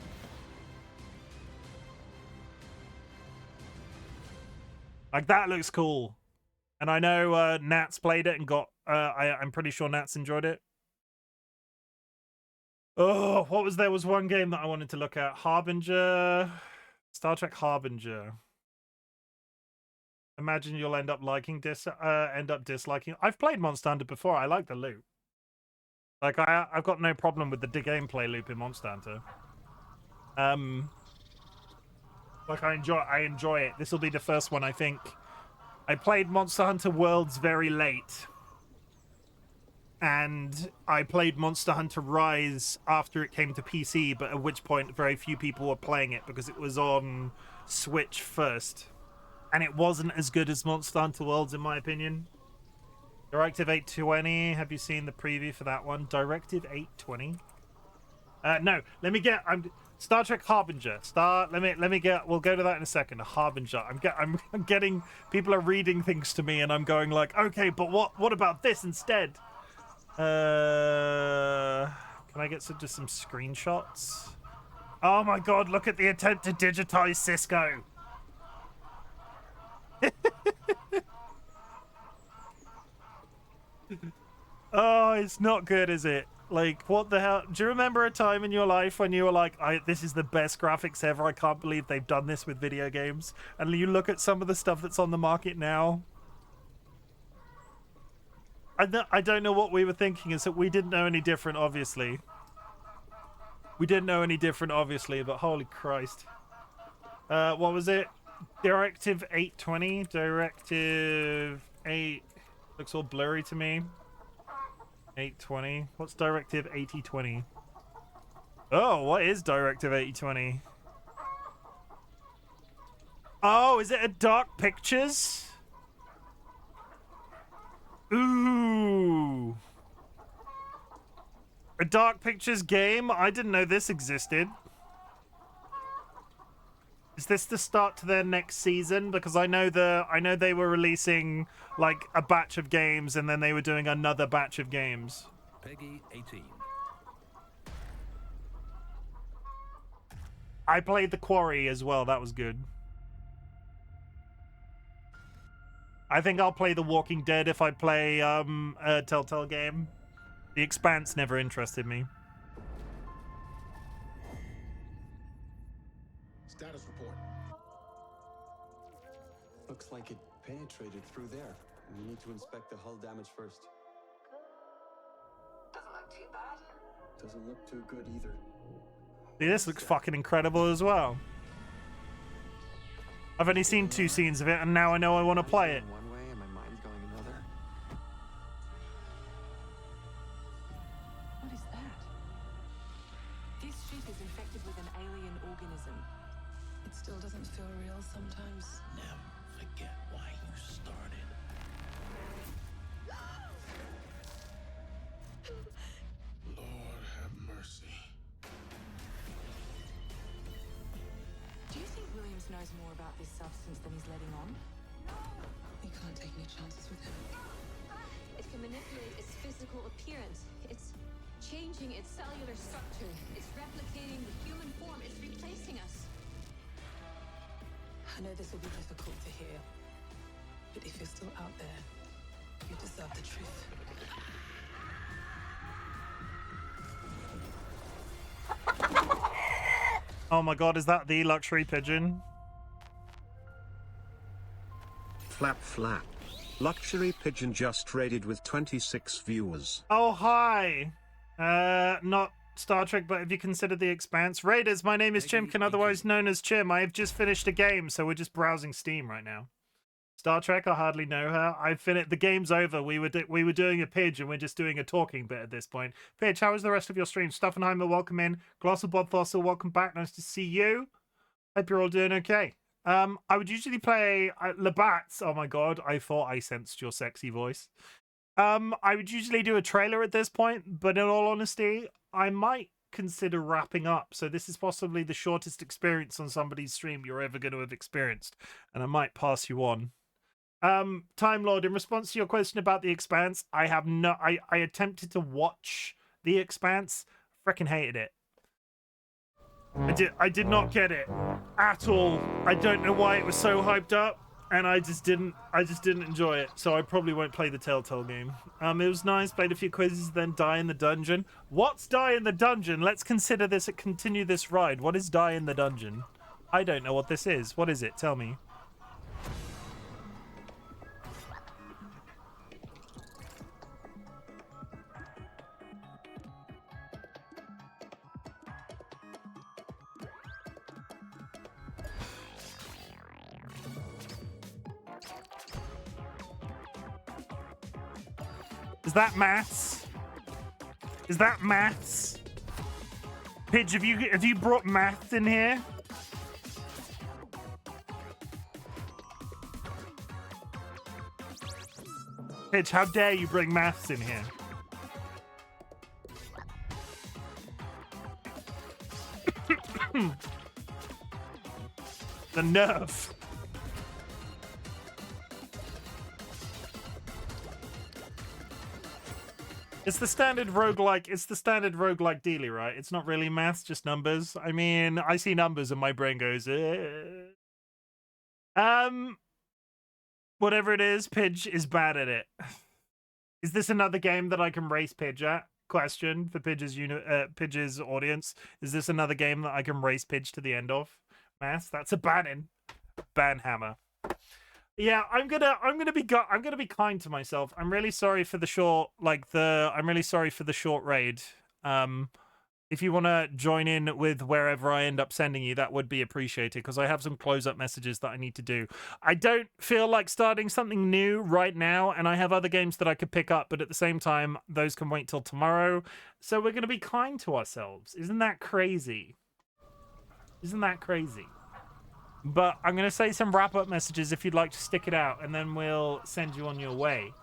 Like, that looks cool. And I know Nats played it and got... I'm pretty sure Nats enjoyed it. Oh, there was one game that I wanted to look at. Harbinger. Star Trek Harbinger. Imagine you'll end up disliking. I've played Monster Hunter before. I like the loop. Like, I've got no problem with the gameplay loop in Monster Hunter. Like, I enjoy it. This will be the first one, I think. I played Monster Hunter Worlds very late. And I played Monster Hunter Rise after it came to PC, but at which point very few people were playing it because it was on Switch first. And it wasn't as good as Monster Hunter Worlds, in my opinion. Directive 820, have you seen the preview for that one? Directive 820? No, let me get... Star Trek Harbinger. Let me get... We'll go to that in a second. A Harbinger. I'm getting... People are reading things to me and I'm going like, okay, but what about this instead? Can I get just some screenshots? Oh my god, look at the attempt to digitize Cisco. Oh, it's not good, is it? Like, what the hell? Do you remember a time in your life when you were like, this is the best graphics ever, I can't believe they've done this with video games? And you look at some of the stuff that's on the market now. I don't know what we were thinking, is that we didn't know any different, obviously. We didn't know any different, obviously, but holy Christ. What was it? Directive 820? Directive 8... Looks all blurry to me. 820. What's Directive 8020? Oh, what is Directive 8020? Oh, is it a Dark Pictures? Ooh. A Dark Pictures game? I didn't know this existed. Is this the start to their next season? Because I know they were releasing like a batch of games and then they were doing another batch of games. Peggy 18. I played The Quarry as well. That was good. I think I'll play The Walking Dead if I play a Telltale game. The Expanse never interested me. Status report. Looks like it penetrated through there. We need to inspect the hull damage first. Doesn't look too bad. Doesn't look too good either. See, this looks fucking incredible as well. I've only seen 2 scenes of it, and now I know I want to play it. One way and my mind's going another. What is that? This ship is infected with an alien organism. It still doesn't feel real sometimes. Never forget why you started. Lord have mercy. Do you think Williams knows more about this substance than he's letting on? We can't take any chances with him. It can manipulate its physical appearance. It's changing its cellular structure. It's replicating the human form. It's replacing us. I know this will be difficult to hear, but if you're still out there, you deserve the truth. Oh my god, is that the luxury pigeon? Flap flap. Luxury pigeon just traded with 26 viewers. Oh, hi. Not Star Trek, but have you considered The Expanse? Raiders, my name is Chimken, otherwise known as Chim. I have just finished a game, so we're just browsing Steam right now. Star Trek, I hardly know her. I've finished. The game's over. We were doing a Pidge, and we're just doing a talking bit at this point. Pidge, how was the rest of your stream? Stuffenheimer, welcome in. Glosselbob Fossil, welcome back. Nice to see you. Hope you're all doing okay. I would usually play Labatt's. Oh my god, I thought I sensed your sexy voice. I would usually do a trailer at this point, but in all honesty, I might consider wrapping up. So this is possibly the shortest experience on somebody's stream you're ever going to have experienced, and I might pass you on. Time Lord, in response to your question about The Expanse, I attempted to watch The Expanse, freaking hated it. I did not get it at all. I don't know why it was so hyped up, and I just didn't enjoy it. So I probably won't play the Telltale game. It was nice, played a few quizzes, then die in the dungeon. What's die in the dungeon? Let's consider this, continue this ride. What is die in the dungeon? I don't know what this is. What is it? Tell me. Is that maths? Is that maths? Pidge, have you brought maths in here? Pidge, how dare you bring maths in here? The nerve. It's the standard roguelike. It's the standard roguelike dealy, right? It's not really maths, just numbers. I mean, I see numbers and my brain goes, whatever it is, Pidge is bad at it. Is this another game that I can race Pidge at? Question for Pidge's audience. Is this another game that I can race Pidge to the end of? Maths? That's a banning. Ban hammer. Yeah, I'm gonna be kind to myself. I'm really sorry for the short, I'm really sorry for the short raid. If you want to join in with wherever I end up sending you, that would be appreciated, because I have some close-up messages that I need to do. I don't feel like starting something new right now, and I have other games that I could pick up, but at the same time, those can wait till tomorrow. So we're gonna be kind to ourselves. Isn't that crazy? Isn't that crazy? But I'm going to say some wrap-up messages if you'd like to stick it out, and then we'll send you on your way.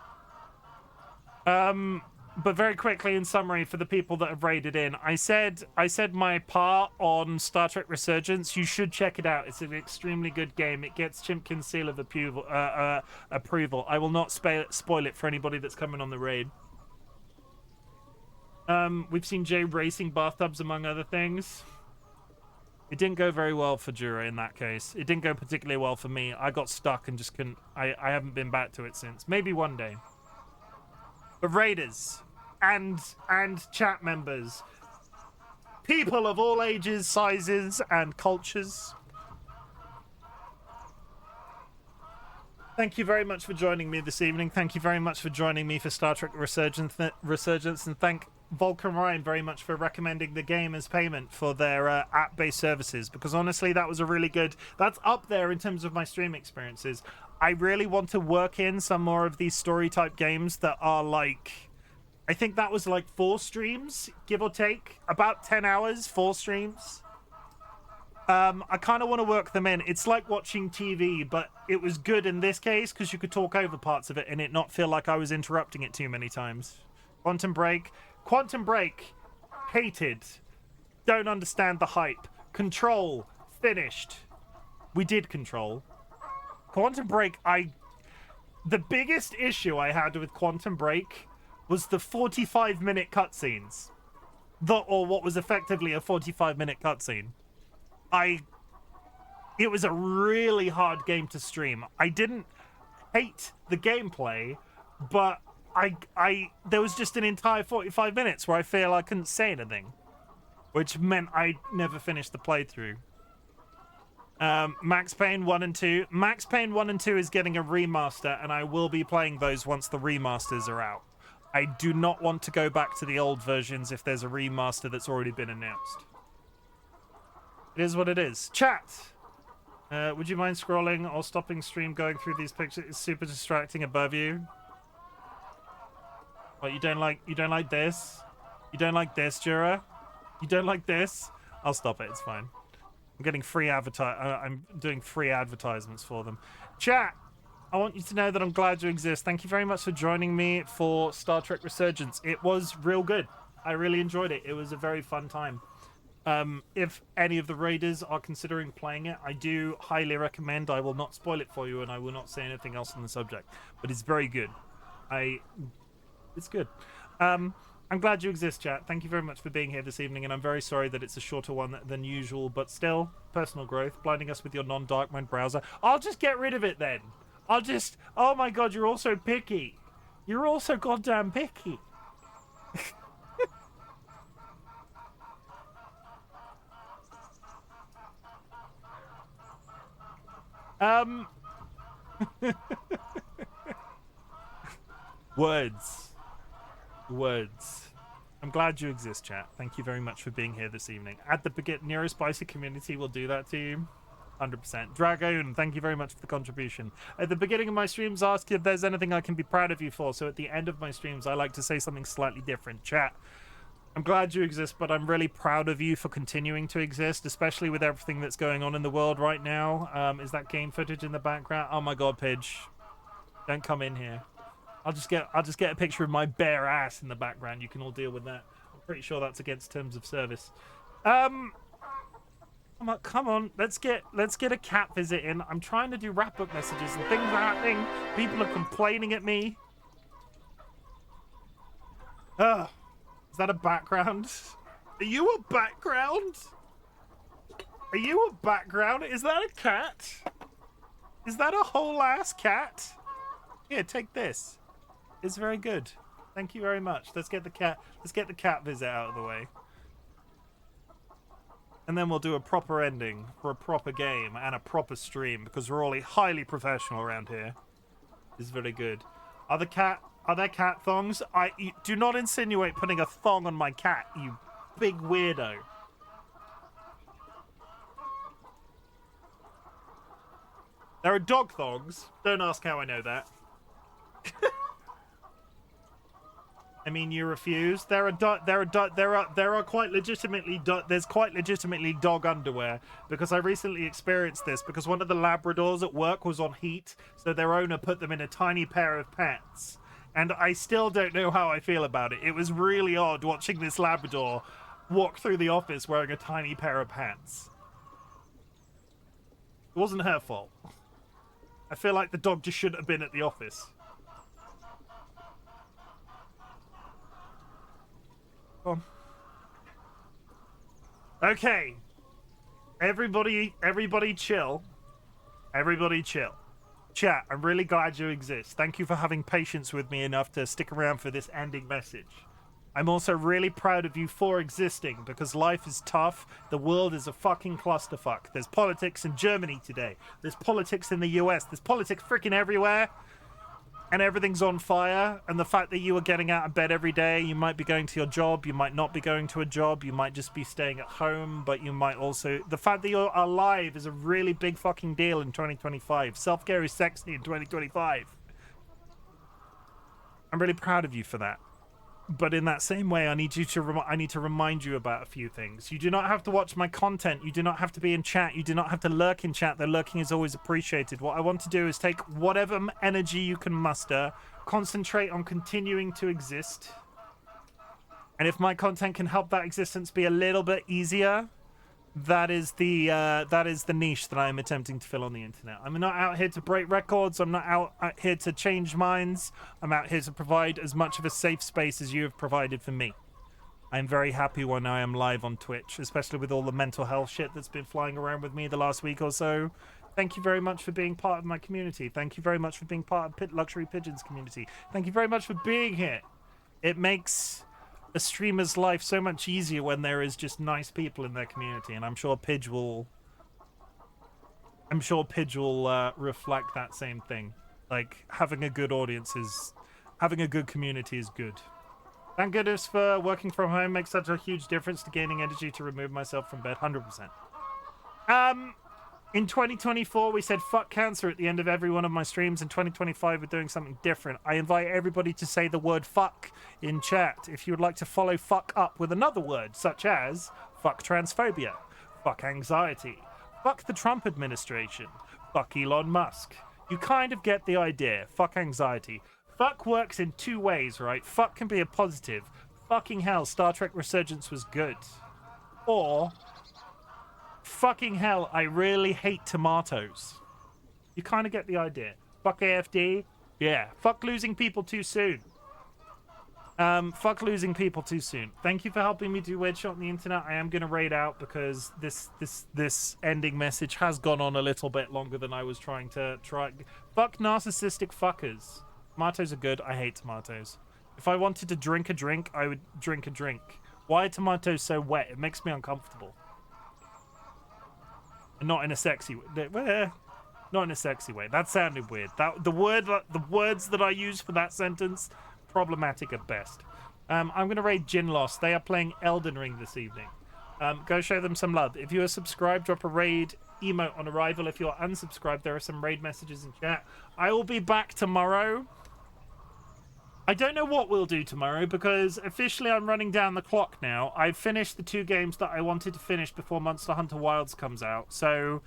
But very quickly, in summary, for the people that have raided in, I said my part on Star Trek Resurgence. You should check it out. It's an extremely good game. It gets Chimken's seal of approval. I will not spoil it for anybody that's coming on the raid. We've seen Jay racing bathtubs, among other things. It didn't go very well for Jura in that case. It didn't go particularly well for me. I got stuck and just couldn't... I haven't been back to it since. Maybe one day. But raiders and chat members, people of all ages, sizes, and cultures, thank you very much for joining me this evening. Thank you very much for joining me for Star Trek Resurgence, and thank Vulcan Ryan very much for recommending the game as payment for their app-based services, because honestly that was a really good... That's up there in terms of my stream experiences. I really want to work in some more of these story-type games that are like... I think that was like 4 streams, give or take. About 10 hours, 4 streams. I kind of want to work them in. It's like watching TV, but it was good in this case because you could talk over parts of it and it not feel like I was interrupting it too many times. Quantum Break, hated. Don't understand the hype. Control, finished. We did Control. Quantum Break, the biggest issue I had with Quantum Break was the 45-minute cutscenes. Or what was effectively a 45-minute cutscene. It was a really hard game to stream. I didn't hate the gameplay, but there was just an entire 45 minutes where I feel I couldn't say anything, which meant I never finished the playthrough. Max Payne 1 and 2. Max Payne 1 and 2 is getting a remaster, and I will be playing those once the remasters are out. I do not want to go back to the old versions if there's a remaster that's already been announced. It is what it is. Chat! Would you mind scrolling or stopping stream going through these pictures? It's super distracting above you. What, you don't like this? You don't like this, Jura? You don't like this? I'll stop it, it's fine. I'm getting free I'm doing free advertisements for them. Chat! I want you to know that I'm glad you exist. Thank you very much for joining me for Star Trek Resurgence. It was real good. I really enjoyed it. It was a very fun time. If any of the raiders are considering playing it, I do highly recommend. I will not spoil it for you, and I will not say anything else on the subject. But it's very good. It's good. I'm glad you exist, chat. Thank you very much for being here this evening, and I'm very sorry that it's a shorter one than usual, but still, personal growth, blinding us with your non-dark mode browser. I'll just get rid of it then. Oh my god, you're also picky. You're also goddamn picky. Words. I'm glad you exist, chat. Thank you very much for being here this evening. At the nearest Spicy community will do that to you. 100%. Dragoon, thank you very much for the contribution. At the beginning of my streams, ask if there's anything I can be proud of you for. So at the end of my streams, I like to say something slightly different. Chat, I'm glad you exist, but I'm really proud of you for continuing to exist, especially with everything that's going on in the world right now. Is that game footage in the background? Oh my god, Pidge. Don't come in here. I'll just get a picture of my bare ass in the background. You can all deal with that. I'm pretty sure that's against terms of service. Come on, let's get a cat visit in. I'm trying to do rap book messages and things are happening. People are complaining at me. Is that a background? Are you a background? Are you a background? Is that a cat? Is that a whole ass cat? Here, take this. It's very good. Thank you very much. Let's get the cat visit out of the way. And then we'll do a proper ending for a proper game and a proper stream because we're all highly professional around here. This is very good. Are there cat thongs? Do not insinuate putting a thong on my cat, you big weirdo. There are dog thongs. Don't ask how I know that. I mean, you refuse. There are quite legitimately there's quite legitimately dog underwear because I recently experienced this because one of the Labradors at work was on heat, so their owner put them in a tiny pair of pants, and I still don't know how I feel about it. It was really odd watching this Labrador walk through the office wearing a tiny pair of pants. It wasn't her fault. I feel like the dog just shouldn't have been at the office. Okay. Everybody chill. Everybody chill. Chat, I'm really glad you exist. Thank you for having patience with me enough to stick around for this ending message. I'm also really proud of you for existing because life is tough. The world is a fucking clusterfuck. There's politics in Germany today. There's politics in the US. There's politics freaking everywhere. And everything's on fire, and the fact that you are getting out of bed every day, you might be going to your job, you might not be going to a job, you might just be staying at home, but you might also... The fact that you're alive is a really big fucking deal in 2025. Self-care is sexy in 2025. I'm really proud of you for that. But in that same way, I need to remind you about a few things. You do not have to watch my content. You do not have to be in chat. You do not have to lurk in chat, though lurking is always appreciated. What I want to do is take whatever energy you can muster, concentrate on continuing to exist. And if my content can help that existence be a little bit easier, that is the niche that I am attempting to fill on the internet. I'm not out here to break records. I'm not out here to change minds. I'm out here to provide as much of a safe space as you have provided for me. I'm very happy when I am live on Twitch, especially with all the mental health shit that's been flying around with me the last week or so. Thank you very much for being part of my community. Thank you very much for being part of Luxury Pigeons community. Thank you very much for being here. It makes a streamer's life so much easier when there is just nice people in their community, and I'm sure Pidge will reflect that same thing. Like, having a good community is good. Thank goodness for working from home makes such a huge difference to gaining energy to remove myself from bed. 100%. In 2024, we said fuck cancer at the end of every one of my streams. In 2025, we're doing something different. I invite everybody to say the word fuck in chat if you would like to follow fuck up with another word, such as fuck transphobia, fuck anxiety, fuck the Trump administration, fuck Elon Musk. You kind of get the idea. Fuck anxiety. Fuck works in two ways, right? Fuck can be a positive. Fucking hell, Star Trek Resurgence was good. Or... fucking hell, I really hate tomatoes. You kind of get the idea. Fuck AFD. Yeah. Fuck losing people too soon. Fuck losing people too soon. Thank you for helping me do Weird Shot on the internet. I am going to raid out because this ending message has gone on a little bit longer than I was trying to try. Fuck narcissistic fuckers. Tomatoes are good. I hate tomatoes. If I wanted to drink a drink, I would drink a drink. Why are tomatoes so wet? It makes me uncomfortable. Not in a sexy way. Not in a sexy way. That sounded weird. The words that I use for that sentence, problematic at best. I'm going to raid Gin Lost. They are playing Elden Ring this evening. Go show them some love. If you are subscribed, drop a raid emote on arrival. If you're unsubscribed, there are some raid messages in chat. I will be back tomorrow. I don't know what we'll do tomorrow because officially I'm running down the clock now. I've finished the 2 games that I wanted to finish before Monster Hunter Wilds comes out. So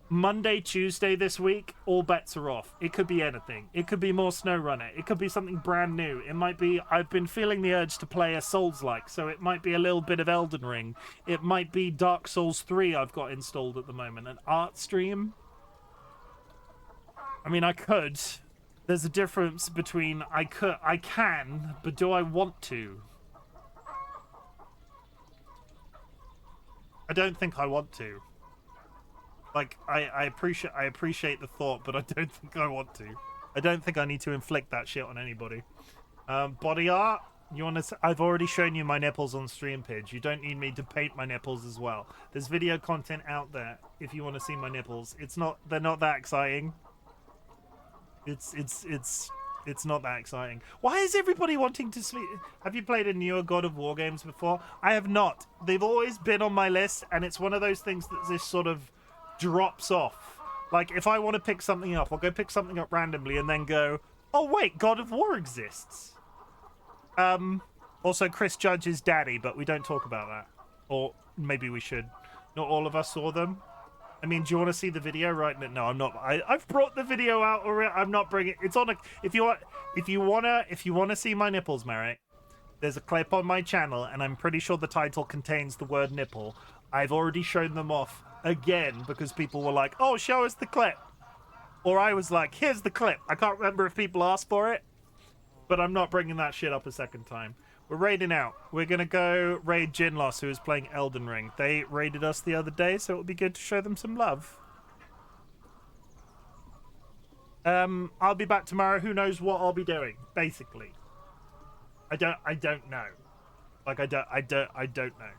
Monday, Tuesday this week, all bets are off. It could be anything. It could be more SnowRunner. It could be something brand new. It might be, I've been feeling the urge to play a Souls-like, so it might be a little bit of Elden Ring. It might be Dark Souls 3 I've got installed at the moment. An art stream. I mean, I could. There's a difference between I can, but do I want to? I don't think I want to. Like, I appreciate the thought, but I don't think I want to. I don't think I need to inflict that shit on anybody. Body art, you want to? I've already shown you my nipples on stream, Pidge. You don't need me to paint my nipples as well. There's video content out there if you want to see my nipples. They're not that exciting. It's not that exciting. Why is everybody wanting to sleep? Have you played a newer God of War games before? I have not. They've always been on my list, and it's one of those things that just sort of drops off. Like, if I want to pick something up, I'll go pick something up randomly and then go, oh wait, God of War exists. Also Chris Judge's daddy, but we don't talk about that. Or maybe we should. Not all of us saw them. I mean, do you want to see the video right now? No, I'm not. I've brought the video out already. I'm not bringing. It's on a. If you wanna see my nipples, Merrick, there's a clip on my channel, and I'm pretty sure the title contains the word nipple. I've already shown them off again because people were like, "Oh, show us the clip," or I was like, "Here's the clip." I can't remember if people asked for it, but I'm not bringing that shit up a second time. We're raiding out. We're going to go raid Jinlos, who is playing Elden Ring. They raided us the other day, so it would be good to show them some love. I'll be back tomorrow. Who knows what I'll be doing, basically. I don't know. Like, I don't know.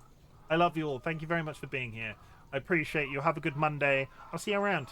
I love you all. Thank you very much for being here. I appreciate you. Have a good Monday. I'll see you around.